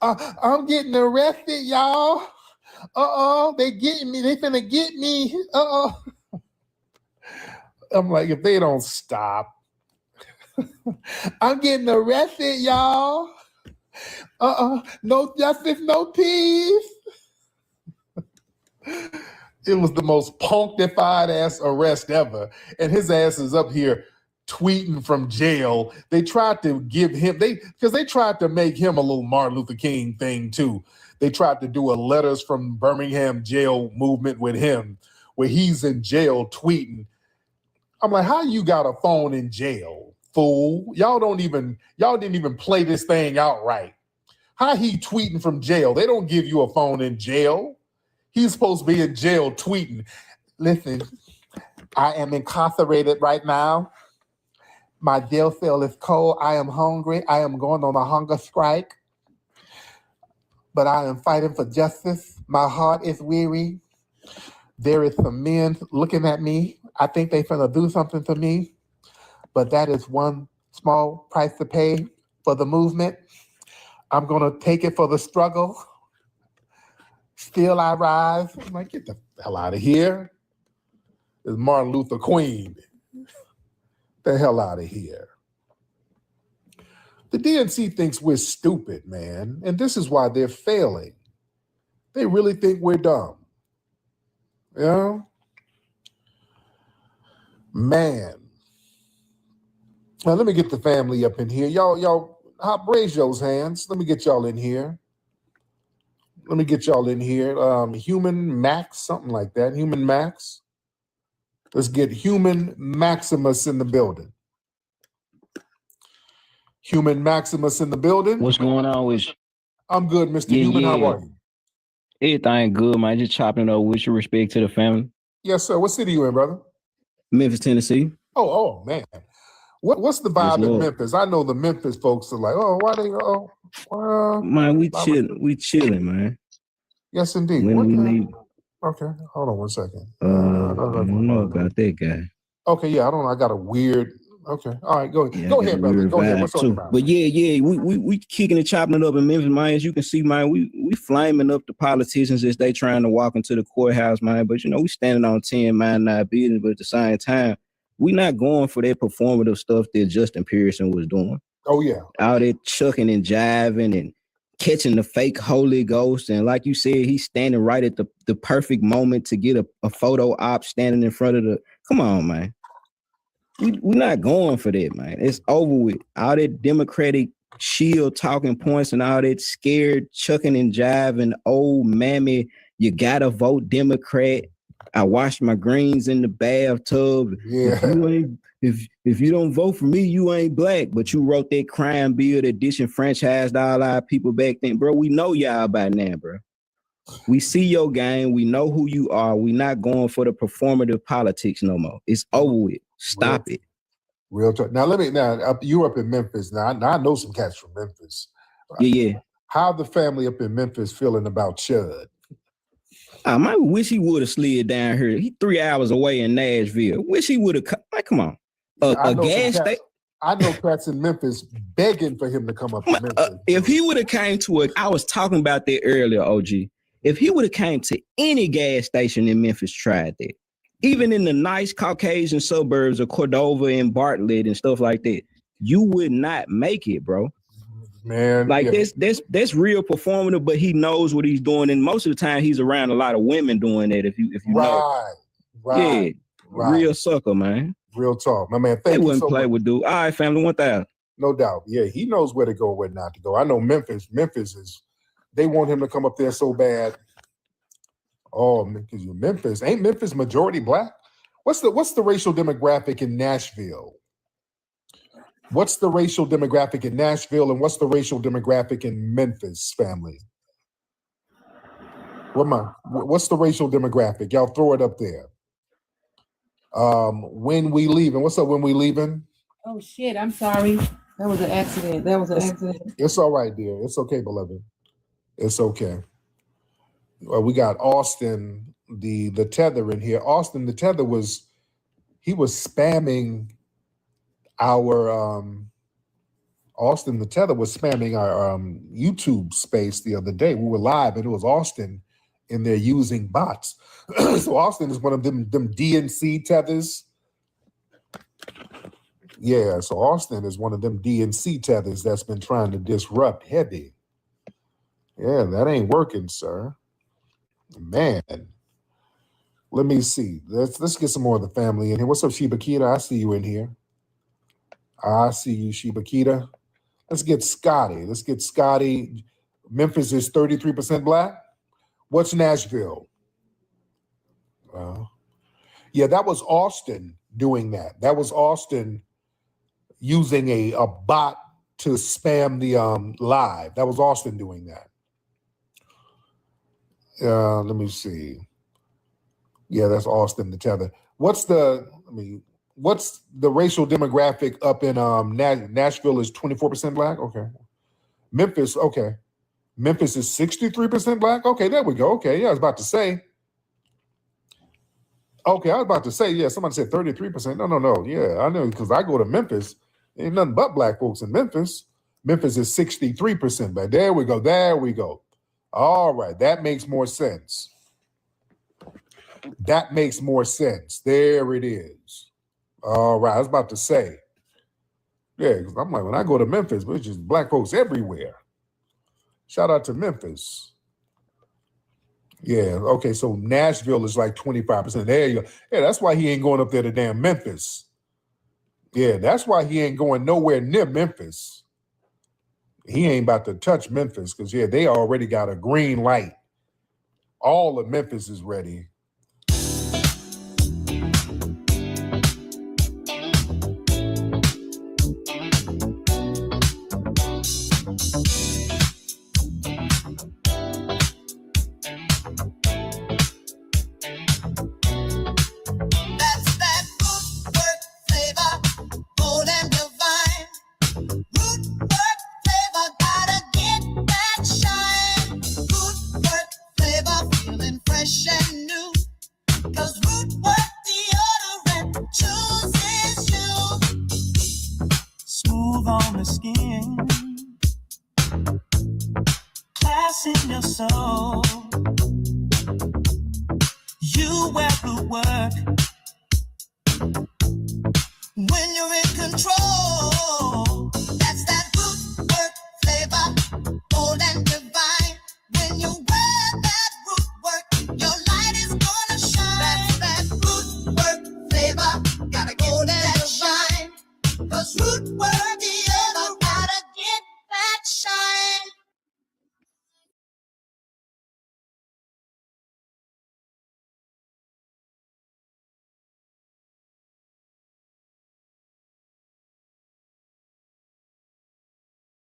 I'm getting arrested, y'all. They getting me. They finna get me. I'm like, if they don't stop, I'm getting arrested, y'all. No justice, no peace. It was the most punktified ass arrest ever, and his ass is up here tweeting from jail. They tried to give him, because they tried to make him a little Martin Luther King thing too. They tried to do a letters from Birmingham jail movement with him, where he's in jail tweeting. I'm like, how you got a phone in jail, fool? Y'all didn't even play this thing out right. How he tweeting from jail? They don't give you a phone in jail. He's supposed to be in jail tweeting. Listen, I am incarcerated right now. My jail cell is cold. I am hungry. I am going on a hunger strike. But I am fighting for justice. My heart is weary. There is some men looking at me. I think they're going to do something to me. But that is one small price to pay for the movement. I'm going to take it for the struggle. Still I rise. I'm like, get the hell out of here. It's Martin Luther Queen. The hell out of here. The DNC thinks we're stupid, man, and this is why they're failing. They really think we're dumb. You know? Man. Now let me get the family up in here. Y'all raise those hands. Let me get y'all in here. Human Max, something like that. Human Max. Let's get Human Maximus in the building. Human Maximus in the building. What's going on with you? I'm good, Mr. Human. How are you? Everything good, man. Just chopping it up with your respect to the family. Yes, sir. What city you in, brother? Memphis, Tennessee. Oh, man. What's the vibe in Memphis? I know the Memphis folks are like, why they man, we chilling, man. Yes, indeed. Okay, hold on one second. I don't know about that guy. Okay, yeah, I don't know. I got a weird. Okay, all right, go ahead, brother. Go ahead. What's on But yeah, we kicking and chopping it up in Memphis, man. As you can see, man, we flaming up the politicians as they trying to walk into the courthouse, man. But we standing on 10, mind not business. But at the same time, we not going for that performative stuff that Justin Pearson was doing. Oh yeah, out there chucking and jiving and catching the fake Holy Ghost. And like you said, he's standing right at the perfect moment to get a photo op standing in front of the, come on, man. We're not going for that, man. It's over with. All that Democratic shield talking points and all that scared chucking and jiving, old mammy, you gotta vote Democrat. I washed my greens in the bathtub. Yeah. If you don't vote for me, you ain't black. But you wrote that crime bill that disenfranchised all our people back then. Bro, we know y'all by now, bro. We see your game. We know who you are. We not going for the performative politics no more. It's over with. Stop it. Real talk. Now, you up in Memphis. Now I know some cats from Memphis. Yeah. How the family up in Memphis feeling about Chud? I might wish he would have slid down here. He 3 hours away in Nashville. Wish he would have come on. A gas station. I know cats in Memphis begging for him to come up to Memphis. If he would have came to I was talking about that earlier, OG. If he would have came to any gas station in Memphis, tried that. Even in the nice Caucasian suburbs of Cordova and Bartlett and stuff like that. you would not make it, bro. Man, like yeah. that's real performative, but he knows what he's doing, and most of the time he's around a lot of women doing that. If you know, right, real sucker, man. Real talk, my man. Thank you wouldn't so play much. with dude. All right, family, 1,000. No doubt. Yeah, he knows where to go, where not to go. I know Memphis is. They want him to come up there so bad. Oh, because Memphis ain't Memphis majority black. What's the racial demographic in Nashville? What's the racial demographic in Nashville, and what's the racial demographic in Memphis, family? What's the racial demographic? Y'all throw it up there. When we leaving? What's up? When we leaving? Oh shit! I'm sorry. That was an accident. It's all right, dear. It's okay, beloved. It's okay. We got Austin, the tether in here. Austin, the tether was spamming our Austin, the tether was spamming our YouTube space the other day. We were live, and it was Austin in there using bots. So Austin is one of them DNC tethers. Yeah, so Austin is one of them DNC tethers that's been trying to disrupt heavy. Yeah, that ain't working, sir. Man. Let me see. Let's get some more of the family in here. What's up, Sheba Kita? I see you in here. I see you, Sheba Kita. Let's get Scotty. Memphis is 33% black. What's Nashville? Yeah, that was Austin doing that. That was Austin using a bot to spam the live. That was Austin doing that. Let me see. Yeah, that's Austin, the tether. What's the racial demographic up in Nashville is 24% black? Okay. Memphis, okay. Memphis is 63% black? Okay, there we go. Okay, yeah, I was about to say. Okay, I was about to say, yeah, somebody said 33%. No. Yeah, I know, because I go to Memphis. Ain't nothing but black folks in Memphis. Memphis is 63% black. There we go. All right, that makes more sense. There it is. All right, I was about to say. Yeah, because I'm like, when I go to Memphis, it's just black folks everywhere. Shout out to Memphis. Yeah, okay, so Nashville is like 25%. There you go. Yeah, that's why he ain't going up there to damn Memphis. Yeah, that's why he ain't going nowhere near Memphis. He ain't about to touch Memphis because, yeah, they already got a green light. All of Memphis is ready.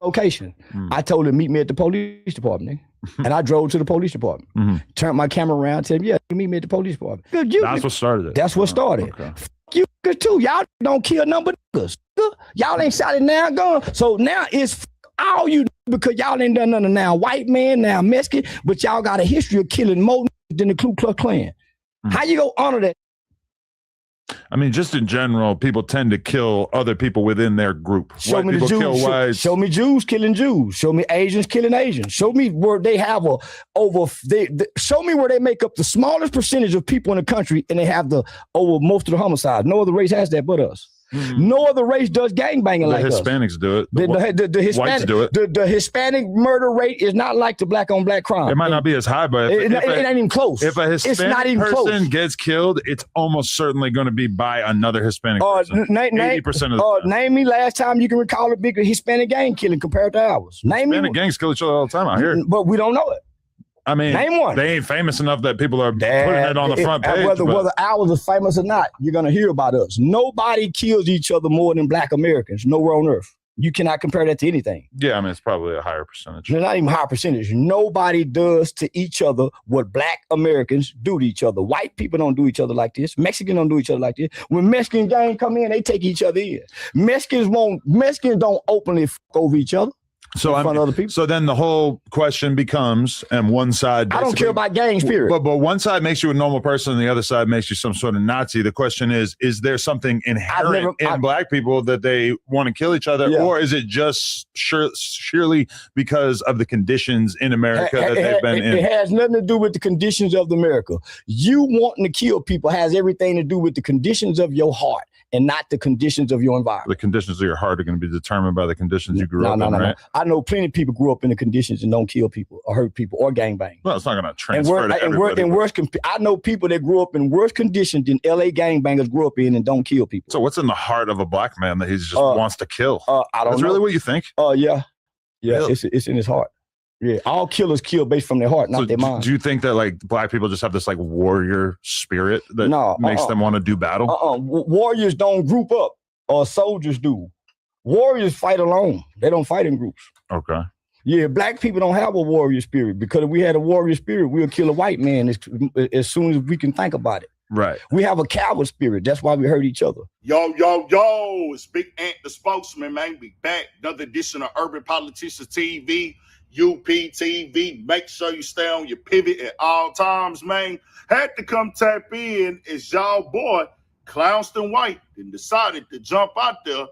Location. I told him meet me at the police department, and I drove to the police department. Turned my camera around, said, "Yeah, meet me at the police department." That's what started it. That's what started. Okay. F you too. Y'all don't kill number niggas. Y'all ain't shot it now, gun. So now it's all you because y'all ain't done nothing now. White man now, Mexican, but y'all got a history of killing more than the Ku Klux Klan. How you go honor that? I mean, just in general, people tend to kill other people within their group. Show White me the people Jews. kill whites. Show me Jews killing Jews. Show me Asians killing Asians. Show me where they have show me where they make up the smallest percentage of people in the country, and they have most of the homicides. No other race has that but us. No other race does gangbanging like us. The Hispanics do it. The Hispanic, whites do it. The Hispanic murder rate is not like the black on black crime. It might not be as high, but it ain't even close. If a it's not Hispanic even person close. gets killed, it's almost certainly going to be by another Hispanic person. 80% of the time. Name me last time you can recall a big Hispanic gang killing compared to ours. Name Hispanic me. gangs kill each other all the time out here. But we don't know it. I mean, name one. They ain't famous enough that people are putting it on the front page. Whether ours is famous or not, you're going to hear about us. Nobody kills each other more than black Americans nowhere on earth. You cannot compare that to anything. Yeah, I mean, it's probably a higher percentage. It's not even high percentage. Nobody does to each other what black Americans do to each other. White people don't do each other like this. Mexicans don't do each other like this. When Mexican gang come in, they take each other in. Mexicans don't openly fuck over each other. So So then the whole question becomes, and one side I don't care about gangs, period. But one side makes you a normal person, and the other side makes you some sort of Nazi. The question is there something inherent in black people that they want to kill each other, or is it just surely because of the conditions in America that they've been in? It has nothing to do with the conditions of America. You wanting to kill people has everything to do with the conditions of your heart and not the conditions of your environment. The conditions of your heart are going to be determined by the conditions you grew up in, right? I know plenty of people grew up in the conditions and don't kill people or hurt people or gangbang. Well, it's not going to transfer to everybody. I know people that grew up in worse conditions than LA gangbangers grew up in and don't kill people. So what's in the heart of a black man that he just wants to kill? I don't know. That's really what you think? Yeah. Really? It's in his heart. Yeah, all killers kill based from their heart, not their mind. Do you think that like black people just have this like warrior spirit that makes them want to do battle? Warriors don't group up, or soldiers do. Warriors fight alone. They don't fight in groups. Okay. Yeah, black people don't have a warrior spirit, because if we had a warrior spirit, we'll kill a white man as soon as we can think about it. Right. We have a coward spirit. That's why we hurt each other. Yo, it's Big Ant, the spokesman, man. We back. Another edition of Urban Politicians TV. UPTV. Make sure you stay on your pivot at all times, man. Had to come tap in as y'all boy, Clownston White, and decided to jump out there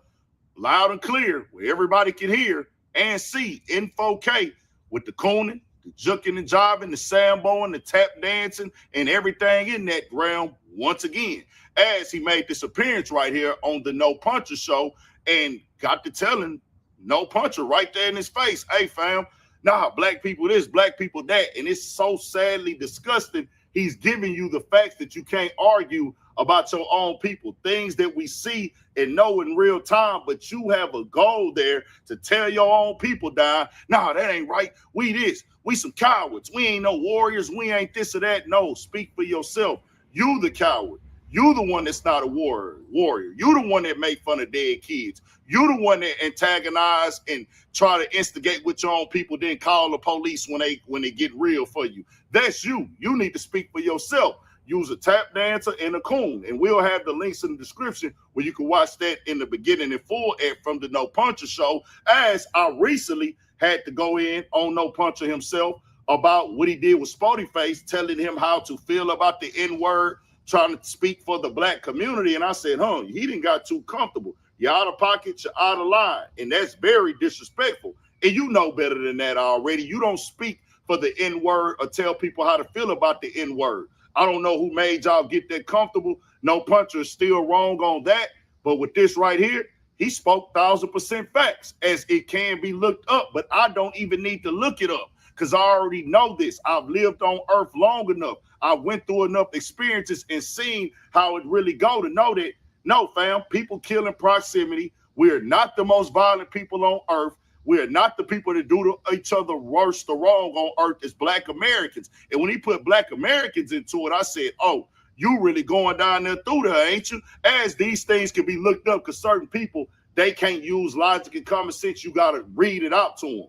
loud and clear where everybody can hear and see in 4K with the cooning, the juking and jiving, the samboing, the tap dancing, and everything in that realm once again, as he made this appearance right here on the No Puncher show and got to telling No Puncher right there in his face, hey, fam, nah, black people this, black people that. And it's so sadly disgusting. He's giving you the facts that you can't argue about your own people, things that we see and know in real time, but you have a goal there to tell your own people down. Nah, that ain't right. We this, we some cowards. We ain't no warriors. We ain't this or that. No, speak for yourself. You the coward. You the one that's not a warrior. You the one that make fun of dead kids. You the one that antagonize and try to instigate with your own people, then call the police when they get real for you. That's you. You need to speak for yourself. Use a tap dancer and a coon. And we'll have the links in the description where you can watch that in the beginning in full from the No Puncher show, as I recently had to go in on No Puncher himself about what he did with Sporty Face, telling him how to feel about the N-word, trying to speak for the black community. And I said, he didn't got too comfortable. You're out of pocket, you're out of line. And that's very disrespectful. And you know better than that already. You don't speak for the N-word or tell people how to feel about the N-word. I don't know who made y'all get that comfortable. No Puncher is still wrong on that. But with this right here, he spoke 1000% facts, as it can be looked up. But I don't even need to look it up, because I already know this. I've lived on earth long enough. I went through enough experiences and seen how it really go to know that, no, fam, people kill in proximity. We're not the most violent people on earth. We're not the people that do to each other worse or wrong on earth as black Americans. And when he put black Americans into it, I said, oh, you really going down there through there, ain't you? As these things can be looked up, because certain people, they can't use logic and common sense. You got to read it out to them.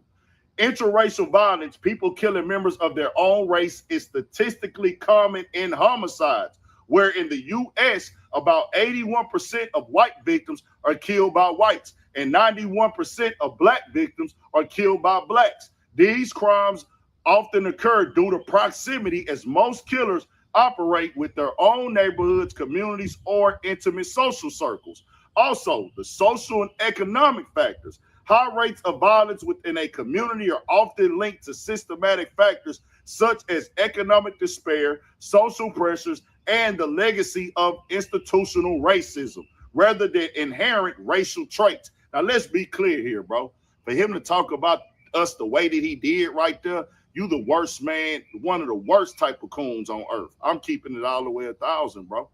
Interracial violence, people killing members of their own race, is statistically common in homicides, where in the U.S., about 81% of white victims are killed by whites, and 91% of black victims are killed by blacks. These crimes often occur due to proximity, as most killers operate with their own neighborhoods, communities, or intimate social circles. Also, the social and economic factors. High rates of violence within a community are often linked to systematic factors such as economic despair, social pressures, and the legacy of institutional racism. rather than inherent racial traits. Now, let's be clear here, bro. For him to talk about us the way that he did right there, you the worst man, one of the worst type of coons on earth. I'm keeping it all the way 1,000, bro.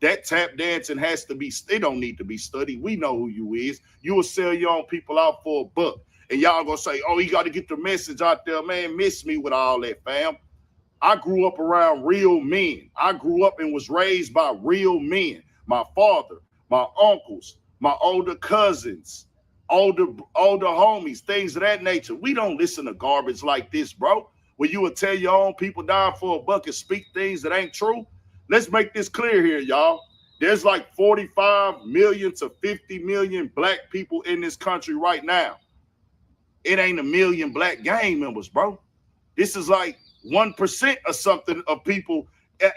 That tap dancing has to be, it don't need to be studied. We know who you is. You will sell your own people out for $1. And y'all gonna say, oh, you got to get the message out there, man. Miss me with all that, fam. I grew up around real men. I grew up and was raised by real men. My father, my uncles, my older cousins, older homies, things of that nature. We don't listen to garbage like this, bro. Where you would tell your own people down for $1 and speak things that ain't true. Let's make this clear here, y'all. There's like 45 million to 50 million black people in this country right now. It ain't a million black gang members, bro. This is like 1% or something of people,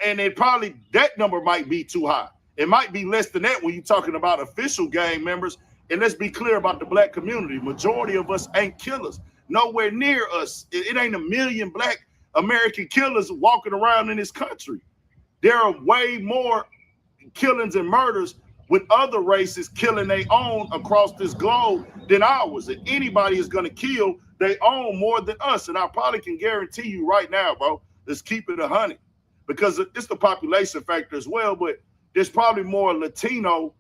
and it probably, that number might be too high. It might be less than that when you're talking about official gang members. And let's be clear about the black community. Majority of us ain't killers. Nowhere near us. It ain't a million black American killers walking around in this country. There are way more killings and murders with other races killing their own across this globe than ours. And anybody is going to kill their own more than us. And I probably can guarantee you right now, bro, let's keep it 100. Because it's the population factor as well, but there's probably more Latino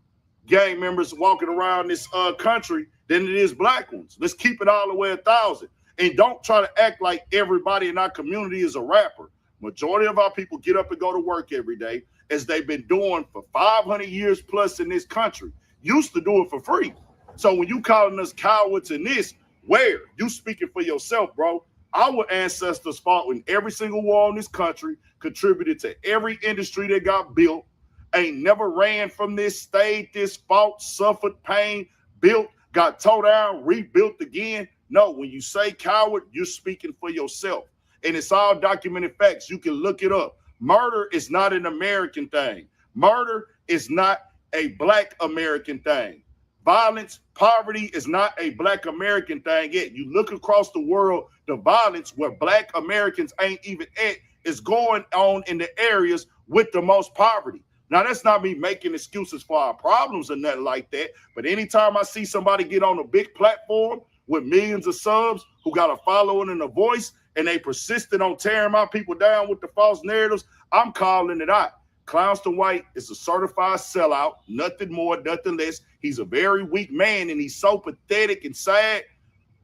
gang members walking around this country than it is black ones. Let's keep it all the way 1,000. And don't try to act like everybody in our community is a rapper. Majority of our people get up and go to work every day, as they've been doing for 500 years plus in this country. Used to do it for free. So when you calling us cowards in this, where? You speaking for yourself, bro. Our ancestors fought in every single war in this country, contributed to every industry that got built, ain't never ran from this, stayed this, fought, suffered pain, built, got tore down, rebuilt again. No, when you say coward, you're speaking for yourself. And it's all documented facts. You can look it up. Murder is not an American thing. Murder is not a black American thing. Violence, poverty is not a black American thing yet. You look across the world, the violence where black Americans ain't even at is going on in the areas with the most poverty. Now, that's not me making excuses for our problems or nothing like that. But anytime I see somebody get on a big platform with millions of subs who got a following and a voice, and they persisted on tearing my people down with the false narratives, I'm calling it out. Clownston White is a certified sellout, nothing more, nothing less. He's a very weak man, and he's so pathetic and sad.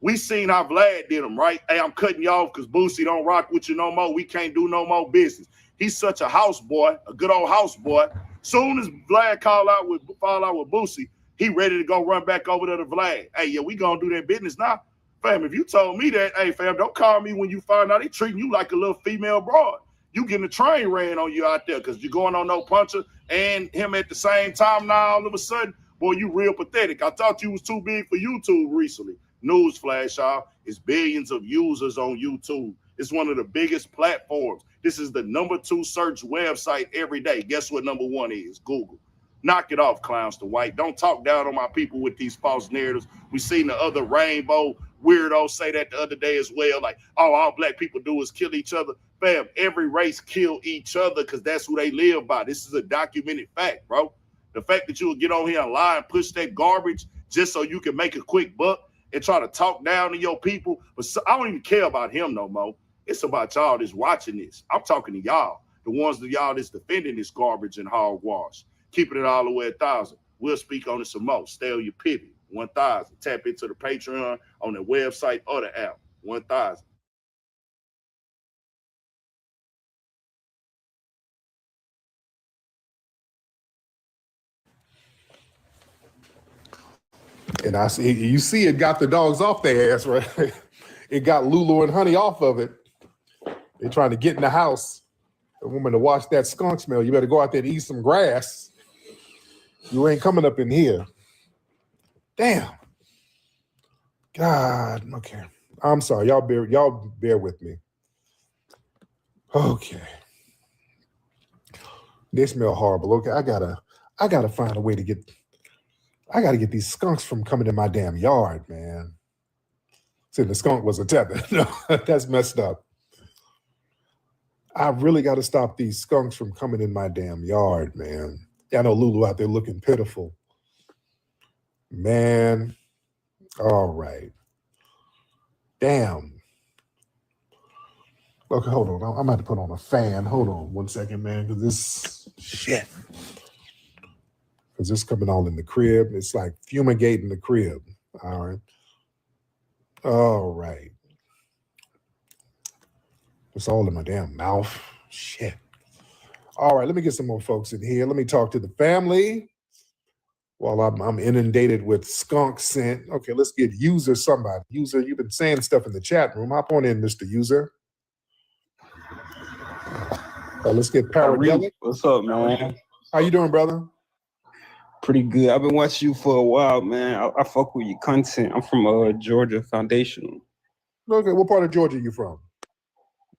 We seen how Vlad did him, right? Hey, I'm cutting you off because Boosie don't rock with you no more. We can't do no more business. He's such a house boy, a good old house boy. Soon as Vlad fall out with Boosie, he ready to go run back over there to Vlad. Hey, yeah, we gonna do that business now. Fam, if you told me that, hey, fam, don't call me when you find out they treating you like a little female broad. You getting a train ran on you out there because you're going on no puncher and him at the same time now all of a sudden, boy, you real pathetic. I thought you was too big for YouTube recently. Newsflash, y'all, it's billions of users on YouTube. It's one of the biggest platforms. This is the #2 search website every day. Guess what #1 is? Google. Knock it off, Clownston White. Don't talk down on my people with these false narratives. We seen the other rainbow weirdos say that the other day as well. Like, oh, all black people do is kill each other. Fam, every race kill each other because that's who they live by. This is a documented fact, bro. The fact that you will get on here and lie and push that garbage just so you can make a quick buck and try to talk down to your people. But I don't even care about him no more. It's about y'all that's watching this. I'm talking to y'all, the ones that y'all that's defending this garbage and hogwash. Keeping it all the way 1,000. We'll speak on it some more. Stay on your pivot. 1,000. Tap into the Patreon on the website or the app. 1,000. And I see, you see, it got the dogs off their ass, right? It got Lulu and Honey off of it. They're trying to get in the house. The woman to wash that skunk smell. You better go out there to eat some grass. You ain't coming up in here. Damn. God. Okay. I'm sorry. Y'all bear with me. Okay. They smell horrible. Okay. I gotta find a way to get these skunks from coming in my damn yard, man. See, the skunk was a tether. No, that's messed up. I really got to stop these skunks from coming in my damn yard, man. Yeah, I know Lulu out there looking pitiful. Man, all right. Damn. Okay, hold on. I'm about to put on a fan. Hold on 1 second, man, because this shit. Because this coming all in the crib. It's like fumigating the crib. All right. All right. It's all in my damn mouth. Shit. All right, let me get some more folks in here. Let me talk to the family while I'm inundated with skunk scent. Okay, let's get User somebody. User, you've been saying stuff in the chat room. Hop on in, Mr. User. Let's get Paradelic. What's up, man? How you doing, brother? Pretty good. I've been watching you for a while, man. I fuck with your content. I'm from Georgia Foundational. Okay, what part of Georgia are you from?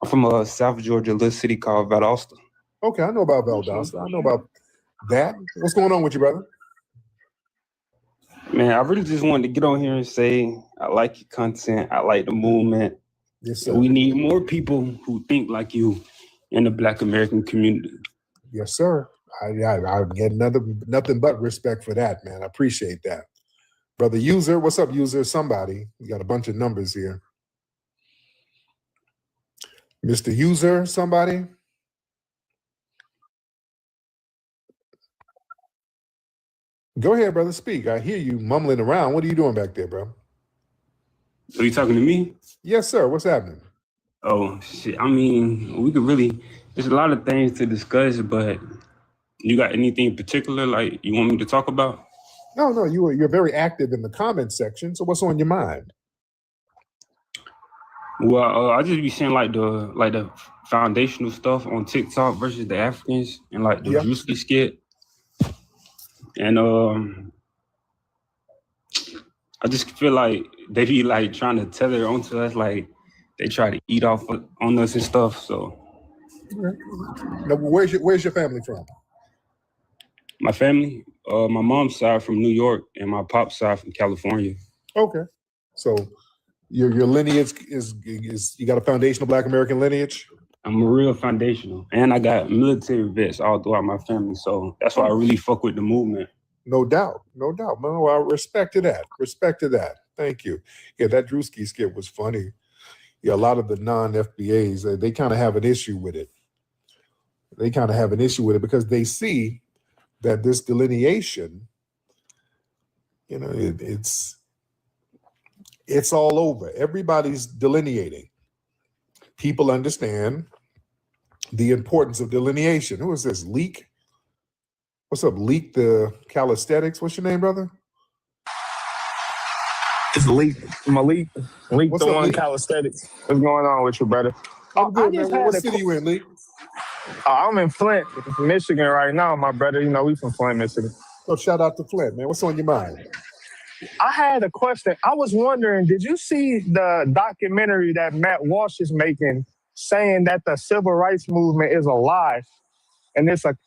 I'm from South Georgia, a little city called Valdosta. Okay, I know about Valdosta. I know about that. What's going on with you, brother? Man, I really just wanted to get on here and say I like your content. I like the movement. Yes, sir. We need more people who think like you in the Black American community. Yes, sir. I get nothing but respect for that, man. I appreciate that. Brother User, what's up, User? Somebody. You got a bunch of numbers here. Mr. User, somebody? Go ahead, brother. Speak. I hear you mumbling around. What are you doing back there, bro? Are you talking to me? Yes, sir. What's happening? Oh, shit. I mean, we could really, there's a lot of things to discuss, but you got anything in particular like you want me to talk about? No, you're very active in the comment section. So what's on your mind? Well, I just be seeing like the foundational stuff on TikTok versus the Africans and like the Drewski skit. And I just feel like they be like trying to tether onto us, like they try to eat off on us and stuff. So now, where's your family from? My family, my mom's side from New York and my pop's side from California. Okay. So your lineage is you got a foundational Black American lineage? I'm a real foundational. And I got military vets all throughout my family. So that's why I really fuck with the movement. No doubt. No doubt. No, I respect to that. Respect to that. Thank you. Yeah, that Drewski skit was funny. Yeah, a lot of the non-FBAs, they kind of have an issue with it. They kind of have an issue with it because they see that this delineation, you know, it's all over. Everybody's delineating. People understand the importance of delineation. Who is this? Leak? What's up, Leak the Calisthenics? What's your name, brother? It's Leak. Malik. Leak What's the up, one Leak? Calisthenics. What's going on with you, brother? I'm good, I just man. What had city you in, Leak? I'm in Flint, Michigan right now, my brother. You know, we from Flint, Michigan. So shout out to Flint, man. What's on your mind? I had a question. I was wondering, did you see the documentary that Matt Walsh is making saying that the civil rights movement is a lie? And it's a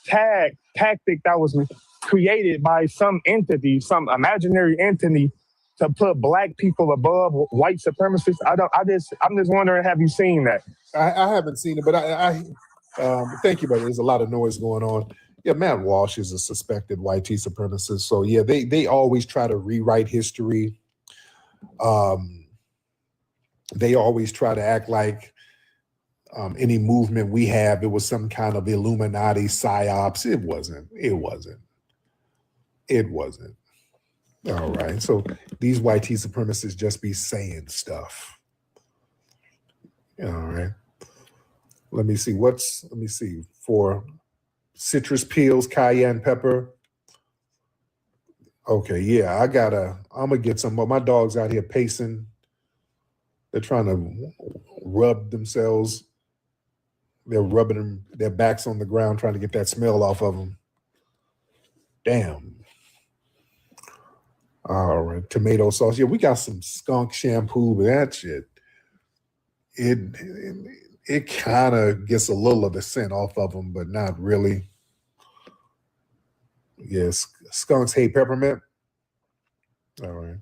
tactic that was created by some entity, some imaginary entity to put Black people above white supremacists. I'm just wondering, have you seen that? I haven't seen it, but I thank you, brother. There's a lot of noise going on. Yeah, Matt Walsh is a suspected white supremacist. So yeah, they always try to rewrite history. They always try to act like any movement we have, it was some kind of Illuminati psyops. It wasn't. All right. So these white supremacists just be saying stuff. All right. Let me see for citrus peels, cayenne pepper. Okay, yeah, I'm gonna get some more. My dog's out here pacing. They're trying to rub themselves. They're rubbing their backs on the ground, trying to get that smell off of them. Damn. All right, tomato sauce. Yeah, we got some skunk shampoo, but that shit, it kind of gets a little of the scent off of them, but not really. Yes, skunks hate peppermint. All right.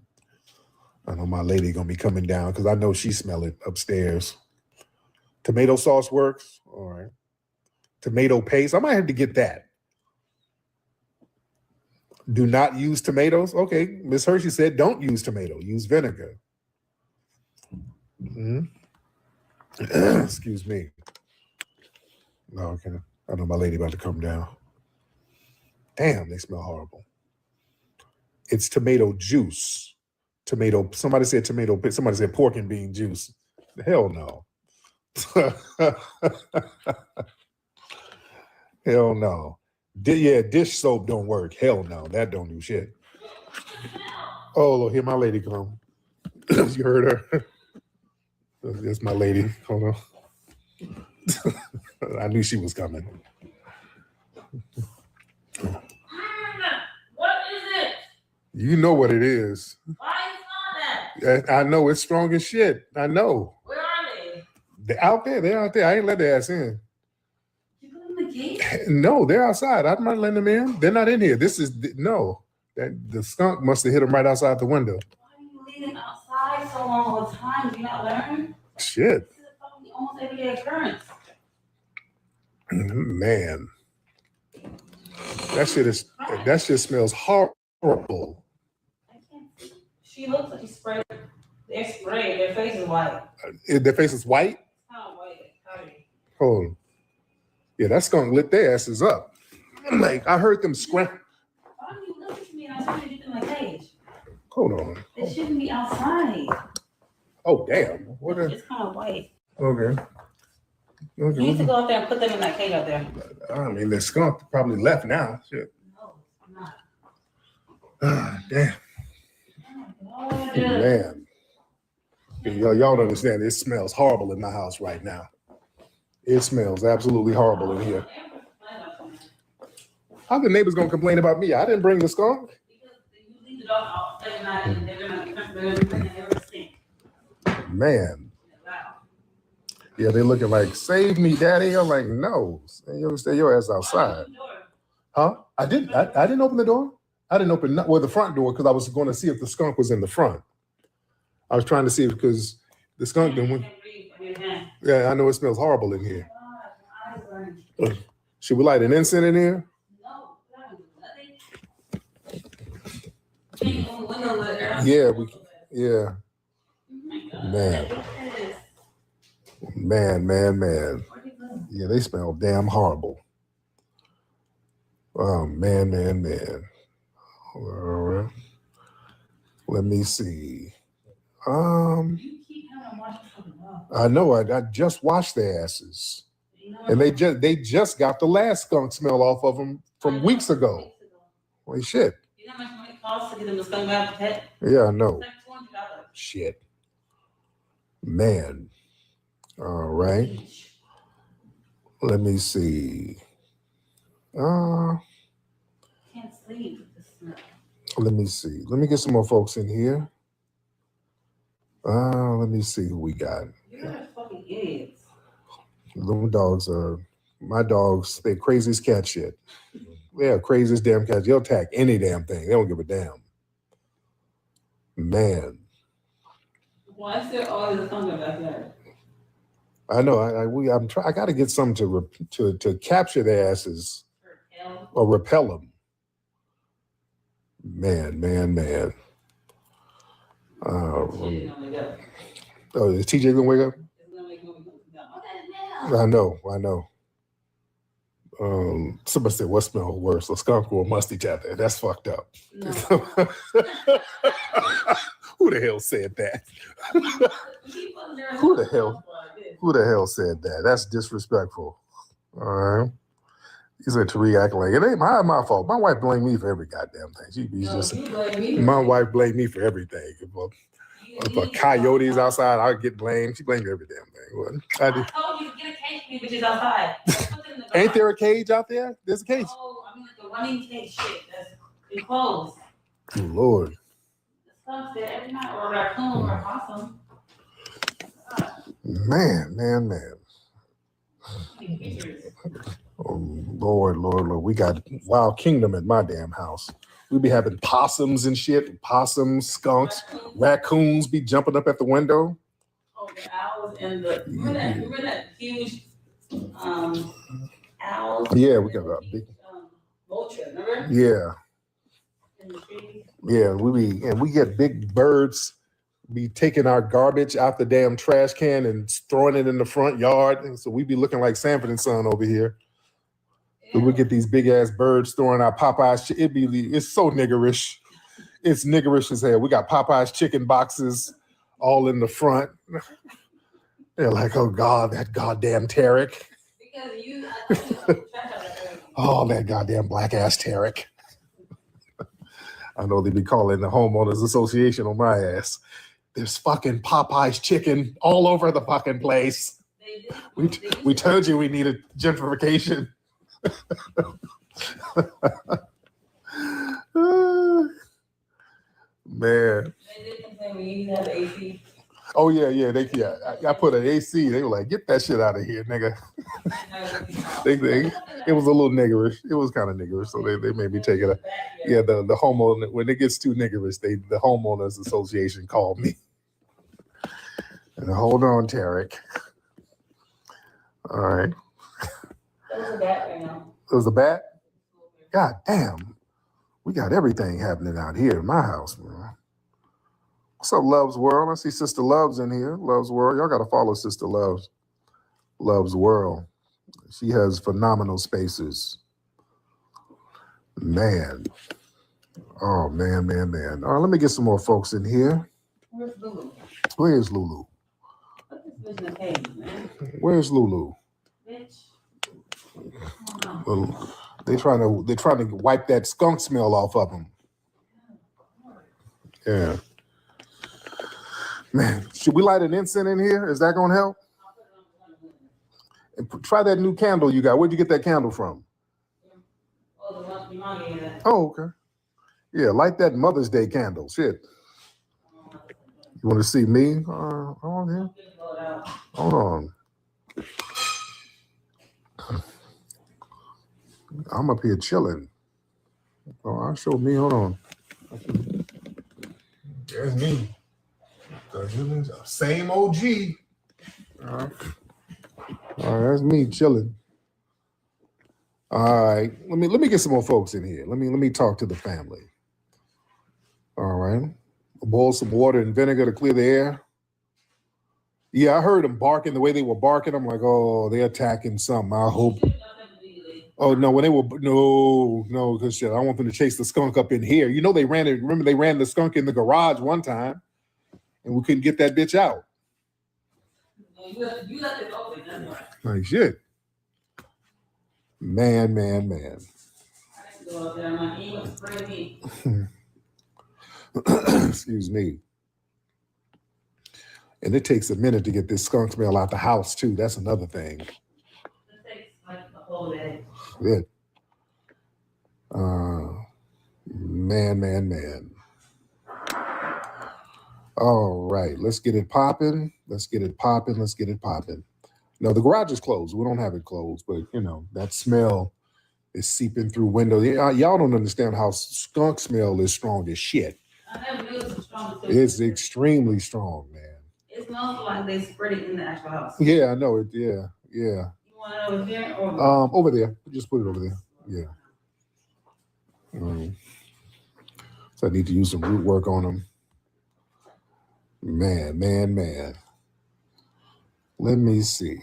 I know my lady gonna be coming down because I know she smell it upstairs. Tomato sauce works. All right. Tomato paste. I might have to get that. Do not use tomatoes. Okay, Miss Hershey said don't use tomato. Use vinegar. Excuse me. No, okay. I know my lady about to come down. Damn, they smell horrible. It's tomato juice. Tomato. Somebody said tomato. Somebody said pork and bean juice. Hell no. Hell no. Yeah, dish soap don't work. Hell no, that don't do shit. Oh, look, here my lady come. You heard her? That's my lady. Hold on. I knew she was coming. What is it? You know what it is. Why is that? I know it's strong as shit. I know. Where are they? They're out there. They're out there. I ain't let their ass in. You put them in the gate? No, they're outside. I'm not letting them in. They're not in here. This is no. The skunk must have hit them right outside the window. Why are you leaving outside so long all the time? Do you not learn? Shit. This is probably almost everyday occurrence. Man. That shit smells horrible. She looks like she sprayed. They're sprayed. Their face is white. Their face is white? How white? Hold on. Yeah, that skunk lit their asses up. Like, I heard them scramble. Why do you look at me and I told you to get in my cage? Hold on. They shouldn't be outside. Oh, damn. What It's kind of white. Okay. You need to go out there and put them in that cage out there. I mean, the skunk probably left now. Shit. No, I'm not. Ah, damn. Oh, Man. Y'all don't understand. It smells horrible in my house right now. It smells absolutely horrible in here. How the neighbors gonna complain about me? I didn't bring the skunk. You leave the dog out every night and they're gonna stink. Man. Yeah, they looking like, save me, daddy. I'm like, no. Stay your ass outside. Huh? I didn't open the door. I didn't open the front door because I was going to see if the skunk was in the front. I was trying to see because the skunk didn't. Yeah, I know it smells horrible in here. Should we light an incense in here? Yeah, yeah. Man. Yeah, they smell damn horrible. Oh, man. All right. Let me see. I know. I just washed their asses, and they just got the last skunk smell off of them from weeks ago. Holy shit. You know how much money it costs to get them to skunk out of the pet? Yeah, I know. It's like $200. Shit. Man. All right. Let me see. Can't sleep with the smell. Let me see. Let me get some more folks in here. Let me see who we got. You guys are fucking idiots. My dogs, they're crazy as cat shit. Yeah, crazy as damn cats. They'll attack any damn thing. They don't give a damn. Man. Why is there always something back there? I know. I got to get something to capture their asses or repel them. Man. Is TJ gonna wake up? I know. Somebody said, what smells worse, a skunk or a musty tether? That's fucked up. No. Who the hell said that? Who the hell said that? That's disrespectful. All right. He said Tariq acting like it ain't my fault. My wife blamed me for every goddamn thing. My wife blamed me for everything. If a coyote's outside, I get blamed. She blamed every damn thing. I told you to get a cage for me, but it's outside. Ain't there a cage out there? There's a cage. Oh, I mean like a running cage shit. That's enclosed. Oh, Lord. The skunks there every night, or a raccoon or a possum. Man. Oh, Lord. We got wild kingdom at my damn house. We be having possums and shit. Possums, skunks, raccoons be jumping up at the window. Oh, the owls and the remember that huge owls? Yeah, we got a big vulture, remember? Yeah. Yeah, we get big birds be taking our garbage out the damn trash can and throwing it in the front yard. And so we be looking like Sanford and Son over here. So we get these big ass birds throwing our Popeyes. It's so niggerish. It's niggerish as hell. We got Popeyes chicken boxes all in the front. They're like, oh God, that goddamn Tariq. Oh, that goddamn black ass Tariq. I know they be calling the homeowners association on my ass. There's fucking Popeyes chicken all over the fucking place. We told you we needed gentrification. Man. Oh yeah. I put an AC. They were like, get that shit out of here, nigga. It was a little niggerish. It was kind of niggerish, so they made me take it. Yeah, the homeowner, when it gets too niggerish, the homeowners association called me. And hold on, Tariq. All right. That was a bat right now. It was a bat? God damn. We got everything happening out here in my house, man. What's up, Love's World? I see Sister Love's in here. Love's World. Y'all got to follow Sister Love's World. She has phenomenal spaces. Man. Oh, man. All right, let me get some more folks in here. Where's Lulu? Where's Lulu? Put this bitch in the cage, man. Where's Lulu? Bitch. Well, they're trying to wipe that skunk smell off of them. Yeah. Man, should we light an incense in here? Is that gonna help? And try that new candle you got. Where'd you get that candle from? Oh, the one your mom gave me that. Oh, okay. Yeah, light that Mother's Day candle. Shit. You want to see me? On here? Hold on. I'm up here chilling. Oh, I'll show me. Hold on. There's me. Same OG. All right, that's me chilling. All right, let me get some more folks in here. Let me talk to the family. All right, boil some water and vinegar to clear the air. Yeah, I heard them barking the way they were barking. I'm like, oh, they're attacking something. I hope. Oh no, when they were no, because shit, I want them to chase the skunk up in here. You know they ran it. Remember they ran the skunk in the garage one time, and we couldn't get that bitch out. You left it open. That's right. Like shit. Man. I had to go up there. I'm like, he was spraying me. Excuse me. And it takes a minute to get this skunk smell out the house too. That's another thing. It takes like a whole day. Yeah. Man. All right, let's get it popping. No, the garage is closed. We don't have it closed, but you know, that smell is seeping through windows. Y'all don't understand how skunk smell is strong as shit. I never knew it was strong. It's extremely strong, man. It smells like they sprayed it in the actual house. Yeah, I know it. Yeah. You want it over here or Over there. Just put it over there. Yeah. So I need to use some root work on them. Man. Let me see.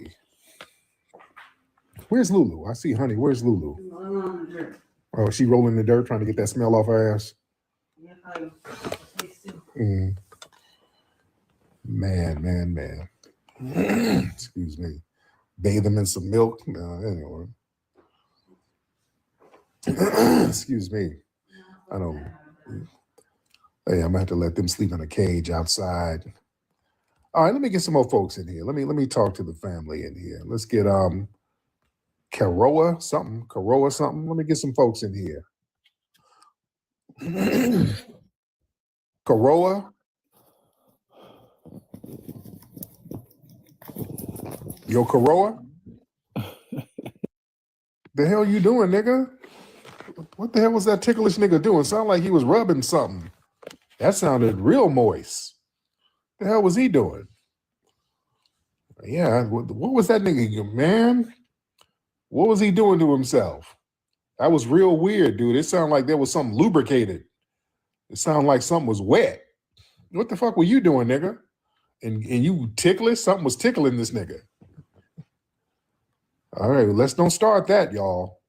Where's Lulu? I see Honey. Where's Lulu? Oh, she rolling in the dirt trying to get that smell off her ass. Man. Excuse me. Bathe them in some milk. No, anyway. Excuse me. I don't. Hey, I'm gonna have to let them sleep in a cage outside. All right, let me get some more folks in here. Let me talk to the family in here. Let's get Karoa something. Let me get some folks in here. Karoa. Yo, Karoa? The hell you doing, nigga? What the hell was that ticklish nigga doing? Sounded like he was rubbing something. That sounded real moist. The hell was he doing? Yeah, what was that nigga, man? What was he doing to himself? That was real weird, dude. It sounded like there was something lubricated. It sounded like something was wet. What the fuck were you doing, nigga? And you ticklish? Something was tickling this nigga. All right, well, let's don't start that, y'all.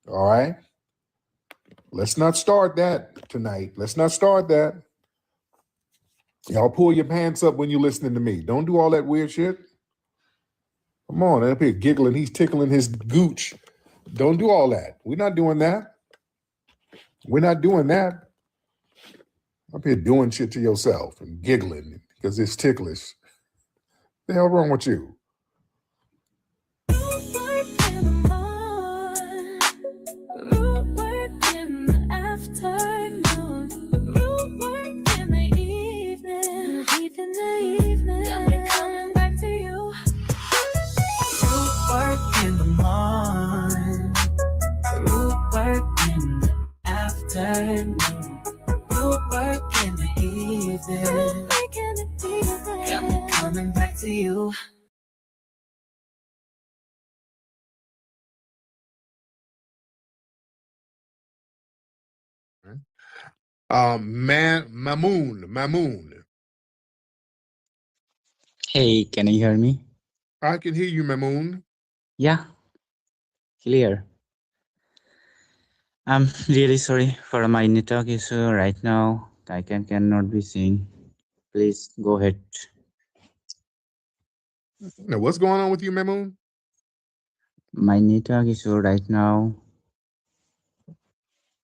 All right? Let's not start that tonight. Let's not start that. Y'all pull your pants up when you're listening to me. Don't do all that weird shit. Come on, up here giggling. He's tickling his gooch. Don't do all that. We're not doing that. We're not doing that. Up here doing shit to yourself and giggling because it's ticklish. The hell wrong with you? Coming back to you. Mamoon. Hey, can you hear me? I can hear you, Mamoon. Yeah, clear. I'm really sorry for my network issue right now. I cannot be seen. Please go ahead. Now, what's going on with you, Mamoon? My network issue right now.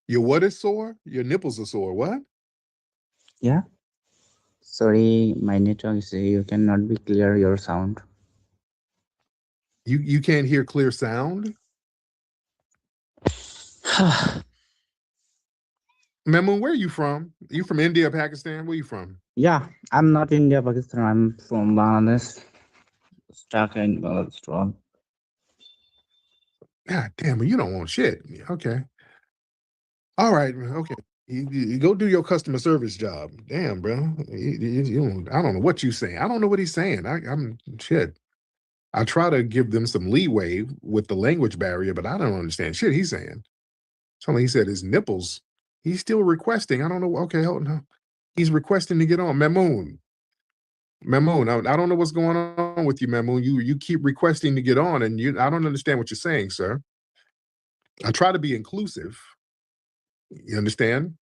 Your what is sore? Your nipples are sore. What? Yeah. Sorry, my network issue. You cannot be clear your sound. You can't hear clear sound? Mamoon, where are you from? You from India, Pakistan? Where you from? Yeah, I'm not India, Pakistan. I'm from Bangladesh. Stuck in strong. God damn it, you don't want shit. Okay. All right. Okay. You go do your customer service job. Damn, bro. I don't know what you saying. I don't know what he's saying. I'm shit. I try to give them some leeway with the language barrier, but I don't understand shit he's saying. Something he said his nipples. He's still requesting. I don't know. Okay, hold on. He's requesting to get on. Mamoon, I don't know what's going on with you, Mamoon. You keep requesting to get on, and I don't understand what you're saying, sir. I try to be inclusive. You understand?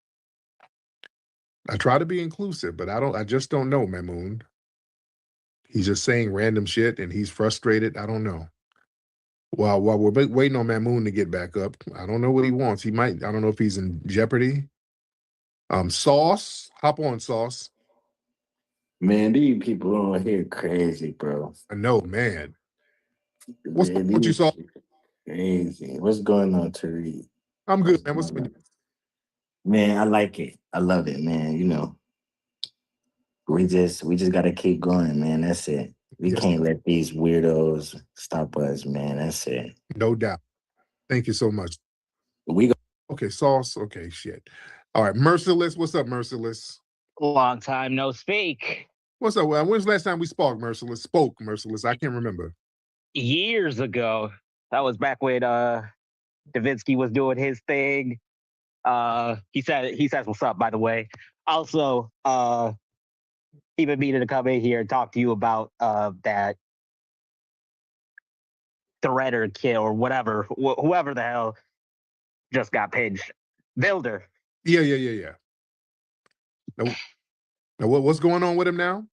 I try to be inclusive, but I just don't know, Mamoon. He's just saying random shit and he's frustrated. I don't know. While we're waiting on Mamoon to get back up, I don't know what he wants. He might, I don't know if he's in jeopardy. Sauce, hop on, Sauce. Man, these people on here crazy, bro. I know, man. What's Man, what you saw? Crazy. What's going on, Tariq? I'm good, man. What's been? Man, I like it. I love it, man. You know, we just gotta keep going, man. That's it. We can't let these weirdos stop us, man. That's it. No doubt. Thank you so much. Okay, Sauce. Okay, shit. All right, Merciless. What's up, Merciless? Long time no speak. What's up? When's the last time we spoke, Merciless? I can't remember. Years ago. That was back when Davinsky was doing his thing. He says what's up, by the way. Also, he been meaning to come in here and talk to you about that threader kid or whatever, whoever the hell just got pinched. Builder. Yeah. Now what's going on with him now?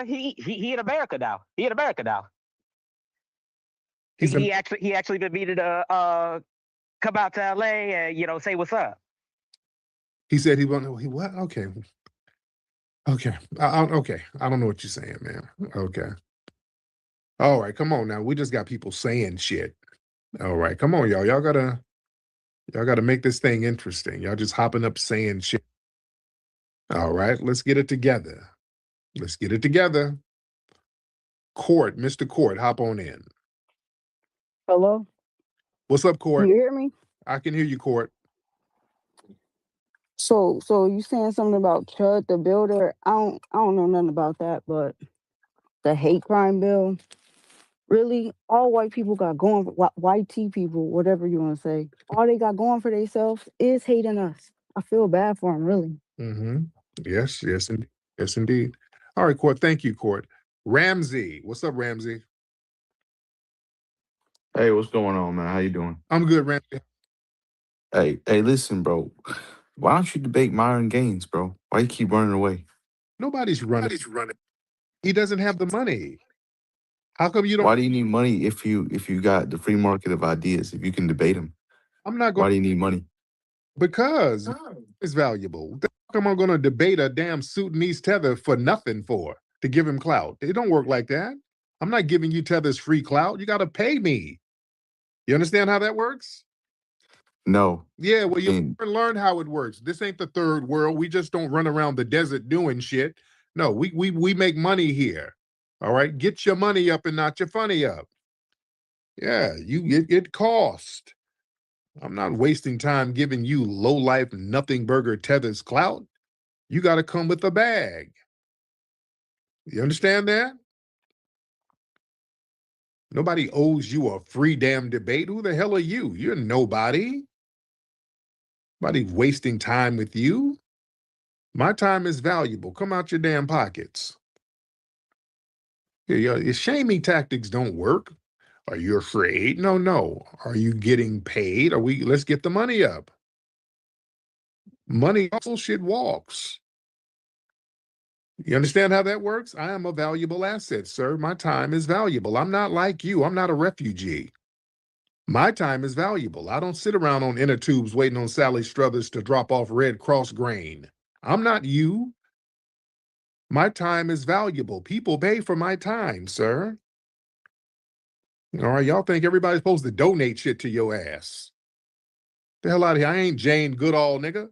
He in America now. He actually been meaning to come out to LA and say what's up. He said he what? Okay. Okay. Okay. I don't know what you're saying, man. Okay. All right, come on now. We just got people saying shit. All right, come on, y'all. Y'all gotta make this thing interesting. Y'all just hopping up saying shit. All right, let's get it together. Court, Mr. Court, hop on in. Hello? What's up, Court? Can you hear me? I can hear you, Court. So you saying something about Chud the builder? I don't know nothing about that, but the hate crime bill, really, all white people got going, YT people, whatever you want to say, all they got going for themselves is hating us. I feel bad for him, really. Mm-hmm. Yes, yes, indeed. All right, Court. Thank you, Court. Ramsey, what's up, Ramsey? Hey, what's going on, man? How you doing? I'm good, Ramsey. Hey, listen, bro. Why don't you debate Myron Gaines, bro? Why you keep running away? Nobody's running. He doesn't have the money. How come you don't? Why do you need money if you got the free market of ideas? If you can debate them, I'm not why going do you need money? because it's valuable. How come I'm going to debate a damn Sudanese tether for nothing to give him clout? It don't work like that. I'm not giving you tethers free clout. You got to pay me. You understand how that works? No. Yeah, well, you learn how it works. This ain't the third world. We just don't run around the desert doing shit. No, we make money here. All right, get your money up and not your funny up. Yeah, it cost. I'm not wasting time giving you low life nothing burger tethers clout. You got to come with a bag. You understand that? Nobody owes you a free damn debate. Who the hell are you? You're nobody. Nobody wasting time with you. My time is valuable. Come out your damn pockets. Your shaming tactics don't work. Are you afraid? No. Are you getting paid? Let's get the money up. Money also shit walks. You understand how that works? I am a valuable asset, sir. My time is valuable. I'm not like you. I'm not a refugee. My time is valuable. I don't sit around on inner tubes waiting on Sally Struthers to drop off Red Cross grain. I'm not you. My time is valuable. People pay for my time, sir. All right, y'all think everybody's supposed to donate shit to your ass. The hell out of here. I ain't Jane Goodall, nigga.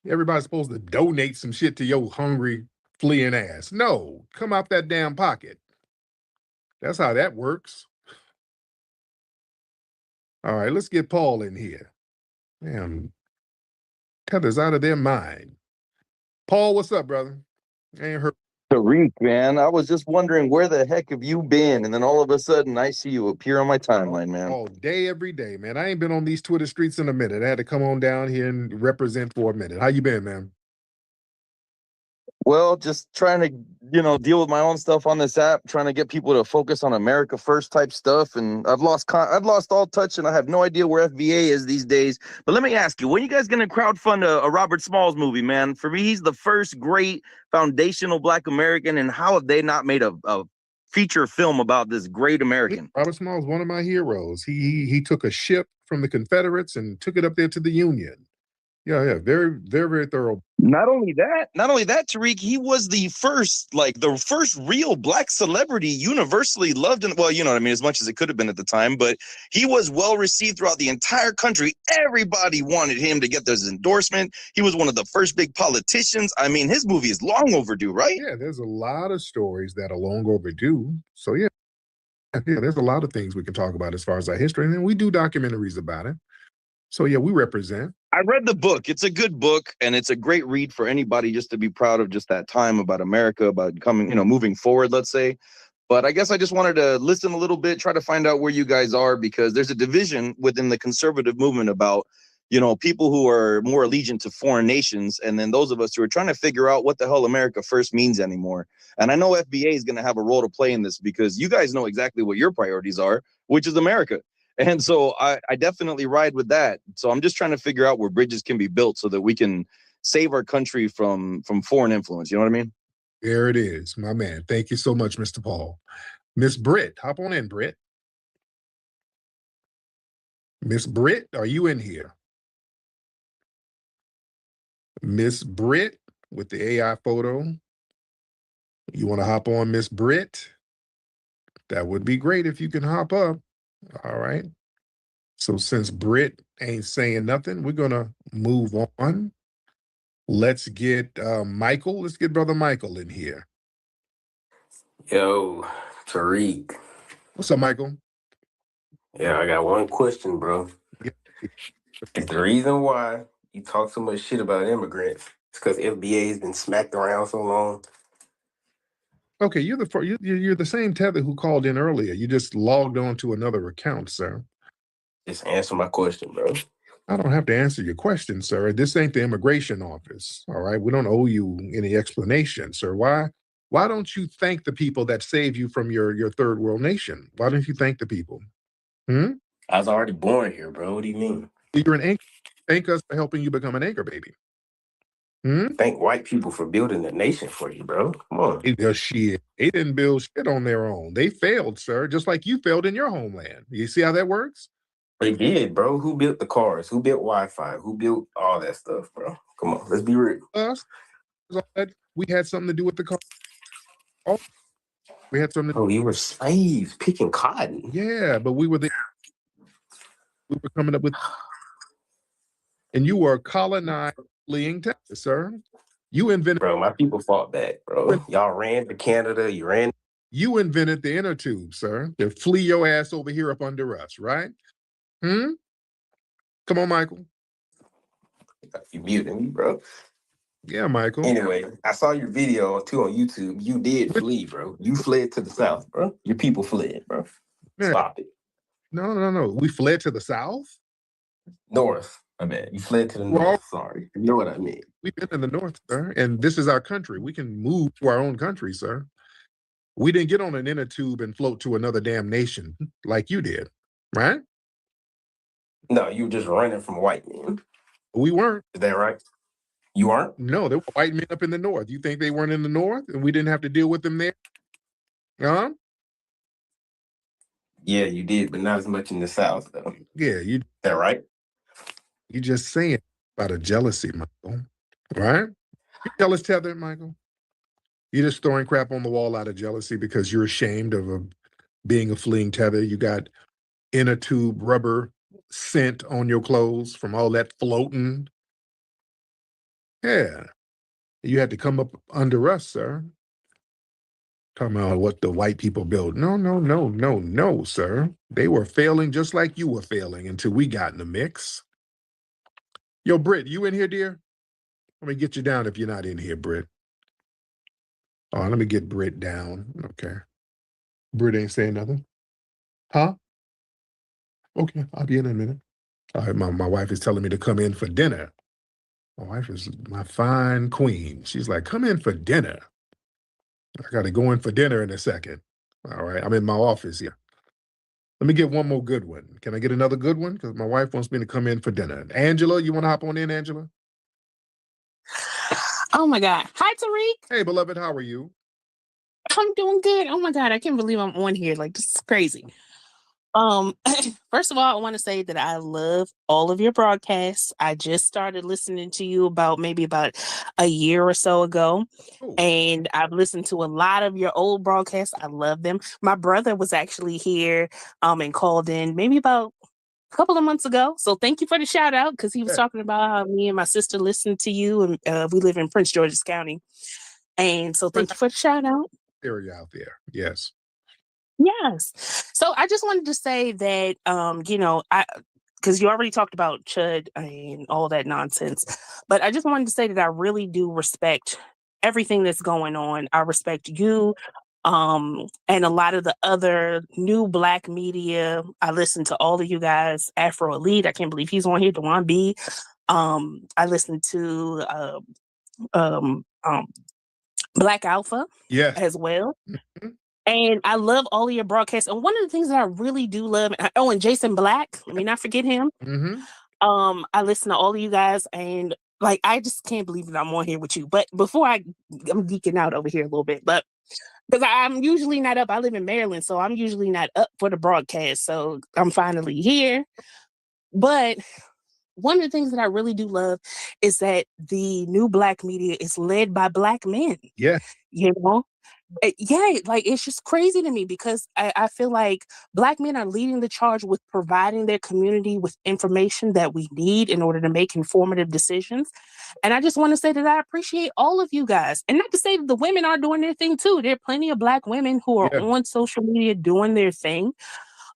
Everybody's supposed to donate some shit to your hungry, fleeing ass. No, come out that damn pocket. That's how that works. All right, let's get Paul in here. Damn, Tether's out of their mind. Paul, what's up, brother? I ain't heard. Tariq, man, I was just wondering where the heck have you been? And then all of a sudden I see you appear on my timeline, man. All day, every day, man. I ain't been on these Twitter streets in a minute. I had to come on down here and represent for a minute. How you been, man? Well, just trying to, deal with my own stuff on this app, trying to get people to focus on America first type stuff. And I've lost all touch, and I have no idea where FBA is these days. But let me ask you, when are you guys going to crowdfund a Robert Smalls movie, man? For me, he's the first great foundational Black American, and how have they not made a feature film about this great American? Robert Smalls, one of my heroes. He took a ship from the Confederates and took it up there to the Union. Yeah, very, very, very thorough. Not only that, Tariq, he was the first real Black celebrity, universally loved, and well, you know what I mean, as much as it could have been at the time, but he was well received throughout the entire country. Everybody wanted him to get this endorsement. He was one of the first big politicians. I mean, his movie is long overdue, right? Yeah, there's a lot of stories that are long overdue. So yeah, there's a lot of things we can talk about as far as our history, and then we do documentaries about it. So yeah, we represent. I read the book. It's a good book, and it's a great read for anybody just to be proud of just that time about America, about moving forward, let's say. But I guess I just wanted to listen a little bit, try to find out where you guys are, because there's a division within the conservative movement about, people who are more allegiant to foreign nations, and then those of us who are trying to figure out what the hell America first means anymore. And I know FBA is going to have a role to play in this, because you guys know exactly what your priorities are, which is America. And so I definitely ride with that. So I'm just trying to figure out where bridges can be built so that we can save our country from foreign influence. You know what I mean? There it is, my man. Thank you so much, Mr. Paul. Miss Britt, hop on in, Britt. Miss Britt, are you in here? Miss Britt with the AI photo. You want to hop on, Miss Britt? That would be great if you can hop up. All right. So since Britt ain't saying nothing, we're going to move on. Let's get Michael. Let's get Brother Michael in here. Yo, Tariq. What's up, Michael? Yeah, I got one question, bro. Is the reason why you talk so much shit about immigrants is because FBA has been smacked around so long? Okay, you're the same Tether who called in earlier. You just logged on to another account, sir. Just answer my question, bro. I don't have to answer your question, sir. This ain't the immigration office. All right. We don't owe you any explanation, sir. Why don't you thank the people that saved you from your third world nation? Why don't you thank the people? Hmm? I was already born here, bro. What do you mean? You're an anchor. Thank us for helping you become an anchor baby. Hmm? Thank white people for building the nation for you, bro. Come on. Shit. They didn't build shit on their own. They failed, sir, just like you failed in your homeland. You see how that works? They did, bro. Who built the cars? Who built Wi-Fi? Who built all that stuff, bro? Come on, let's be real. Us. We had something to do with the car. Oh, we had something. Oh, you were slaves picking cotton. Yeah, but we were coming up with, and you were colonized, fleeing Texas, sir. You invented. Bro, my people fought back, bro. Y'all ran to Canada. You ran. You invented the inner tube, sir, to flee your ass over here up under us, right? Hmm? Come on, Michael. You muted me, bro. Yeah, Michael. Anyway, I saw your video too on YouTube. You did flee, bro. You fled to the South, bro. Your people fled, bro. Stop it. No. We fled to the South? North. I mean, you fled to the North. Sorry. You know what I mean. We've been in the North, sir, and this is our country. We can move to our own country, sir. We didn't get on an inner tube and float to another damn nation like you did, right? No, you were just running from white men. We weren't. Is that right? You aren't? No, there were white men up in the North. You think they weren't in the North and we didn't have to deal with them there? Huh? Yeah, you did, but not as much in the South, though. Yeah, Is that right? You just saying about a jealousy, Michael. Right? You jealous, Tether, Michael? You're just throwing crap on the wall out of jealousy because you're ashamed of being a fleeing Tether. You got inner tube rubber scent on your clothes from all that floating. Yeah. You had to come up under us, sir. Talking about what the white people built. No, sir. They were failing just like you were failing until we got in the mix. Yo, Britt, you in here, dear? Let me get you down if you're not in here, Britt. Oh, let me get Britt down. Okay. Britt ain't saying nothing. Huh? Okay, I'll be in a minute. All right, my wife is telling me to come in for dinner. My wife is my fine queen. She's like, come in for dinner. I got to go in for dinner in a second. All right, I'm in my office here. Let me get one more good one. Can I get another good one? Because my wife wants me to come in for dinner. Angela, you want to hop on in, Angela? Oh my God. Hi, Tariq. Hey, beloved, how are you? I'm doing good. Oh my God. I can't believe I'm on here. Like, this is crazy. First of all, I want to say that I love all of your broadcasts. I just started listening to you about a year or so ago. And I've listened to a lot of your old broadcasts. I love them. My brother was actually here and called in maybe about a couple of months ago. So thank you for the shout out, because he was talking about how me and my sister listened to you, and we live in Prince George's County. And so thank you for the shout out. Area out there. Yes. Yes. So I just wanted to say that, because you already talked about Chud and all that nonsense, but I just wanted to say that I really do respect everything that's going on. I respect you and a lot of the other new Blacc media. I listen to all of you guys. Afro Elite, I can't believe he's on here. Dewan B. I listen to Black Alpha as well. Mm-hmm. And I love all of your broadcasts. And one of the things that I really do love, and Jason Blacc, let me not forget him. Mm-hmm. I listen to all of you guys, and like, I just can't believe that I'm on here with you. But before I'm geeking out over here a little bit, but because I'm usually not up. I live in Maryland, so I'm usually not up for the broadcast. So I'm finally here. But one of the things that I really do love is that the new Blacc media is led by Black men. Yeah. You know? Yeah, like, it's just crazy to me, because I feel like Black men are leading the charge with providing their community with information that we need in order to make informative decisions. And I just want to say that I appreciate all of you guys. And not to say that the women are doing their thing too. There are plenty of Black women who are on social media doing their thing.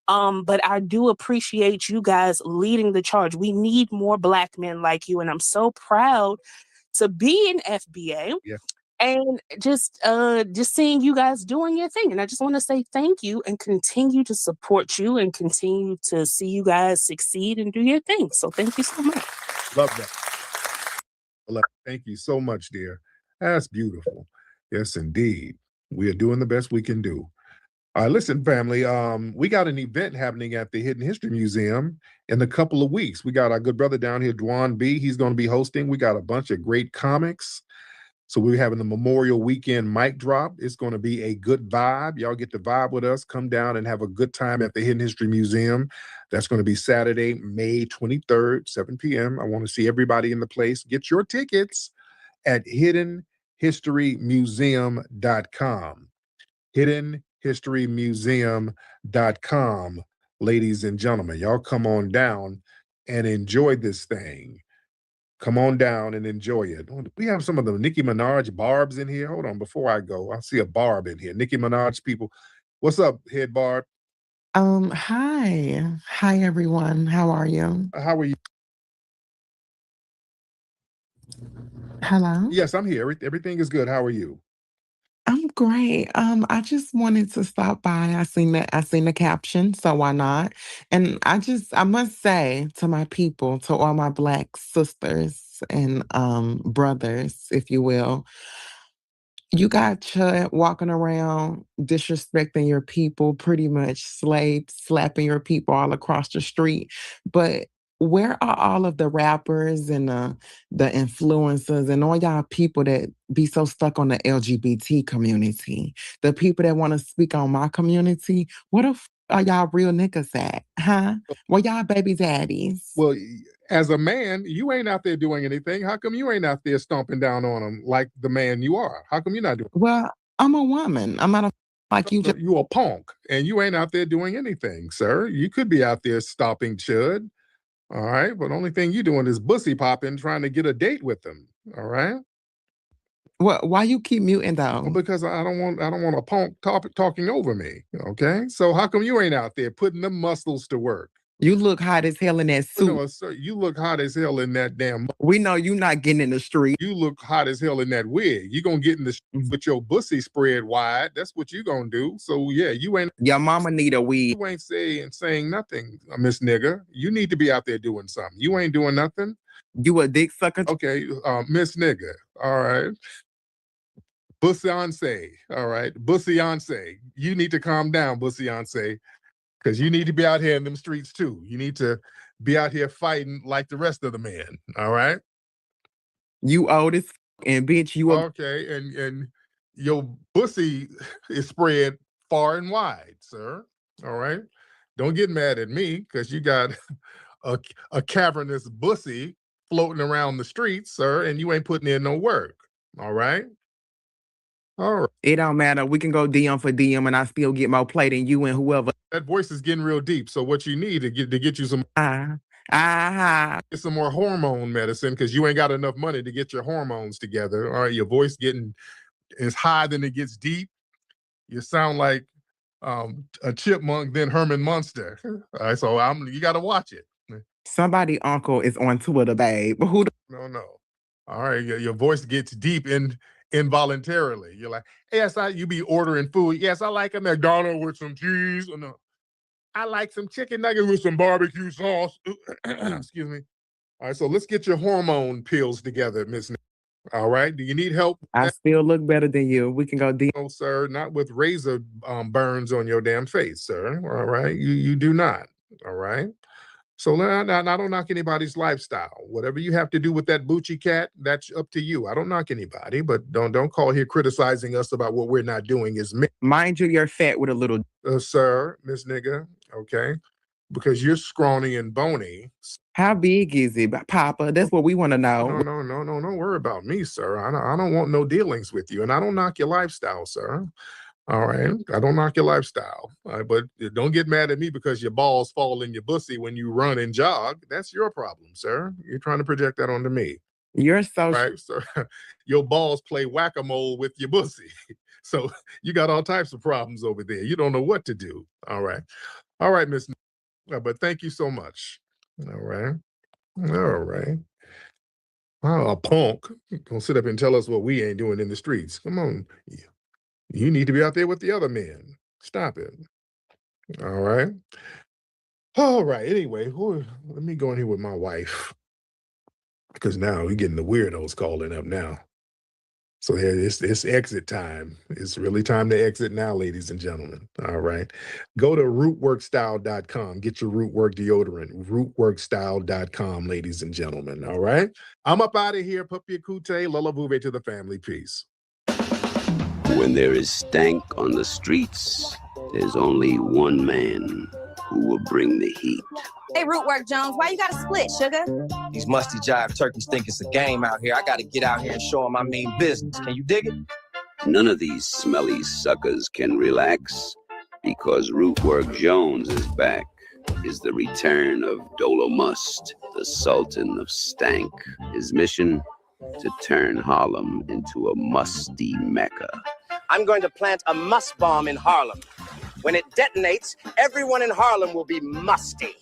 But I do appreciate you guys leading the charge. We need more Black men like you. And I'm so proud to be an FBA. Yeah. and just seeing you guys doing your thing. And I just want to say thank you and continue to support you and continue to see you guys succeed and do your thing. So thank you so much. Love that. Thank you so much, dear. That's beautiful. Yes, indeed. We are doing the best we can do. All right, listen, family. We got an event happening at the Hidden History Museum in a couple of weeks. We got our good brother down here, Dwan B. He's going to be hosting. We got a bunch of great comics. So we're having the Memorial Weekend mic drop. It's going to be a good vibe. Y'all get to vibe with us. Come down and have a good time at the Hidden History Museum. That's going to be Saturday, May 23rd, 7 p.m. I want to see everybody in the place. Get your tickets at hiddenhistorymuseum.com. hiddenhistorymuseum.com, ladies and gentlemen. Y'all come on down and enjoy this thing. Come on down and enjoy it. We have some of the Nicki Minaj barbs in here. Hold on, before I go, I see a barb in here. Nicki Minaj people. What's up, head barb? Hi. Hi, everyone. How are you? How are you? Hello? Yes, I'm here. Everything is good. How are you? I'm great. I just wanted to stop by. I seen the caption, so why not? And I must say to my people, to all my Black sisters and brothers, if you will, you got Chud walking around disrespecting your people, pretty much slapping your people all across the street. But where are all of the rappers and the influencers and all y'all people that be so stuck on the LGBT community? The people that want to speak on my community, what the are y'all real niggas at? Huh? Where y'all baby daddies? Well, as a man, you ain't out there doing anything. How come you ain't out there stomping down on them like the man you are? How come you're not doing? Well, I'm a woman. I'm not like you. You a punk, and you ain't out there doing anything, sir. You could be out there stopping Chud. All right, but the only thing you doing is bussy popping, trying to get a date with them. All right. Why you keep muting though? Well, because I don't want a punk talking over me. Okay, so how come you ain't out there putting them muscles to work? You look hot as hell in that suit. No, sir, you look hot as hell in that damn. We know you not getting in the street. You look hot as hell in that wig. You gonna get in the street with your bussy spread wide. That's what you gonna do. So yeah, you ain't. Your mama need a wig. You ain't saying nothing, Miss Nigga. You need to be out there doing something. You ain't doing nothing. You a dick sucker? Okay, Miss Nigga. All right. Bussy-yonce. All right, Bussy-yonce. You need to calm down, Bussy-yonce. Because you need to be out here in them streets too. You need to be out here fighting like the rest of the men. All right. You old as and bitch, you okay, and your bussy is spread far and wide, sir. All right. Don't get mad at me because you got a cavernous bussy floating around the streets, sir, and you ain't putting in no work. All right. All right. It don't matter. We can go DM for DM, and I still get more play than you and whoever. That voice is getting real deep. So what you need to get you some get some more hormone medicine because you ain't got enough money to get your hormones together. All right, your voice getting is high, then it gets deep. You sound like a chipmunk, then Herman Munster. All right, so you got to watch it. Somebody uncle is on Twitter, babe. Who? No. All right, your voice gets deep involuntarily. You're like, yes, you be ordering food. Yes, I like a McDonald's with some cheese. Or no, I like some chicken nuggets with some barbecue sauce. Excuse me. All right, so let's get your hormone pills together, Miss. All right, do you need help? I still look better than you. We can go deep. No, sir, not with razor burns on your damn face, sir. All right, you do not. All right. So I don't knock anybody's lifestyle. Whatever you have to do with that Bucci cat, that's up to you. I don't knock anybody, but don't call here criticizing us about what we're not doing is me. Mind you, you're fat with a little. Sir, Miss Nigga, okay? Because you're scrawny and bony. How big is it, Papa? That's what we want to know. No, don't worry about me, sir. I don't want no dealings with you, and I don't knock your lifestyle, sir. All right, I don't knock your lifestyle, but don't get mad at me because your balls fall in your bussy when you run and jog. That's your problem, sir. You're trying to project that onto me. You're so right, sir. Your balls play whack-a-mole with your bussy, so you got all types of problems over there. You don't know what to do. All right, Miss. But thank you so much. All right. A punk gonna sit up and tell us what we ain't doing in the streets. Come on. You need to be out there with the other men. Stop it. All right. All right. Anyway, let me go in here with my wife. Because now we're getting the weirdos calling up now. So it's exit time. It's really time to exit now, ladies and gentlemen. All right. Go to rootworkstyle.com. Get your Rootwork deodorant. Rootworkstyle.com, ladies and gentlemen. All right. I'm up out of here. Puppy Kute, Lola Vuve to the family. Peace. When there is stank on the streets, there's only one man who will bring the heat. Hey, Rootwork Jones, why you gotta split, sugar? These musty jive turkeys think it's a game out here. I gotta get out here and show them I mean business. Can you dig it? None of these smelly suckers can relax because Rootwork Jones is back. Is the return of Dolomust, the Sultan of Stank. His mission? To turn Harlem into a musty mecca. I'm going to plant a must bomb in Harlem. When it detonates, everyone in Harlem will be musty.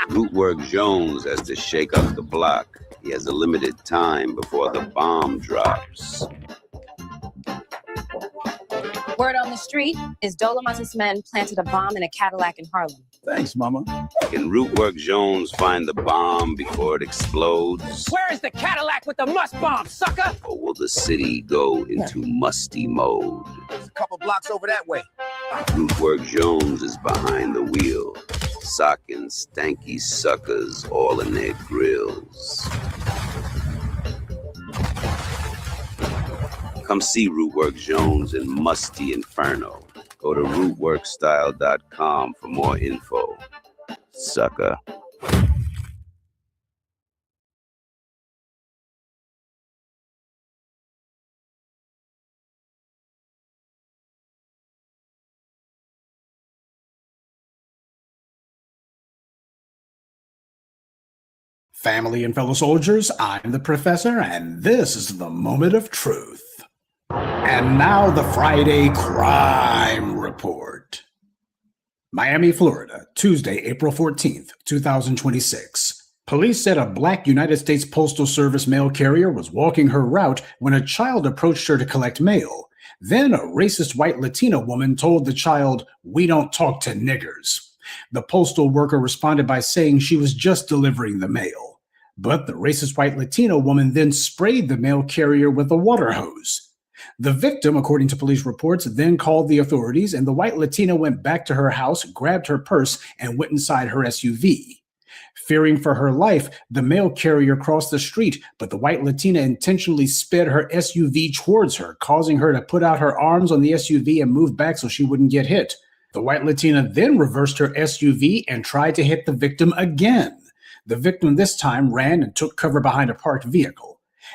Rootwork Jones has to shake up the block. He has a limited time before the bomb drops. Word on the street is Dolomus's men planted a bomb in a Cadillac in Harlem. Thanks, Mama. Can Rootwork Jones find the bomb before it explodes? Where is the Cadillac with the must bomb, sucker? Or will the city go into musty mode? There's a couple blocks over that way. Rootwork Jones is behind the wheel, socking stanky suckers all in their grills. Come see Rootwork Jones in Musty Inferno. Go to rootworkstyle.com for more info. Sucker. Family and fellow soldiers, I'm the Professor, and this is the moment of truth. And now the Friday Crime Report. Miami, Florida, Tuesday, April 14th, 2026. Police said a black United States Postal Service mail carrier was walking her route when a child approached her to collect mail. Then a racist white Latina woman told the child, "We don't talk to niggers." The postal worker responded by saying she was just delivering the mail. But the racist white Latino woman then sprayed the mail carrier with a water hose. The victim, according to police reports, then called the authorities, and the white Latina went back to her house, grabbed her purse, and went inside her SUV. Fearing for her life, the mail carrier crossed the street, but the white Latina intentionally sped her SUV towards her, causing her to put out her arms on the SUV and move back so she wouldn't get hit. The white Latina then reversed her SUV and tried to hit the victim again. The victim this time ran and took cover behind a parked vehicle.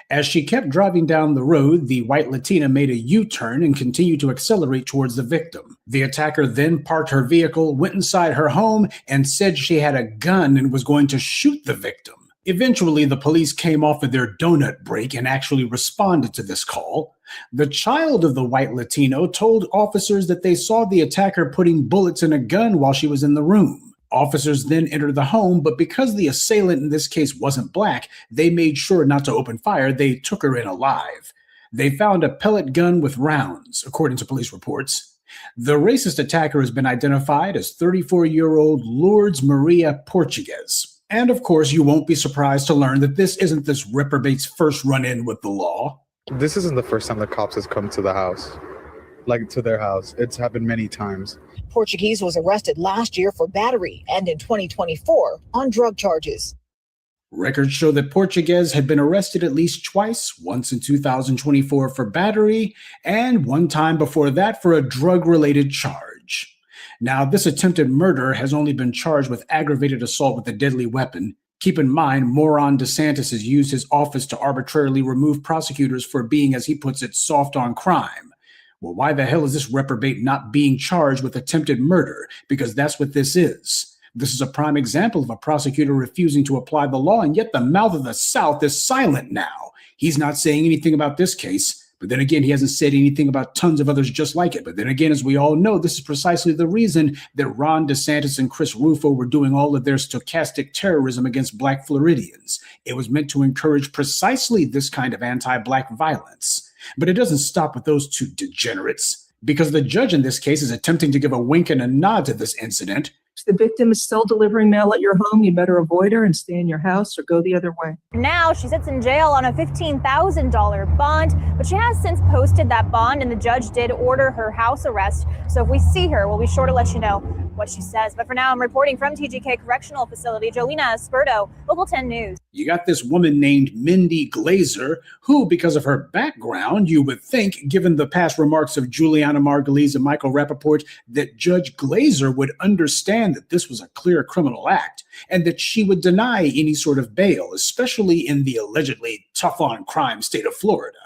As she kept driving down the road, the white Latina made a U-turn and continued to accelerate towards the victim. The attacker then parked her vehicle, went inside her home, and said she had a gun and was going to shoot the victim. Eventually, the police came off of their donut break and actually responded to this call. The child of the white Latino told officers that they saw the attacker putting bullets in a gun while she was in the room. Officers then entered the home, but because the assailant in this case wasn't black, they made sure not to open fire. They took her in alive. They found a pellet gun with rounds, according to police reports. The racist attacker has been identified as 34-year-old Lourdes Maria Portugues. And of course, you won't be surprised to learn that this isn't this reprobate's first run-in with the law. This isn't the first time the cops has come to the house, like to their house. It's happened many times. Portuguese was arrested last year for battery and in 2024 on drug charges. Records show that Portugues had been arrested at least twice, once in 2024 for battery and one time before that for a drug-related charge. Now, this attempted murder has only been charged with aggravated assault with a deadly weapon. Keep in mind, moron DeSantis has used his office to arbitrarily remove prosecutors for being, as he puts it, soft on crime. Well, why the hell is this reprobate not being charged with attempted murder? Because that's what this is. This is a prime example of a prosecutor refusing to apply the law, and yet the mouth of the South is silent now. He's not saying anything about this case, But then again, he hasn't said anything about tons of others just like it. But then again, as we all know, this is precisely the reason that Ron DeSantis and Chris Rufo were doing all of their stochastic terrorism against Black Floridians. It was meant to encourage precisely this kind of anti-Black violence. But it doesn't stop with those two degenerates, because the judge in this case is attempting to give a wink and a nod to this incident. If the victim is still delivering mail at your home, you better avoid her and stay in your house or go the other way. Now she sits in jail on a $15,000 bond, but she has since posted that bond and the judge did order her house arrest. So if we see her, we'll be sure to let you know what she says. But for now, I'm reporting from TGK Correctional Facility, Jolena Esperto, Local 10 News. You got this woman named Mindy Glazer, who, because of her background, you would think, given the past remarks of Juliana Margulies and Michael Rappaport, that Judge Glazer would understand that this was a clear criminal act and that she would deny any sort of bail, especially in the allegedly tough-on-crime state of Florida.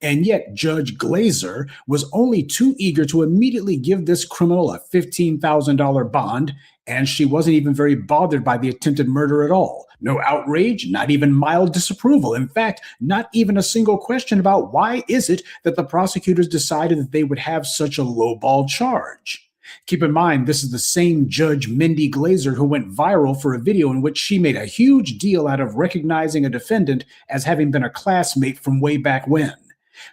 And yet Judge Glazer was only too eager to immediately give this criminal a $15,000 bond, and she wasn't even very bothered by the attempted murder at all. No outrage, not even mild disapproval. In fact, not even a single question about why is it that the prosecutors decided that they would have such a lowball charge. Keep in mind, this is the same Judge Mindy Glazer who went viral for a video in which she made a huge deal out of recognizing a defendant as having been a classmate from way back when.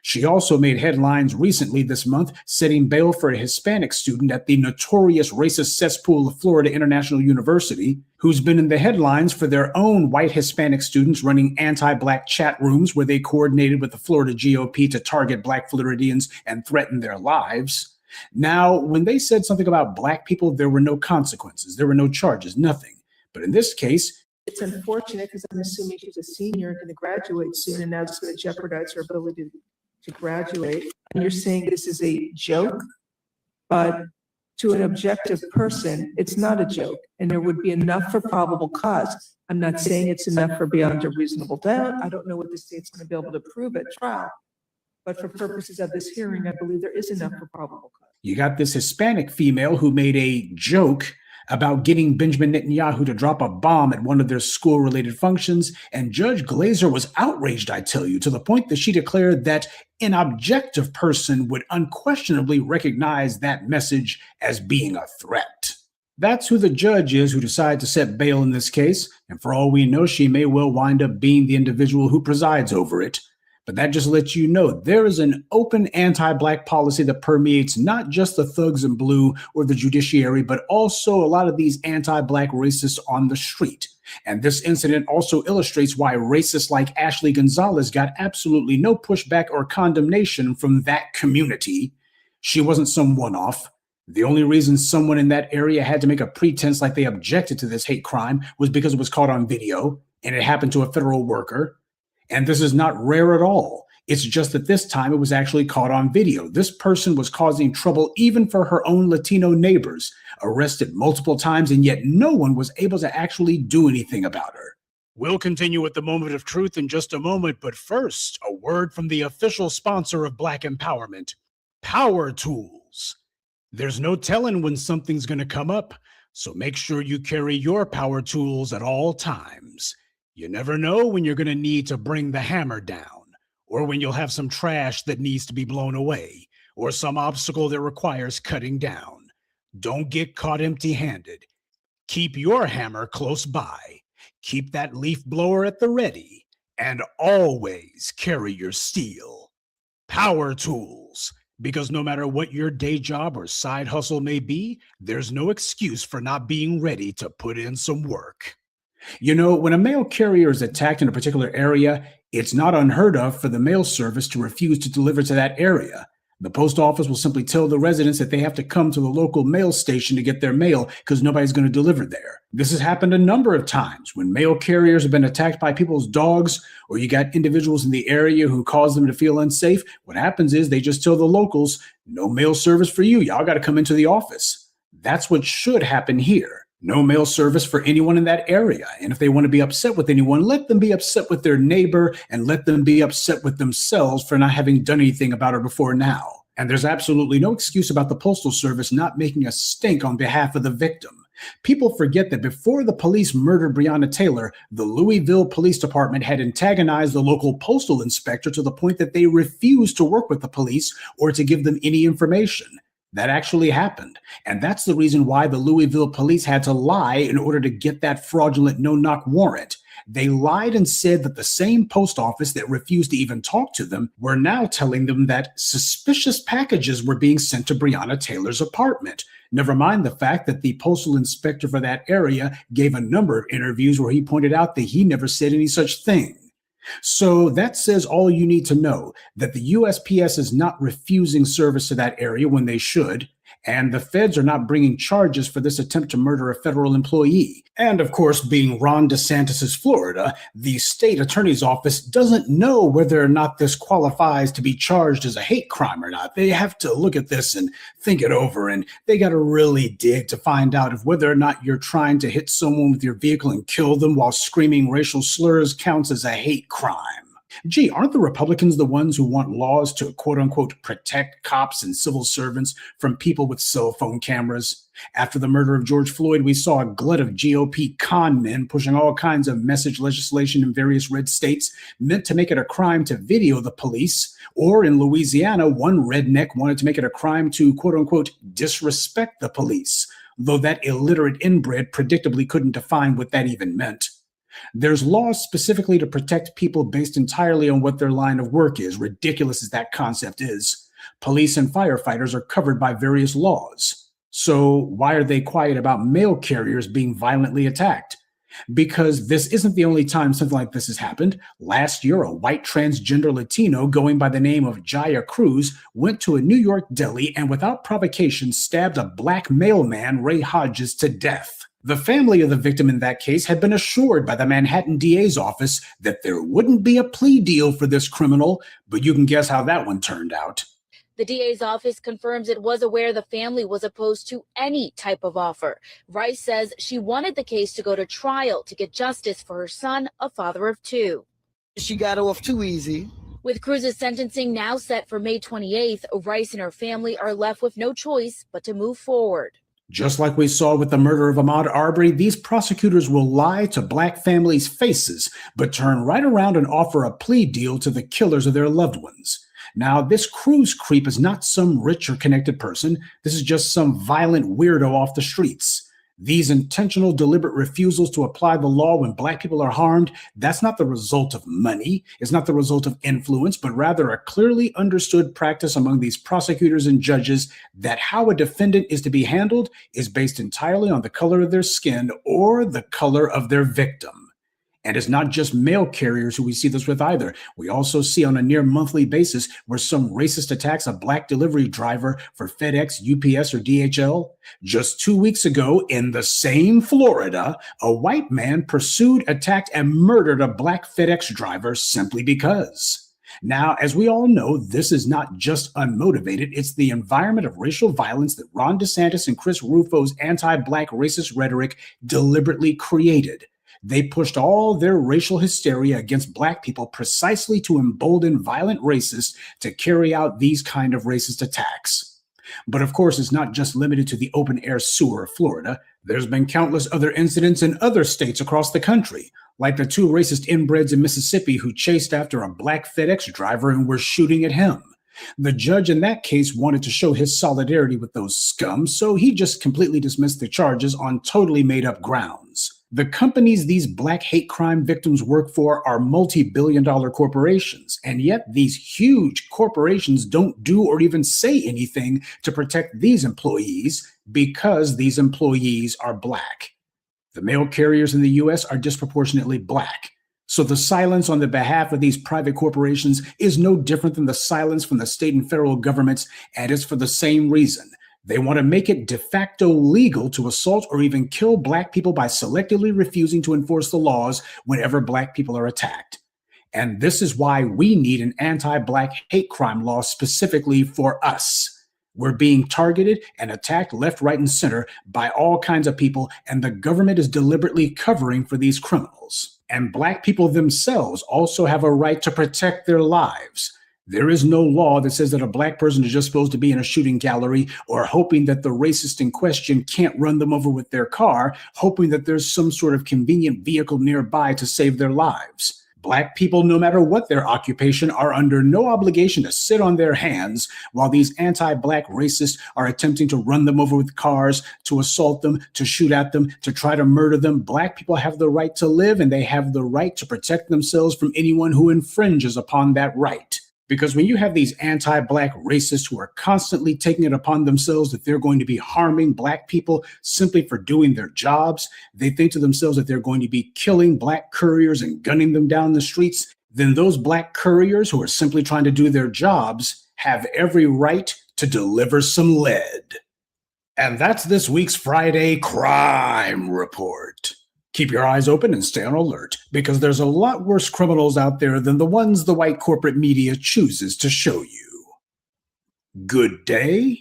She also made headlines recently this month setting bail for a Hispanic student at the notorious racist cesspool of Florida International University, who's been in the headlines for their own white Hispanic students running anti-Black chat rooms where they coordinated with the Florida GOP to target Black Floridians and threaten their lives. Now, when they said something about Black people, there were no consequences. There were no charges, nothing. But in this case, it's unfortunate because I'm assuming she's a senior and going to graduate soon, and now it's going to jeopardize her ability to graduate. And you're saying this is a joke, but to an objective person, it's not a joke, and there would be enough for probable cause. I'm not saying it's enough for beyond a reasonable doubt. I don't know what the state's going to be able to prove at trial, but for purposes of this hearing, I believe there is enough for probable cause. You got this Hispanic female who made a joke about getting Benjamin Netanyahu to drop a bomb at one of their school-related functions, and Judge Glazer was outraged, I tell you, to the point that she declared that an objective person would unquestionably recognize that message as being a threat. That's who the judge is who decided to set bail in this case, and for all we know, she may well wind up being the individual who presides over it. But that just lets you know there is an open anti-Black policy that permeates not just the thugs in blue or the judiciary, but also a lot of these anti-Black racists on the street. And this incident also illustrates why racists like Ashley Gonzalez got absolutely no pushback or condemnation from that community. She wasn't some one-off. The only reason someone in that area had to make a pretense like they objected to this hate crime was because it was caught on video, and it happened to a federal worker. And this is not rare at all. It's just that this time it was actually caught on video. This person was causing trouble even for her own Latino neighbors, arrested multiple times, and yet no one was able to actually do anything about her. We'll continue with the moment of truth in just a moment, but first, a word from the official sponsor of Black Empowerment, Power Tools. There's no telling when something's going to come up, so make sure you carry your power tools at all times. You never know when you're going to need to bring the hammer down, or when you'll have some trash that needs to be blown away, or some obstacle that requires cutting down. Don't get caught empty-handed. Keep your hammer close by. Keep that leaf blower at the ready, and always carry your steel. Power tools, because no matter what your day job or side hustle may be, there's no excuse for not being ready to put in some work. You know, when a mail carrier is attacked in a particular area, it's not unheard of for the mail service to refuse to deliver to that area. The post office will simply tell the residents that they have to come to the local mail station to get their mail because nobody's going to deliver there. This has happened a number of times when mail carriers have been attacked by people's dogs, or you got individuals in the area who cause them to feel unsafe. What happens is they just tell the locals, no mail service for you. Y'all got to come into the office. That's what should happen here. No mail service for anyone in that area. And if they want to be upset with anyone, let them be upset with their neighbor and let them be upset with themselves for not having done anything about it before now. And there's absolutely no excuse about the Postal Service not making a stink on behalf of the victim. People forget that before the police murdered Breonna Taylor, the Louisville Police Department had antagonized the local postal inspector to the point that they refused to work with the police or to give them any information. That actually happened. And that's the reason why the Louisville police had to lie in order to get that fraudulent no-knock warrant. They lied and said that the same post office that refused to even talk to them were now telling them that suspicious packages were being sent to Breonna Taylor's apartment. Never mind the fact that the postal inspector for that area gave a number of interviews where he pointed out that he never said any such thing. So that says all you need to know, that the USPS is not refusing service to that area when they should, and the feds are not bringing charges for this attempt to murder a federal employee. And of course, being Ron DeSantis's Florida, the state attorney's office doesn't know whether or not this qualifies to be charged as a hate crime or not. They have to look at this and think it over, and they got to really dig to find out if whether or not you're trying to hit someone with your vehicle and kill them while screaming racial slurs counts as a hate crime. Gee, aren't the Republicans the ones who want laws to quote unquote protect cops and civil servants from people with cell phone cameras? After the murder of George Floyd, we saw a glut of GOP con men pushing all kinds of message legislation in various red states meant to make it a crime to video the police. Or in Louisiana, one redneck wanted to make it a crime to quote unquote disrespect the police, though that illiterate inbred predictably couldn't define what that even meant. There's laws specifically to protect people based entirely on what their line of work is, ridiculous as that concept is. Police and firefighters are covered by various laws. So why are they quiet about mail carriers being violently attacked? Because this isn't the only time something like this has happened. Last year, a white transgender Latino going by the name of Jaya Cruz went to a New York deli and without provocation stabbed a black mailman, Ray Hodges, to death. The family of the victim in that case had been assured by the Manhattan DA's office that there wouldn't be a plea deal for this criminal, but you can guess how that one turned out. The DA's office confirms it was aware the family was opposed to any type of offer. Rice says she wanted the case to go to trial to get justice for her son, a father of two. She got off too easy. With Cruz's sentencing now set for May 28th, Rice and her family are left with no choice but to move forward. Just like we saw with the murder of Ahmaud Arbery, these prosecutors will lie to black families' faces, but turn right around and offer a plea deal to the killers of their loved ones. Now, this Cruz creep is not some rich or connected person. This is just some violent weirdo off the streets. These intentional, deliberate refusals to apply the law when black people are harmed, that's not the result of money. It's not the result of influence, but rather a clearly understood practice among these prosecutors and judges that how a defendant is to be handled is based entirely on the color of their skin or the color of their victim. And it's not just mail carriers who we see this with either. We also see on a near monthly basis where some racist attacks a black delivery driver for FedEx, UPS, or DHL. Just 2 weeks ago in the same Florida, a white man pursued, attacked, and murdered a black FedEx driver simply because. Now, as we all know, this is not just unmotivated. It's the environment of racial violence that Ron DeSantis and Chris Rufo's anti-black racist rhetoric deliberately created. They pushed all their racial hysteria against black people precisely to embolden violent racists to carry out these kind of racist attacks. But of course, it's not just limited to the open-air sewer of Florida. There's been countless other incidents in other states across the country, like the two racist inbreds in Mississippi who chased after a black FedEx driver and were shooting at him. The judge in that case wanted to show his solidarity with those scums, so he just completely dismissed the charges on totally made-up grounds. The companies these black hate crime victims work for are multi-billion-dollar corporations, and yet these huge corporations don't do or even say anything to protect these employees because these employees are black. The mail carriers in the U.S. are disproportionately black. So the silence on the behalf of these private corporations is no different than the silence from the state and federal governments, and it's for the same reason. They want to make it de facto legal to assault or even kill black people by selectively refusing to enforce the laws whenever black people are attacked. And this is why we need an anti-black hate crime law specifically for us. We're being targeted and attacked left, right, and center by all kinds of people, and the government is deliberately covering for these criminals. And black people themselves also have a right to protect their lives. There is no law that says that a black person is just supposed to be in a shooting gallery or hoping that the racist in question can't run them over with their car, hoping that there's some sort of convenient vehicle nearby to save their lives. Black people, no matter what their occupation, are under no obligation to sit on their hands while these anti-black racists are attempting to run them over with cars, to assault them, to shoot at them, to try to murder them. Black people have the right to live, and they have the right to protect themselves from anyone who infringes upon that right. Because when you have these anti-black racists who are constantly taking it upon themselves that they're going to be harming black people simply for doing their jobs, they think to themselves that they're going to be killing black couriers and gunning them down the streets, then those black couriers who are simply trying to do their jobs have every right to deliver some lead. And that's this week's Friday Crime Report. Keep your eyes open and stay on alert, because there's a lot worse criminals out there than the ones the white corporate media chooses to show you. Good day,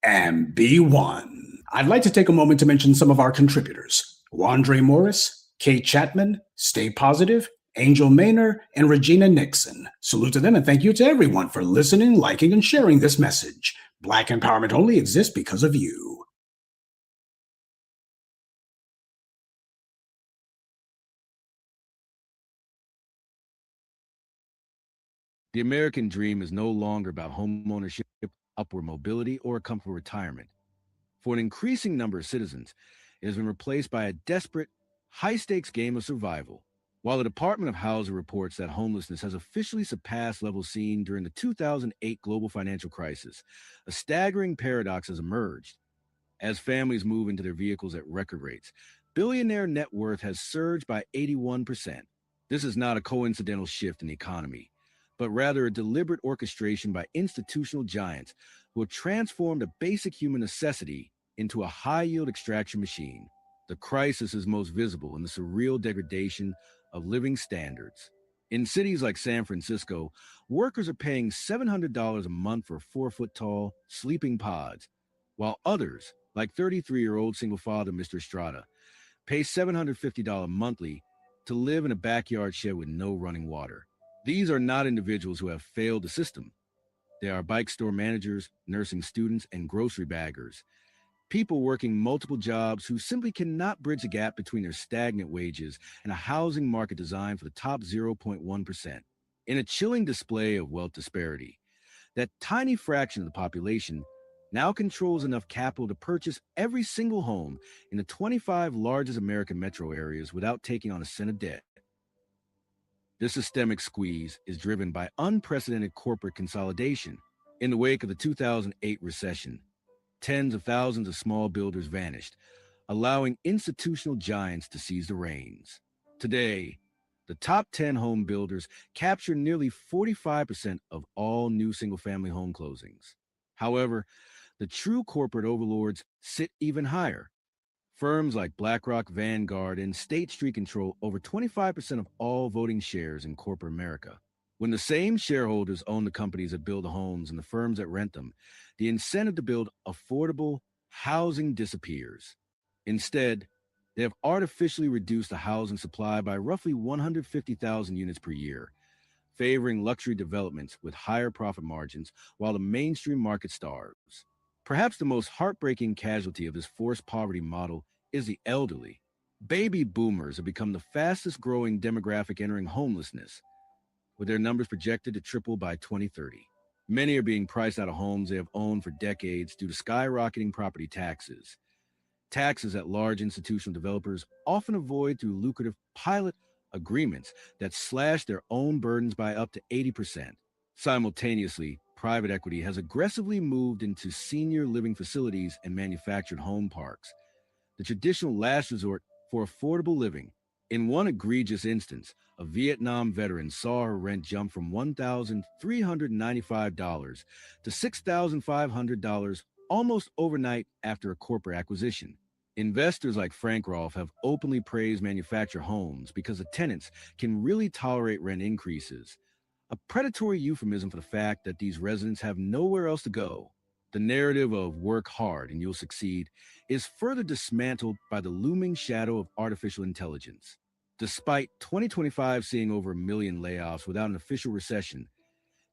and be one. I'd like to take a moment to mention some of our contributors: Wandre Morris, Kay Chapman, Stay Positive, Angel Maynor, and Regina Nixon. Salute to them, and thank you to everyone for listening, liking, and sharing this message. Black empowerment only exists because of you. The American dream is no longer about homeownership, upward mobility, or a comfortable retirement. For an increasing number of citizens, it has been replaced by a desperate, high-stakes game of survival. While the Department of Housing reports that homelessness has officially surpassed levels seen during the 2008 global financial crisis, a staggering paradox has emerged. As families move into their vehicles at record rates, billionaire net worth has surged by 81%. This is not a coincidental shift in the economy, but rather a deliberate orchestration by institutional giants who have transformed a basic human necessity into a high-yield extraction machine. The crisis is most visible in the surreal degradation of living standards. In cities like San Francisco, workers are paying $700 a month for 4-foot-tall sleeping pods, while others, like 33-year-old single father Mr. Estrada, pay $750 monthly to live in a backyard shed with no running water. These are not individuals who have failed the system. They are bike store managers, nursing students, and grocery baggers. People working multiple jobs who simply cannot bridge the gap between their stagnant wages and a housing market designed for the top 0.1%. In a chilling display of wealth disparity, that tiny fraction of the population now controls enough capital to purchase every single home in the 25 largest American metro areas without taking on a cent of debt. This systemic squeeze is driven by unprecedented corporate consolidation. In the wake of the 2008 recession, tens of thousands of small builders vanished, allowing institutional giants to seize the reins. Today, the top 10 home builders capture nearly 45% of all new single-family home closings. However, the true corporate overlords sit even higher. Firms like BlackRock, Vanguard, and State Street control over 25% of all voting shares in corporate America. When the same shareholders own the companies that build the homes and the firms that rent them, the incentive to build affordable housing disappears. Instead, they have artificially reduced the housing supply by roughly 150,000 units per year, favoring luxury developments with higher profit margins while the mainstream market starves. Perhaps the most heartbreaking casualty of this forced poverty model is the elderly. Baby boomers have become the fastest growing demographic entering homelessness, with their numbers projected to triple by 2030. Many are being priced out of homes they have owned for decades due to skyrocketing property taxes. Taxes that large institutional developers often avoid through lucrative pilot agreements that slash their own burdens by up to 80%. Simultaneously, private equity has aggressively moved into senior living facilities and manufactured home parks, the traditional last resort for affordable living. In one egregious instance, a Vietnam veteran saw her rent jump from $1,395 to $6,500 almost overnight after a corporate acquisition. Investors like Frank Rolfe have openly praised manufactured homes because the tenants can really tolerate rent increases, a predatory euphemism for the fact that these residents have nowhere else to go. The narrative of work hard and you'll succeed is further dismantled by the looming shadow of artificial intelligence. Despite 2025 seeing over 1 million layoffs without an official recession,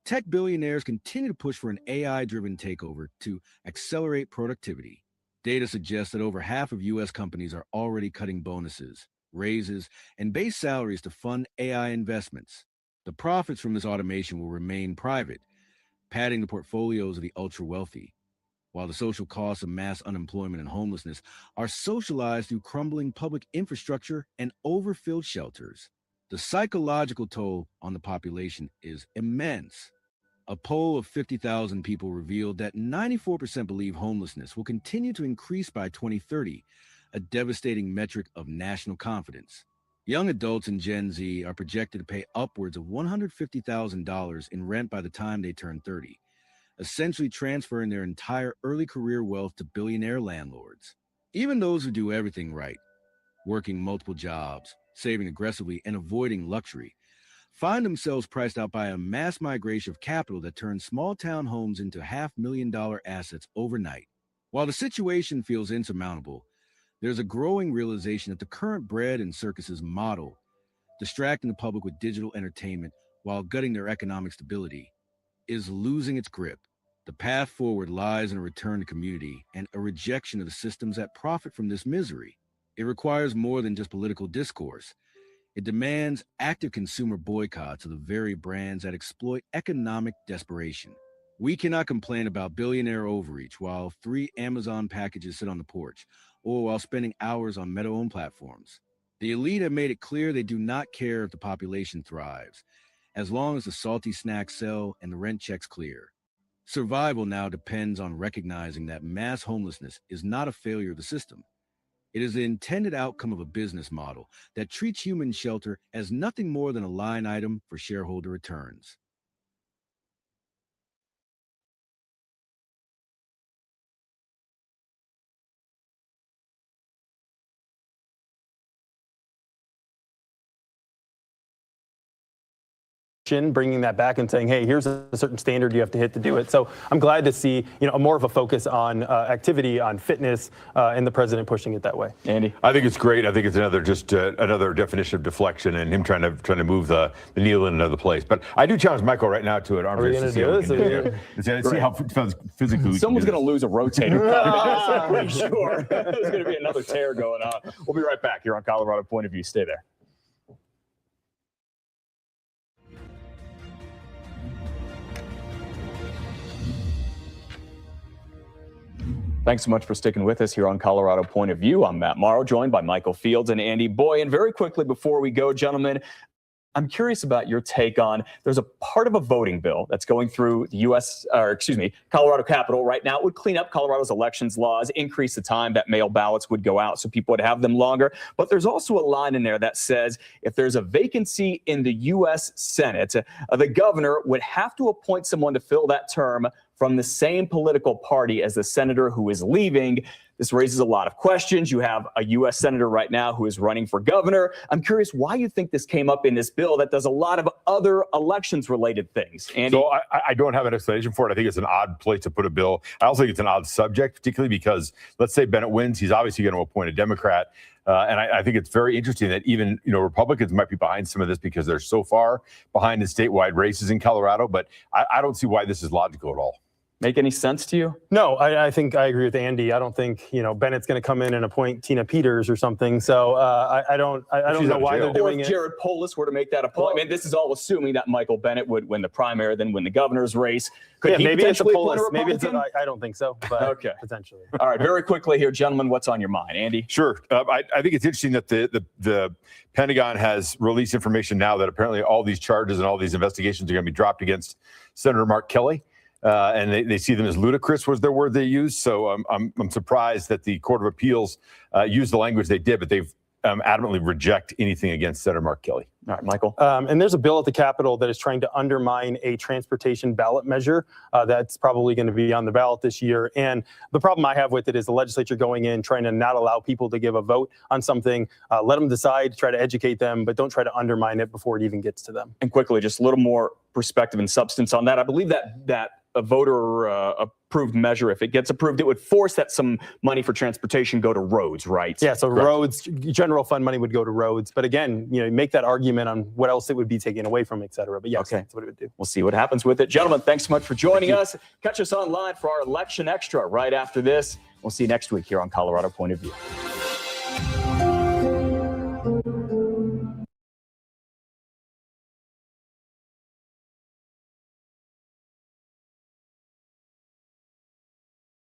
Tech billionaires continue to push for an AI-driven takeover to accelerate productivity. Data suggests that over half of U.S. companies are already cutting bonuses, raises, and base salaries to fund AI investments. The profits from this automation will remain private, padding the portfolios of the ultra-wealthy, while the social costs of mass unemployment and homelessness are socialized through crumbling public infrastructure and overfilled shelters. The psychological toll on the population is immense. A poll of 50,000 people revealed that 94% believe homelessness will continue to increase by 2030, a devastating metric of national confidence. Young adults in Gen Z are projected to pay upwards of $150,000 in rent by the time they turn 30, essentially transferring their entire early career wealth to billionaire landlords. Even those who do everything right, working multiple jobs, saving aggressively, and avoiding luxury, find themselves priced out by a mass migration of capital that turns small town homes into $500,000 assets overnight. While the situation feels insurmountable, there's a growing realization that the current bread and circuses model, distracting the public with digital entertainment while gutting their economic stability, is losing its grip. The path forward lies in a return to community and a rejection of the systems that profit from this misery. It requires more than just political discourse. It demands active consumer boycotts of the very brands that exploit economic desperation. We cannot complain about billionaire overreach while 3 Amazon packages sit on the porch, or while spending hours on Meta-owned platforms. The elite have made it clear they do not care if the population thrives, as long as the salty snacks sell and the rent checks clear. Survival now depends on recognizing that mass homelessness is not a failure of the system. It is the intended outcome of a business model that treats human shelter as nothing more than a line item for shareholder returns. Bringing that back and saying, hey, here's a certain standard you have to hit to do it. So I'm glad to see, more of a focus on activity, on fitness, and the president pushing it that way. Andy, I think it's great. I think it's another definition of deflection and him trying to move the needle in another place. But I do challenge Michael right now to an arm race to see how we can do it. See how physically. Someone's going to lose a rotator cuff. I'm pretty sure. There's going to be another tear going on. We'll be right back here on Colorado Point of View. Stay there. Thanks so much for sticking with us here on Colorado Point of View. I'm Matt Morrow, joined by Michael Fields and Andy Boy. And very quickly before we go, gentlemen, I'm curious about your take on, there's a part of a voting bill that's going through the Colorado Capitol right now. It would clean up Colorado's elections laws, increase the time that mail ballots would go out so people would have them longer. But there's also a line in there that says if there's a vacancy in the U.S. Senate, the governor would have to appoint someone to fill that term from the same political party as the senator who is leaving. This raises a lot of questions. You have a U.S. senator right now who is running for governor. I'm curious why you think this came up in this bill that does a lot of other elections-related things. Andy? So I don't have an explanation for it. I think it's an odd place to put a bill. I also think it's an odd subject, particularly because, let's say Bennett wins, he's obviously going to appoint a Democrat. And I think it's very interesting that even, Republicans might be behind some of this because they're so far behind in statewide races in Colorado. But I don't see why this is logical at all. Make any sense to you? No, I think I agree with Andy. I don't think Bennett's going to come in and appoint Tina Peters or something. So I don't know why they're doing it. If Jared Polis were to make that appointment, this is all assuming that Michael Bennett would win the primary, then win the governor's race. Could he maybe it's a potentially Polis. appoint a Republican? I don't think so, but okay, potentially. All right, very quickly here, gentlemen, what's on your mind, Andy? Sure. I think it's interesting that the Pentagon has released information now that apparently all these charges and all these investigations are going to be dropped against Senator Mark Kelly. And they see them as ludicrous was their word they used. So I'm surprised that the Court of Appeals used the language they did, but they've adamantly reject anything against Senator Mark Kelly. All right, Michael. And there's a bill at the Capitol that is trying to undermine a transportation ballot measure that's probably going to be on the ballot this year. And the problem I have with it is the legislature going in, trying to not allow people to give a vote on something, let them decide, try to educate them, but don't try to undermine it before it even gets to them. And quickly, just a little more perspective and substance on that. I believe that a voter approved measure. If it gets approved, it would force that some money for transportation go to roads, right? Yeah, so Correct. roads, general fund money would go to roads. But again, make that argument on what else it would be taken away from, et cetera. But yes, that's what it would do. We'll see what happens with it. Gentlemen, thanks so much for joining us. Catch us online for our Election Extra right after this. We'll see you next week here on Colorado Point of View.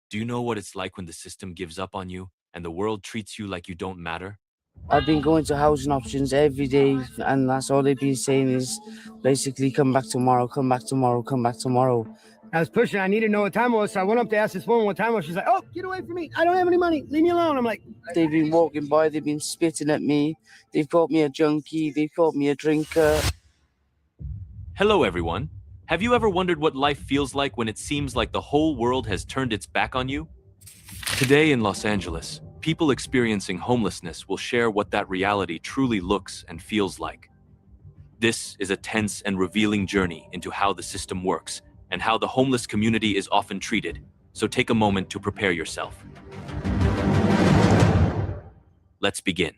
Do you know what it's like when the system gives up on you and the world treats you like you don't matter? I've been going to housing options every day, and that's all they've been saying is basically come back tomorrow, come back tomorrow, come back tomorrow. I was pushing. I needed to know what time it was, so I went up to ask this woman what time it was. She's like, "Oh, get away from me! I don't have any money. Leave me alone." I'm like, they've been walking by, they've been spitting at me, they've called me a junkie, they've called me a drinker. Hello, everyone. Have you ever wondered what life feels like when it seems like the whole world has turned its back on you? Today in Los Angeles, people experiencing homelessness will share what that reality truly looks and feels like. This is a tense and revealing journey into how the system works and how the homeless community is often treated. So take a moment to prepare yourself. Let's begin.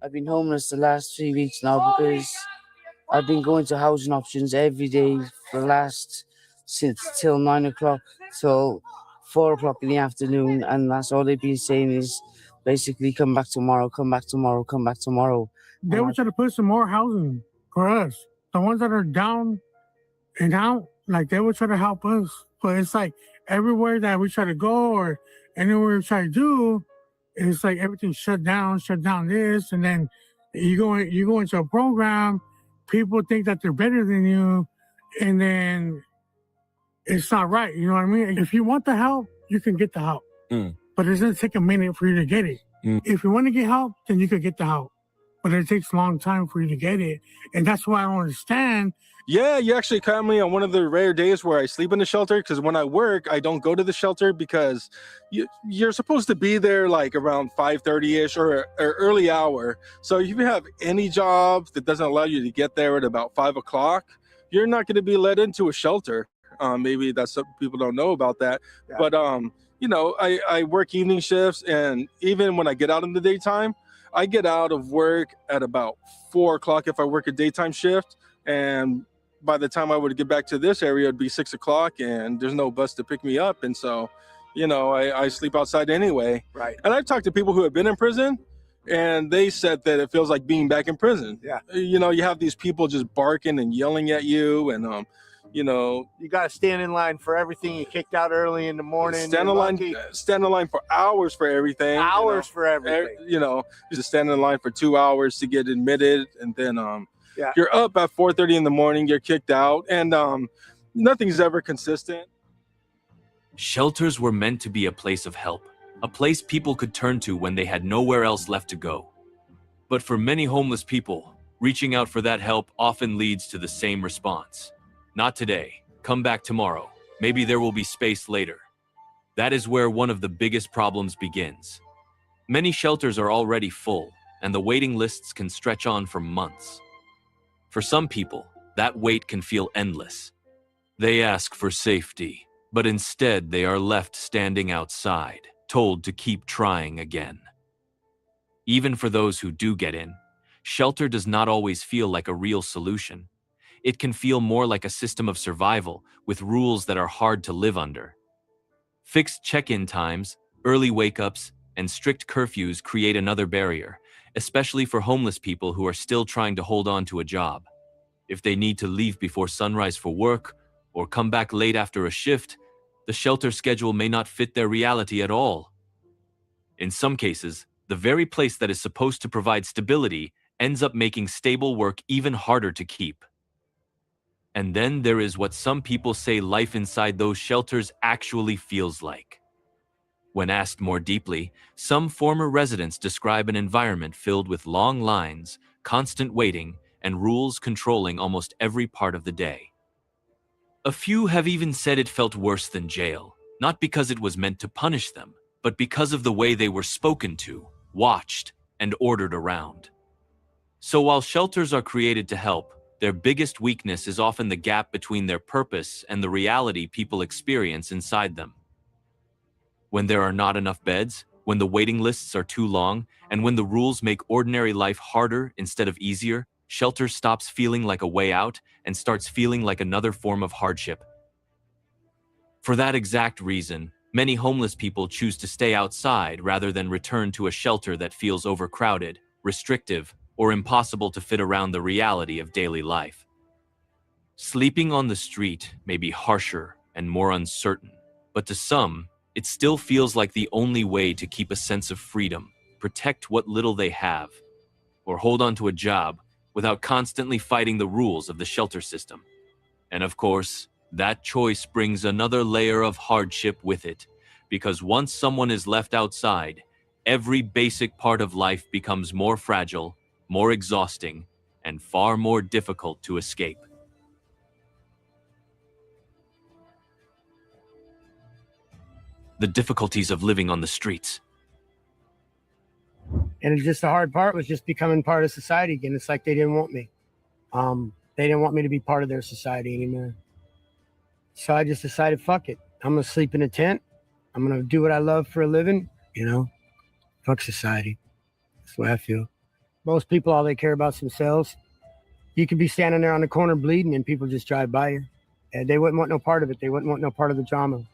I've been homeless the last 3 weeks now because I've been going to housing options every day for the last since till 9 o'clock till 4 o'clock in the afternoon, and that's all they've been saying is basically come back tomorrow, come back tomorrow, come back tomorrow. They would try to put some more housing for us, the ones that are down and out. Like they would try to help us, but it's like everywhere that we try to go or anywhere we try to do, it's like everything's shut down this, and then you go into a program. People think that they're better than you, and then it's not right. You know what I mean? If you want the help, you can get the help. But it doesn't take a minute for you to get it. If you want to get help, then you could get the help. But it takes a long time for you to get it. And that's why I don't understand. Yeah, you actually caught me on one of the rare days where I sleep in the shelter, because when I work, I don't go to the shelter because you're supposed to be there like around 5:30-ish or early hour. So if you have any job that doesn't allow you to get there at about 5 o'clock, you're not going to be let into a shelter. Maybe that's something people don't know about that. Yeah. But, I work evening shifts, and even when I get out in the daytime, I get out of work at about 4 o'clock if I work a daytime shift. And by the time I would get back to this area, it'd be 6 o'clock, and there's no bus to pick me up. And so, I sleep outside anyway. Right. And I've talked to people who have been in prison, and they said that it feels like being back in prison. Yeah. You have these people just barking and yelling at you, and, you got to stand in line for everything. You kicked out early in the morning. Stand in line for hours for everything. Hours for everything. Just stand in line for 2 hours to get admitted, and then you're up at 4:30 in the morning. You're kicked out, and nothing's ever consistent. Shelters were meant to be a place of help, a place people could turn to when they had nowhere else left to go. But for many homeless people, reaching out for that help often leads to the same response. Not today. Come back tomorrow. Maybe there will be space later. That is where one of the biggest problems begins. Many shelters are already full, and the waiting lists can stretch on for months. For some people, that wait can feel endless. They ask for safety, but instead they are left standing outside, told to keep trying again. Even for those who do get in, shelter does not always feel like a real solution. It can feel more like a system of survival with rules that are hard to live under. Fixed check-in times, early wake-ups, and strict curfews create another barrier, especially for homeless people who are still trying to hold on to a job. If they need to leave before sunrise for work or come back late after a shift, the shelter schedule may not fit their reality at all. In some cases, the very place that is supposed to provide stability ends up making stable work even harder to keep. And then there is what some people say life inside those shelters actually feels like. When asked more deeply, some former residents describe an environment filled with long lines, constant waiting, and rules controlling almost every part of the day. A few have even said it felt worse than jail, not because it was meant to punish them, but because of the way they were spoken to, watched, and ordered around. So while shelters are created to help, Their biggest weakness is often the gap between their purpose and the reality people experience inside them. When there are not enough beds, when the waiting lists are too long, and when the rules make ordinary life harder instead of easier, shelter stops feeling like a way out and starts feeling like another form of hardship. For that exact reason, many homeless people choose to stay outside rather than return to a shelter that feels overcrowded, restrictive, or impossible to fit around the reality of daily life. Sleeping on the street may be harsher and more uncertain, but to some, it still feels like the only way to keep a sense of freedom, protect what little they have, or hold on to a job without constantly fighting the rules of the shelter system. And of course, that choice brings another layer of hardship with it, because once someone is left outside, every basic part of life becomes more fragile, more exhausting, and far more difficult to escape. The difficulties of living on the streets. And it's just the hard part was just becoming part of society again. It's like they didn't want me. They didn't want me to be part of their society anymore. So I just decided, fuck it. I'm going to sleep in a tent. I'm going to do what I love for a living. You know, fuck society. That's the way I feel. Most people, all they care about is themselves. You could be standing there on the corner bleeding and people just drive by you. And they wouldn't want no part of it. They wouldn't want no part of the drama.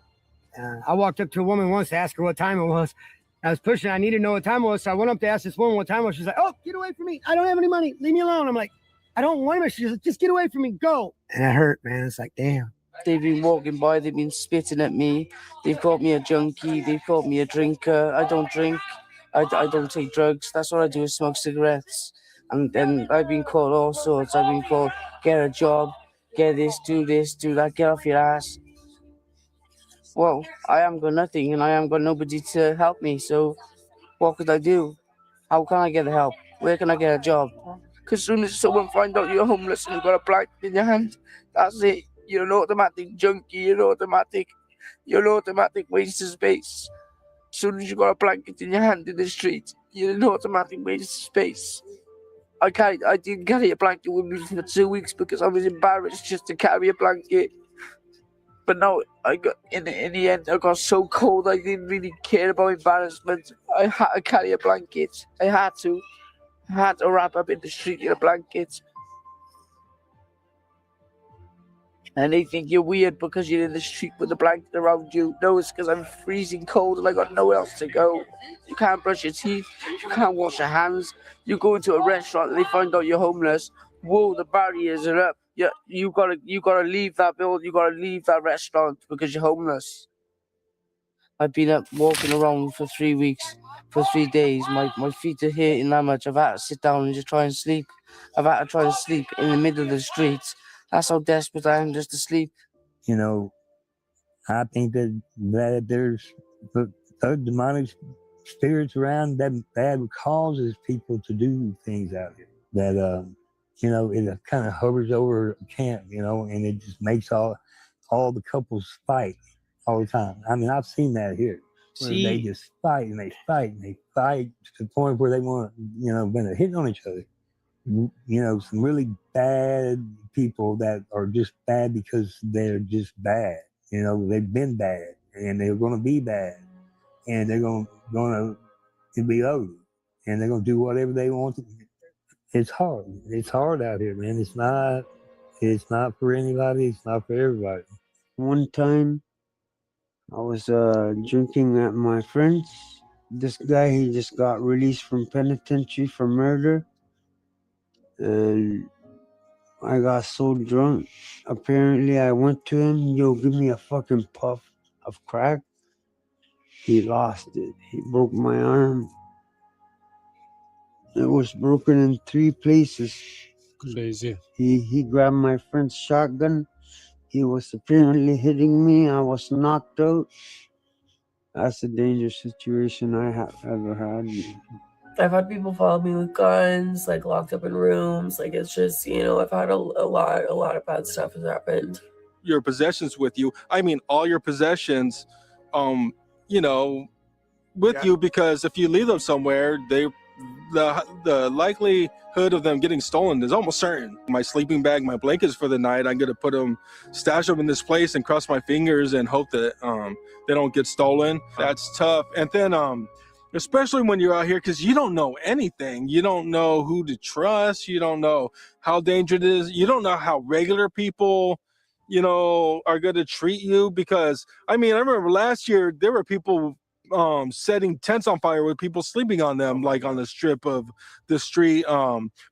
I walked up to a woman once to ask her what time it was. I was pushing. I needed to know what time it was. So I went up to ask this woman what time it was. She's like, oh, get away from me. I don't have any money. Leave me alone. I'm like, I don't want it. She's like, just get away from me. Go. And it hurt, man. It's like, damn. They've been walking by. They've been spitting at me. They've called me a junkie. They've called me a drinker. I don't drink. I don't take drugs. That's all I do is smoke cigarettes. And then I've been called all sorts. I've been called, get a job, get this, do that, get off your ass. Well, I haven't got nothing and I haven't got nobody to help me. So what could I do? How can I get the help? Where can I get a job? Because as soon as someone finds out you're homeless and you've got a blanket in your hand, that's it. You're an automatic junkie. You're an automatic waste of space. As soon as you've got a blanket in your hand in the street, you're an automatic waste of space. I didn't carry a blanket with me for 2 weeks because I was embarrassed just to carry a blanket. But no, in the end, I got so cold I didn't really care about embarrassment. I had to carry a blanket. I had to wrap up in the street in a blanket. And they think you're weird because you're in the street with a blanket around you. No, it's because I'm freezing cold and I got nowhere else to go. You can't brush your teeth. You can't wash your hands. You go into a restaurant and they find out you're homeless. Whoa, the barriers are up. Yeah, you gotta leave that building. You gotta leave that restaurant because you're homeless. I've been up walking around for 3 weeks, for 3 days. My feet are hurting that much. I've had to sit down and just try and sleep. I've had to try to sleep in the middle of the streets. That's how desperate I am just to sleep. You know, I think that there's demonic spirits around that causes people to do things out here. That, you know, it kind of hovers over a camp, you know, and it just makes all the couples fight all the time. I mean, I've seen that here. Where they just fight and they fight and they fight to the point where they want, you know, when they're hitting on each other. You know, some really bad people that are just bad because they're just bad. You know, they've been bad and they're going to be bad and they're going to be ugly and they're going to do whatever they want to. It's hard. It's hard out here, man. It's not for anybody. It's not for everybody. One time I was drinking at my friend's. This guy, he just got released from penitentiary for murder. And I got so drunk. Apparently, I went to him, yo, give me a fucking puff of crack. He lost it. He broke my arm. It was broken in 3 places. Crazy. He grabbed my friend's shotgun. He was apparently hitting me. I was knocked out. That's a dangerous situation I have ever had. I've had people follow me with guns, like locked up in rooms. Like it's just, you know, I've had a lot of bad stuff has happened. Your possessions with you. I mean, all your possessions, you know, with you, because if you leave them somewhere, they the likelihood of them getting stolen is almost certain. My sleeping bag, my blankets for the night, I'm gonna stash them in this place and cross my fingers and hope that they don't get stolen. That's tough. And then especially when you're out here, because you don't know anything. You don't know who to trust. You don't know how dangerous it is. You don't know how regular people, are going to treat you. Because, I remember last year, there were people setting tents on fire with people sleeping on them, like on the strip of the street.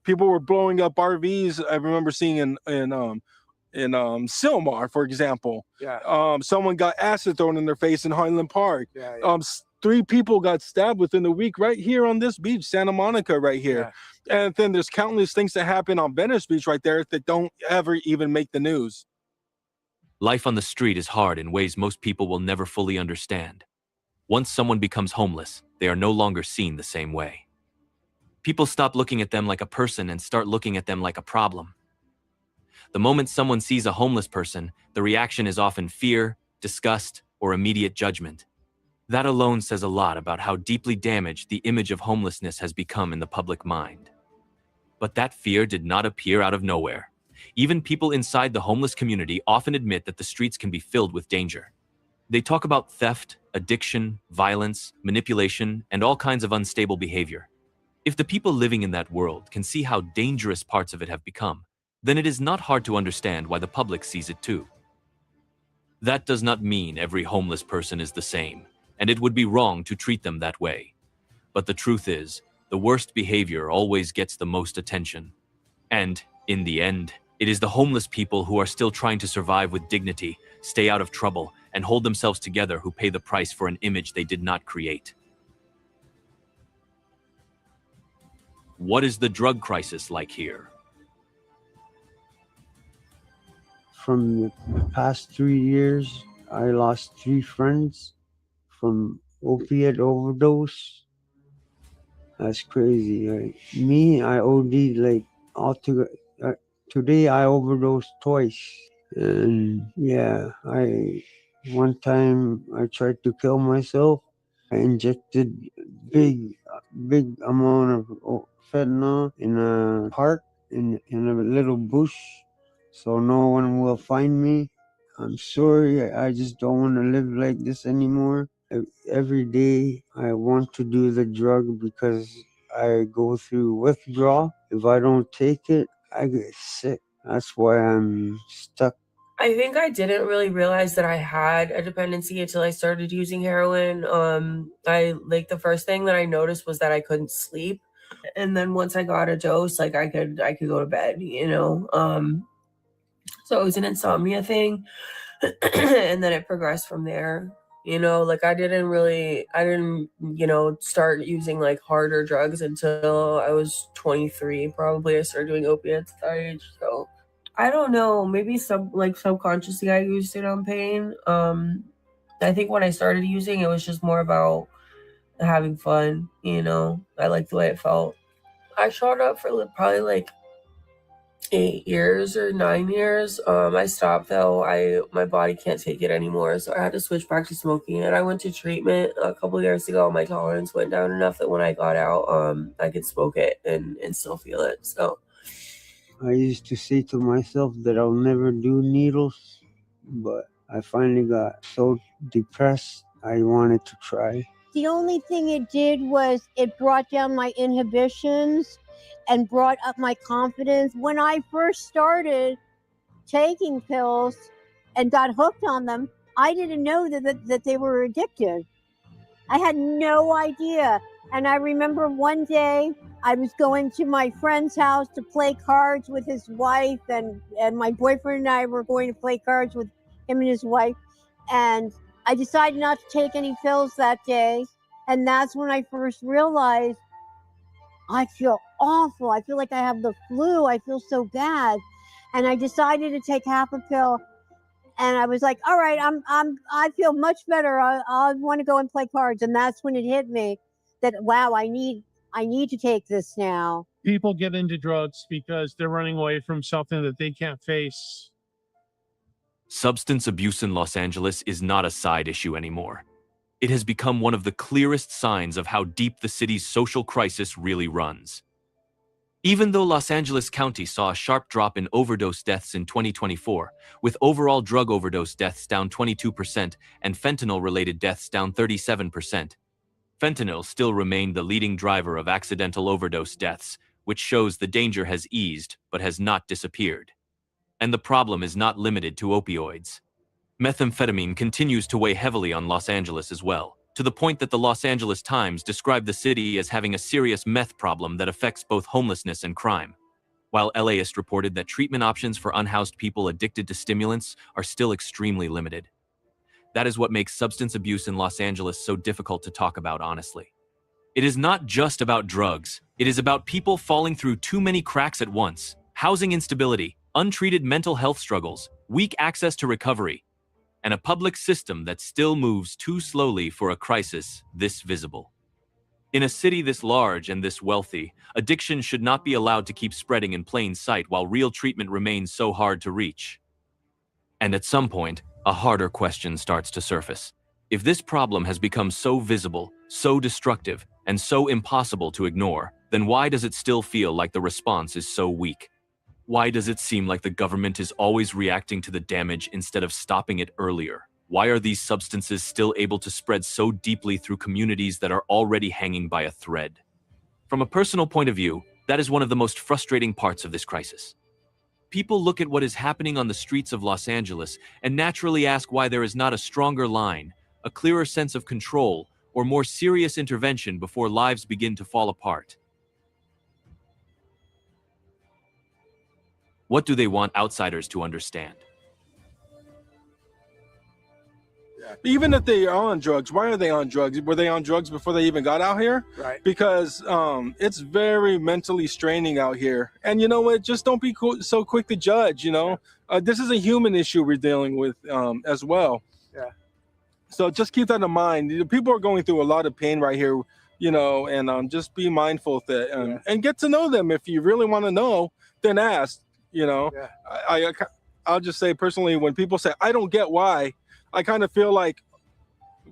People were blowing up RVs. I remember seeing in Silmar, for example. Yeah. Someone got acid thrown in their face in Highland Park. Yeah. 3 people got stabbed within a week right here on this beach, Santa Monica, right here. Yeah. And then there's countless things that happen on Venice Beach right there that don't ever even make the news. Life on the street is hard in ways most people will never fully understand. Once someone becomes homeless, they are no longer seen the same way. People stop looking at them like a person and start looking at them like a problem. The moment someone sees a homeless person, the reaction is often fear, disgust, or immediate judgment. That alone says a lot about how deeply damaged the image of homelessness has become in the public mind. But that fear did not appear out of nowhere. Even people inside the homeless community often admit that the streets can be filled with danger. They talk about theft, addiction, violence, manipulation, and all kinds of unstable behavior. If the people living in that world can see how dangerous parts of it have become, then it is not hard to understand why the public sees it too. That does not mean every homeless person is the same, and it would be wrong to treat them that way. But the truth is, the worst behavior always gets the most attention. And, in the end, it is the homeless people who are still trying to survive with dignity, stay out of trouble, and hold themselves together who pay the price for an image they did not create. What is the drug crisis like here? From the past 3 years, I lost 3 friends from opiate overdose. That's crazy. I OD'd like altogether. Today I overdosed twice. And yeah, one time I tried to kill myself. I injected big amount of fentanyl in a park, in a little bush, so no one will find me. I'm sorry, I just don't want to live like this anymore. Every day I want to do the drug because I go through withdrawal. If I don't take it, I get sick. That's why I'm stuck. I think I didn't really realize that I had a dependency until I started using heroin. The first thing that I noticed was that I couldn't sleep. And then once I got a dose, I could go to bed, So it was an insomnia thing. And then it progressed from there. I didn't start using harder drugs until I was 23. Probably I started doing opiates at that age. So I don't know, maybe subconsciously I used it on pain. I think when I started using it was just more about having fun, I liked the way it felt. I shot up for probably 8 years or 9 years. I stopped though. My body can't take it anymore, so I had to switch back to smoking it. I went to treatment a couple years ago. My tolerance went down enough that when I got out, I could smoke it and still feel it. So I used to say to myself that I'll never do needles, but I finally got so depressed I wanted to try. The only thing it did was it brought down my inhibitions and brought up my confidence. When I first started taking pills and got hooked on them, I didn't know that they were addictive. I had no idea. And I remember one day I was going to my friend's house to play cards with his wife, and my boyfriend and I were going to play cards with him and his wife. And I decided not to take any pills that day. And that's when I first realized I feel awful. I feel like I have the flu. I feel so bad. And I decided to take half a pill. And I was like, all right, I feel much better. I want to go and play cards. And that's when it hit me that, wow, I need to take this now. People get into drugs because they're running away from something that they can't face. Substance abuse in Los Angeles is not a side issue anymore. It has become one of the clearest signs of how deep the city's social crisis really runs. Even though Los Angeles County saw a sharp drop in overdose deaths in 2024, with overall drug overdose deaths down 22% and fentanyl-related deaths down 37%, fentanyl still remained the leading driver of accidental overdose deaths, which shows the danger has eased but has not disappeared. And the problem is not limited to opioids. Methamphetamine continues to weigh heavily on Los Angeles as well, to the point that the Los Angeles Times described the city as having a serious meth problem that affects both homelessness and crime, while LAist reported that treatment options for unhoused people addicted to stimulants are still extremely limited. That is what makes substance abuse in Los Angeles so difficult to talk about honestly. It is not just about drugs. It is about people falling through too many cracks at once, housing instability, untreated mental health struggles, weak access to recovery, and a public system that still moves too slowly for a crisis this visible. In a city this large and this wealthy, addiction should not be allowed to keep spreading in plain sight while real treatment remains so hard to reach. And at some point, a harder question starts to surface. If this problem has become so visible, so destructive, and so impossible to ignore, then why does it still feel like the response is so weak? Why does it seem like the government is always reacting to the damage instead of stopping it earlier? Why are these substances still able to spread so deeply through communities that are already hanging by a thread? From a personal point of view, that is one of the most frustrating parts of this crisis. People look at what is happening on the streets of Los Angeles and naturally ask why there is not a stronger line, a clearer sense of control, or more serious intervention before lives begin to fall apart. What do they want outsiders to understand? Even if they are on drugs, why are they on drugs? Were they on drugs before they even got out here? Right. Because it's very mentally straining out here. And you know what? Just don't be so quick to judge, you know? This is a human issue we're dealing with as well. Yeah. So just keep that in mind. People are going through a lot of pain right here, you know, and just be mindful of that and get to know them. If you really want to know, then ask, you know. Yeah. I'll just say personally, when people say, I don't get why, I kind of feel like,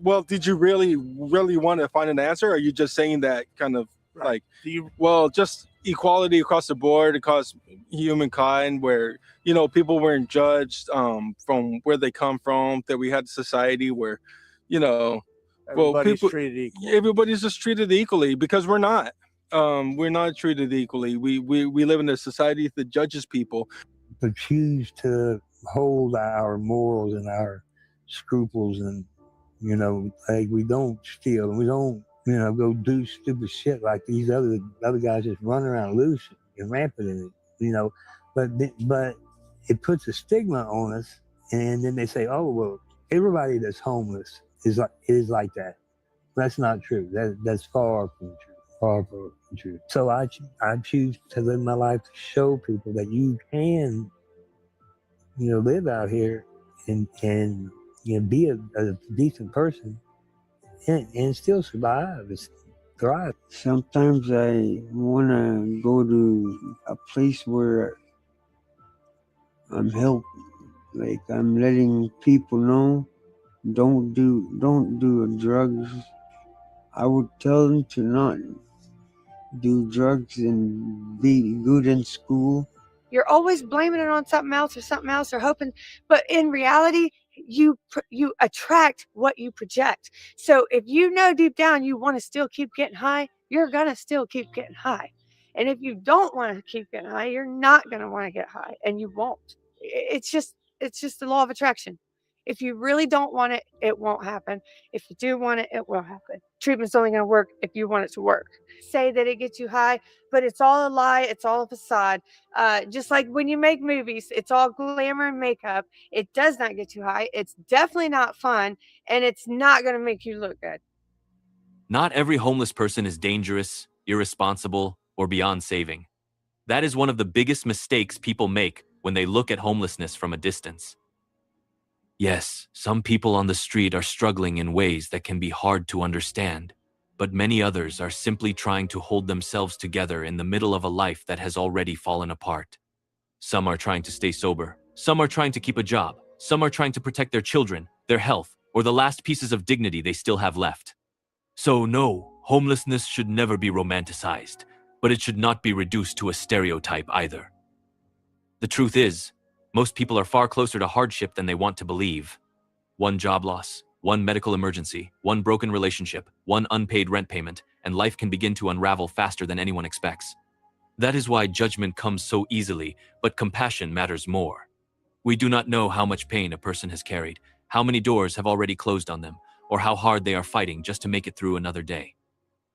well, did you really want to find an answer? Or are you just saying that kind of like, well, just equality across the board, across humankind, where, you know, people weren't judged from where they come from, that we had a society where, you know, Everybody's treated equal. Everybody's just treated equally, because we're not. We're not treated equally. We live in a society that judges people. But choose to hold our morals and our scruples, and you know, like we don't steal and we don't, you know, go do stupid shit like these other guys just run around loose and rampant in it, you know. But it puts a stigma on us, and then they say, oh well, everybody that's homeless is like that. That's not true. That's far from true. Far from true. So I choose to live my life to show people that you can, you know, live out here and you know, be a decent person and still survive, thrive. Sometimes I want to go to a place where I'm helping, like I'm letting people know, don't do drugs. I would tell them to not do drugs and be good in school. You're always blaming it on something else or hoping, but in reality, you attract what you project. So if you know deep down you want to still keep getting high, you're gonna still keep getting high. And if you don't want to keep getting high, you're not gonna want to get high, and you won't. It's just the law of attraction. If you really don't want it, it won't happen. If you do want it, it will happen. Treatment's only going to work if you want it to work. Say that it gets you high, but it's all a lie. It's all a facade. Just like when you make movies, it's all glamour and makeup. It does not get you high. It's definitely not fun, and it's not going to make you look good. Not every homeless person is dangerous, irresponsible, or beyond saving. That is one of the biggest mistakes people make when they look at homelessness from a distance. Yes, some people on the street are struggling in ways that can be hard to understand, but many others are simply trying to hold themselves together in the middle of a life that has already fallen apart. Some are trying to stay sober, some are trying to keep a job, some are trying to protect their children, their health, or the last pieces of dignity they still have left. So no, homelessness should never be romanticized, but it should not be reduced to a stereotype either. The truth is, most people are far closer to hardship than they want to believe. One job loss, one medical emergency, one broken relationship, one unpaid rent payment, and life can begin to unravel faster than anyone expects. That is why judgment comes so easily, but compassion matters more. We do not know how much pain a person has carried, how many doors have already closed on them, or how hard they are fighting just to make it through another day.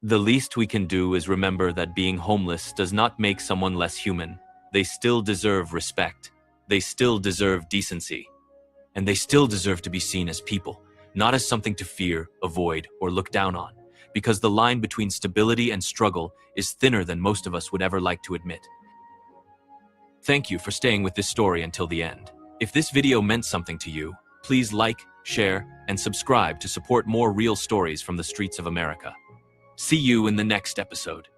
The least we can do is remember that being homeless does not make someone less human. They still deserve respect. They still deserve decency. And they still deserve to be seen as people, not as something to fear, avoid, or look down on, because the line between stability and struggle is thinner than most of us would ever like to admit. Thank you for staying with this story until the end. If this video meant something to you, please like, share, and subscribe to support more real stories from the streets of America. See you in the next episode.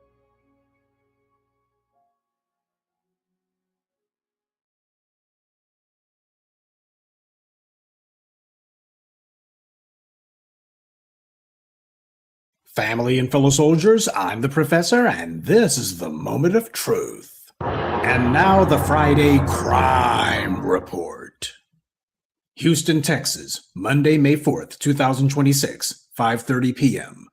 Family and fellow soldiers, I'm the Professor, and this is the Moment of Truth. And now the Friday Crime Report. Houston, Texas, Monday, May 4th, 2026, 5:30 p.m.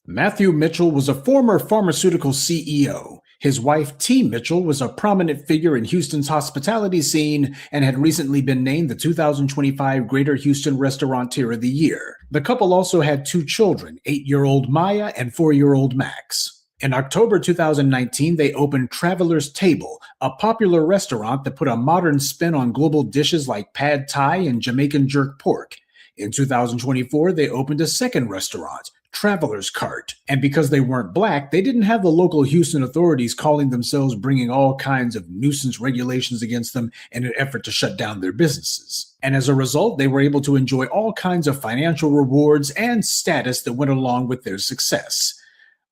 Matthew Mitchell was a former pharmaceutical CEO. His wife, T. Mitchell, was a prominent figure in Houston's hospitality scene and had recently been named the 2025 Greater Houston Restaurateur of the Year. The couple also had 2 children, 8-year-old Maya and 4-year-old Max. In October 2019, they opened Traveler's Table, a popular restaurant that put a modern spin on global dishes like pad thai and Jamaican jerk pork. In 2024, they opened a second restaurant, Traveler's Cart. And because they weren't black, they didn't have the local Houston authorities calling themselves bringing all kinds of nuisance regulations against them in an effort to shut down their businesses. And as a result, they were able to enjoy all kinds of financial rewards and status that went along with their success.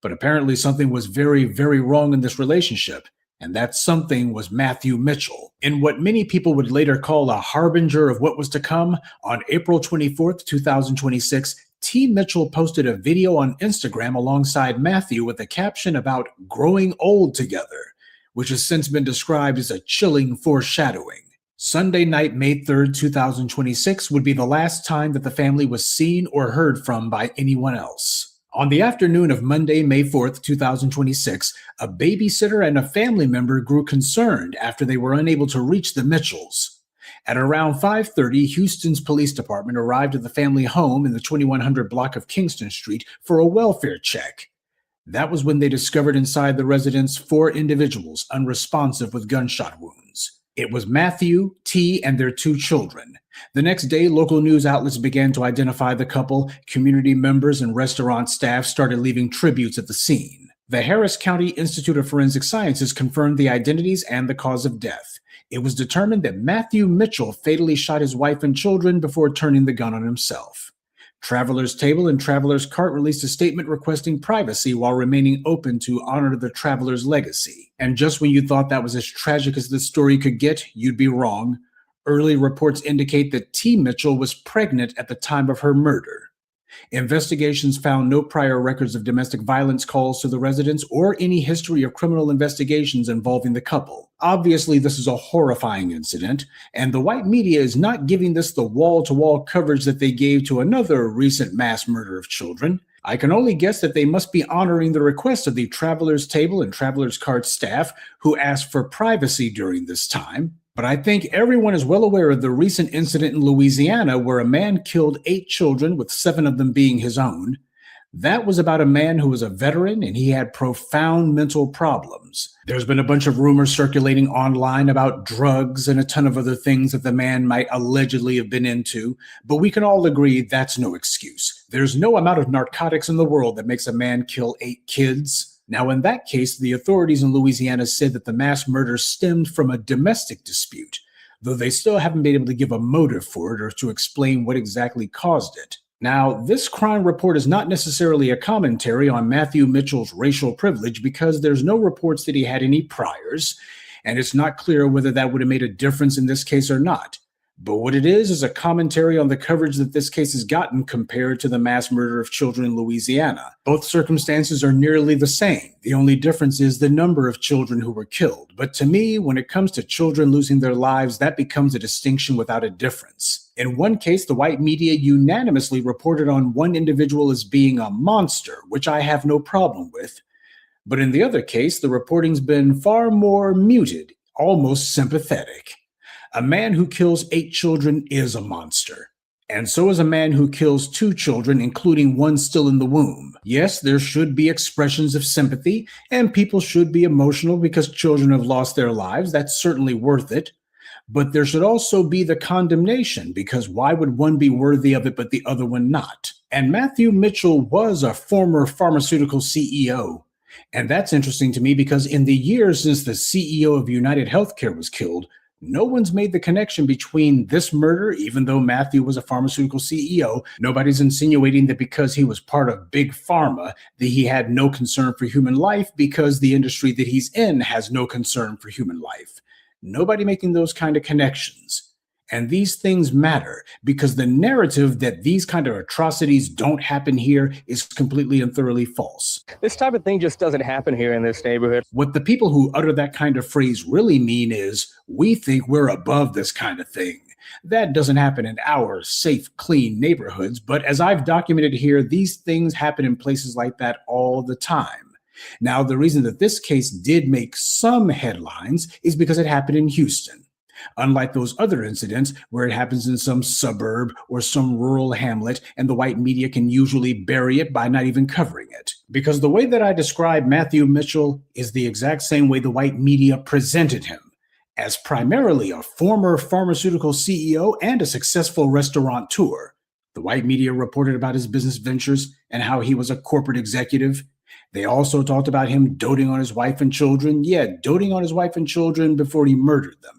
But apparently something was very, very wrong in this relationship. And that something was Matthew Mitchell. In what many people would later call a harbinger of what was to come, on April 24th, 2026, T. Mitchell posted a video on Instagram alongside Matthew with a caption about growing old together, which has since been described as a chilling foreshadowing. Sunday night, May 3rd, 2026 would be the last time that the family was seen or heard from by anyone else. On the afternoon of Monday, May 4th, 2026, a babysitter and a family member grew concerned after they were unable to reach the Mitchells. At around 5:30, Houston's police department arrived at the family home in the 2100 block of Kingston Street for a welfare check. That was when they discovered inside the residence 4 individuals unresponsive with gunshot wounds. It was Matthew, T, and their 2 children. The next day, local news outlets began to identify the couple. Community members and restaurant staff started leaving tributes at the scene. The Harris County Institute of Forensic Sciences confirmed the identities and the cause of death. It was determined that Matthew Mitchell fatally shot his wife and children before turning the gun on himself. Traveler's Table and Traveler's Cart released a statement requesting privacy while remaining open to honor the traveler's legacy. And just when you thought that was as tragic as this story could get, you'd be wrong. Early reports indicate that T. Mitchell was pregnant at the time of her murder. Investigations found no prior records of domestic violence calls to the residence or any history of criminal investigations involving the couple. Obviously, this is a horrifying incident, and the white media is not giving this the wall-to-wall coverage that they gave to another recent mass murder of children. I can only guess that they must be honoring the request of the Traveler's Table and Traveler's Cart staff who asked for privacy during this time. But I think everyone is well aware of the recent incident in Louisiana where a man killed 8 children, with 7 of them being his own. That was about a man who was a veteran and he had profound mental problems. There's been a bunch of rumors circulating online about drugs and a ton of other things that the man might allegedly have been into, but we can all agree that's no excuse. There's no amount of narcotics in the world that makes a man kill 8 kids. Now, in that case, the authorities in Louisiana said that the mass murder stemmed from a domestic dispute, though they still haven't been able to give a motive for it or to explain what exactly caused it. Now, this crime report is not necessarily a commentary on Matthew Mitchell's racial privilege because there's no reports that he had any priors, and it's not clear whether that would have made a difference in this case or not. But what it is a commentary on the coverage that this case has gotten compared to the mass murder of children in Louisiana. Both circumstances are nearly the same. The only difference is the number of children who were killed. But to me, when it comes to children losing their lives, that becomes a distinction without a difference. In one case, the white media unanimously reported on one individual as being a monster, which I have no problem with. But in the other case, the reporting's been far more muted, almost sympathetic. A man who kills 8 children is a monster. And so is a man who kills 2 children, including one still in the womb. Yes, there should be expressions of sympathy, and people should be emotional because children have lost their lives. That's certainly worth it. But there should also be the condemnation, because why would one be worthy of it but the other one not? And Matthew Mitchell was a former pharmaceutical CEO. And that's interesting to me because in the years since the CEO of United Healthcare was killed, no one's made the connection between this murder, even though Matthew was a pharmaceutical CEO. Nobody's insinuating that because he was part of Big Pharma, that he had no concern for human life because the industry that he's in has no concern for human life. Nobody making those kind of connections. And these things matter because the narrative that these kind of atrocities don't happen here is completely and thoroughly false. This type of thing just doesn't happen here in this neighborhood. What the people who utter that kind of phrase really mean is, we think we're above this kind of thing. That doesn't happen in our safe, clean neighborhoods, but as I've documented here, these things happen in places like that all the time. Now, the reason that this case did make some headlines is because it happened in Houston. Unlike those other incidents where it happens in some suburb or some rural hamlet and the white media can usually bury it by not even covering it. Because the way that I describe Matthew Mitchell is the exact same way the white media presented him, as primarily a former pharmaceutical CEO and a successful restaurateur. The white media reported about his business ventures and how he was a corporate executive. They also talked about him doting on his wife and children. Yeah, doting on his wife and children before he murdered them.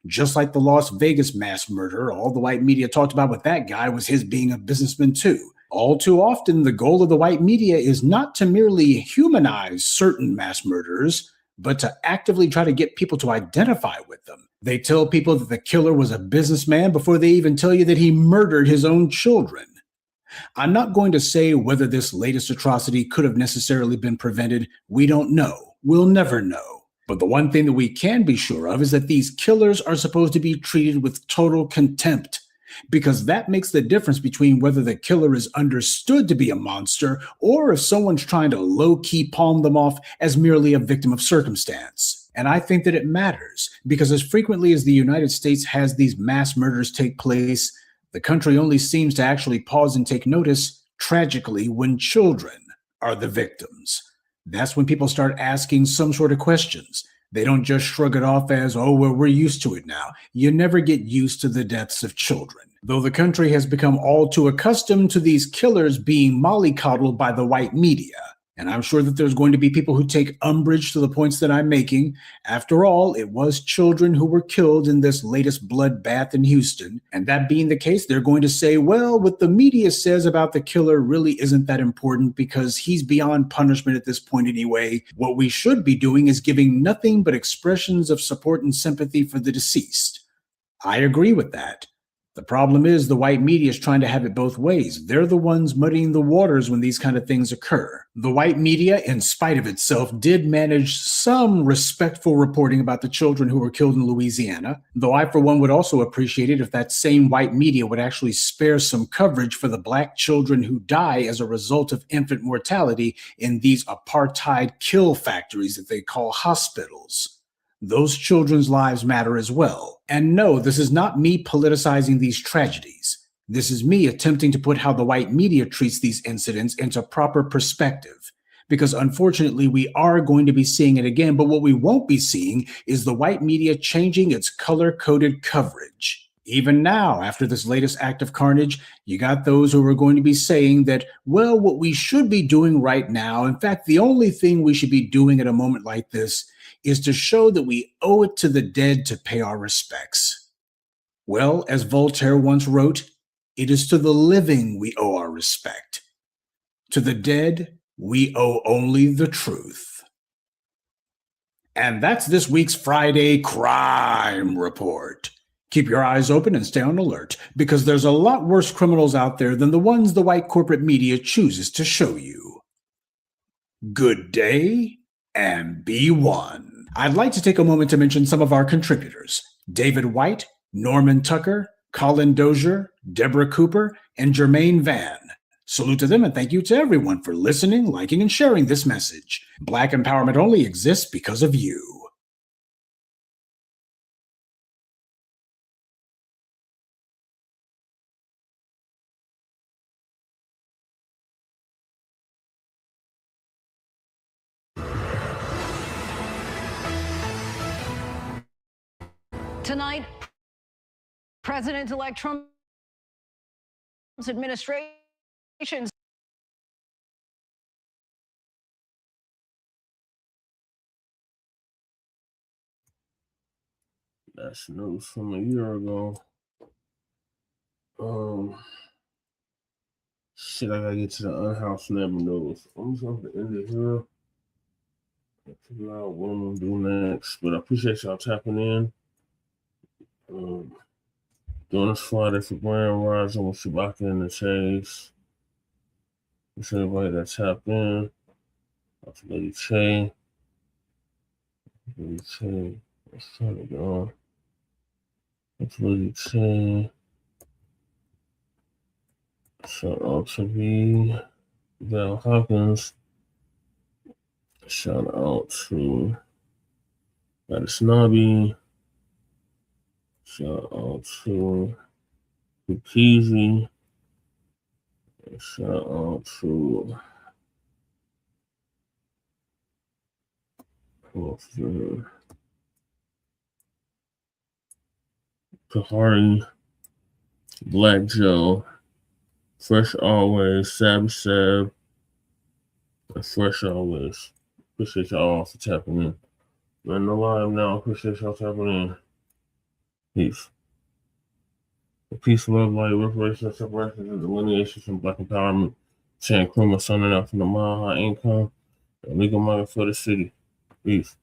Just like the Las Vegas mass murder, all the white media talked about with that guy was his being a businessman too. All too often, the goal of the white media is not to merely humanize certain mass murderers, but to actively try to get people to identify with them. They tell people that the killer was a businessman before they even tell you that he murdered his own children. I'm not going to say whether this latest atrocity could have necessarily been prevented. We don't know. We'll never know. But the one thing that we can be sure of is that these killers are supposed to be treated with total contempt, because that makes the difference between whether the killer is understood to be a monster or if someone's trying to low-key palm them off as merely a victim of circumstance. And I think that it matters, because as frequently as the United States has these mass murders take place, the country only seems to actually pause and take notice, tragically, when children are the victims. That's when people start asking some sort of questions. They don't just shrug it off as, oh, well, we're used to it now. You never get used to the deaths of children. Though the country has become all too accustomed to these killers being mollycoddled by the white media. And I'm sure that there's going to be people who take umbrage to the points that I'm making. After all, it was children who were killed in this latest bloodbath in Houston. And that being the case, they're going to say, well, what the media says about the killer really isn't that important because he's beyond punishment at this point anyway. What we should be doing is giving nothing but expressions of support and sympathy for the deceased. I agree with that. The problem is the white media is trying to have it both ways. They're the ones muddying the waters when these kind of things occur. The white media, in spite of itself, did manage some respectful reporting about the children who were killed in Louisiana, though I, for one, would also appreciate it if that same white media would actually spare some coverage for the black children who die as a result of infant mortality in these apartheid kill factories that they call hospitals. Those children's lives matter as well. And no, this is not me politicizing these tragedies. This is me attempting to put how the white media treats these incidents into proper perspective. Because unfortunately, we are going to be seeing it again, but what we won't be seeing is the white media changing its color-coded coverage. Even now, after this latest act of carnage, you got those who are going to be saying that, well, what we should be doing right now, in fact, the only thing we should be doing at a moment like this is to show that we owe it to the dead to pay our respects. Well, as Voltaire once wrote, it is to the living we owe our respect. To the dead, we owe only the truth. And that's this week's Friday Crime Report. Keep your eyes open and stay on alert, because there's a lot worse criminals out there than the ones the white corporate media chooses to show you. Good day, and be one. I'd like to take a moment to mention some of our contributors: David White, Norman Tucker, Colin Dozier, Deborah Cooper, and Jermaine Van. Salute to them, and thank you to everyone for listening, liking, and sharing this message. Black empowerment only exists because of you. Tonight, President-elect Trump's administration That's news from a year ago. Shit, I gotta get to the Unhoused never news. I'm just gonna end it here. Figure out what I'm gonna do next. But I appreciate y'all tapping in. Doing this Friday for Grand Rising with Shabaka and the Chase. Appreciate everybody that tapped in. Out to Lady Che. Lady Che. Let's turn it on. Out to Lady Che. Shout out to V. Val Hawkins. Shout out to Got a Snobby. Shout out to Hypocrisy. Shout out to Kahari, Black Joe, Fresh Always, Sab Sab, and Fresh Always. Appreciate y'all for tapping in. We're in the live now. Appreciate y'all tapping in. Peace. The peace, love, light, reparation, separation, and delineation from Black empowerment, sharing criminal, signing out from the mile high income, and legal money for the city. Peace.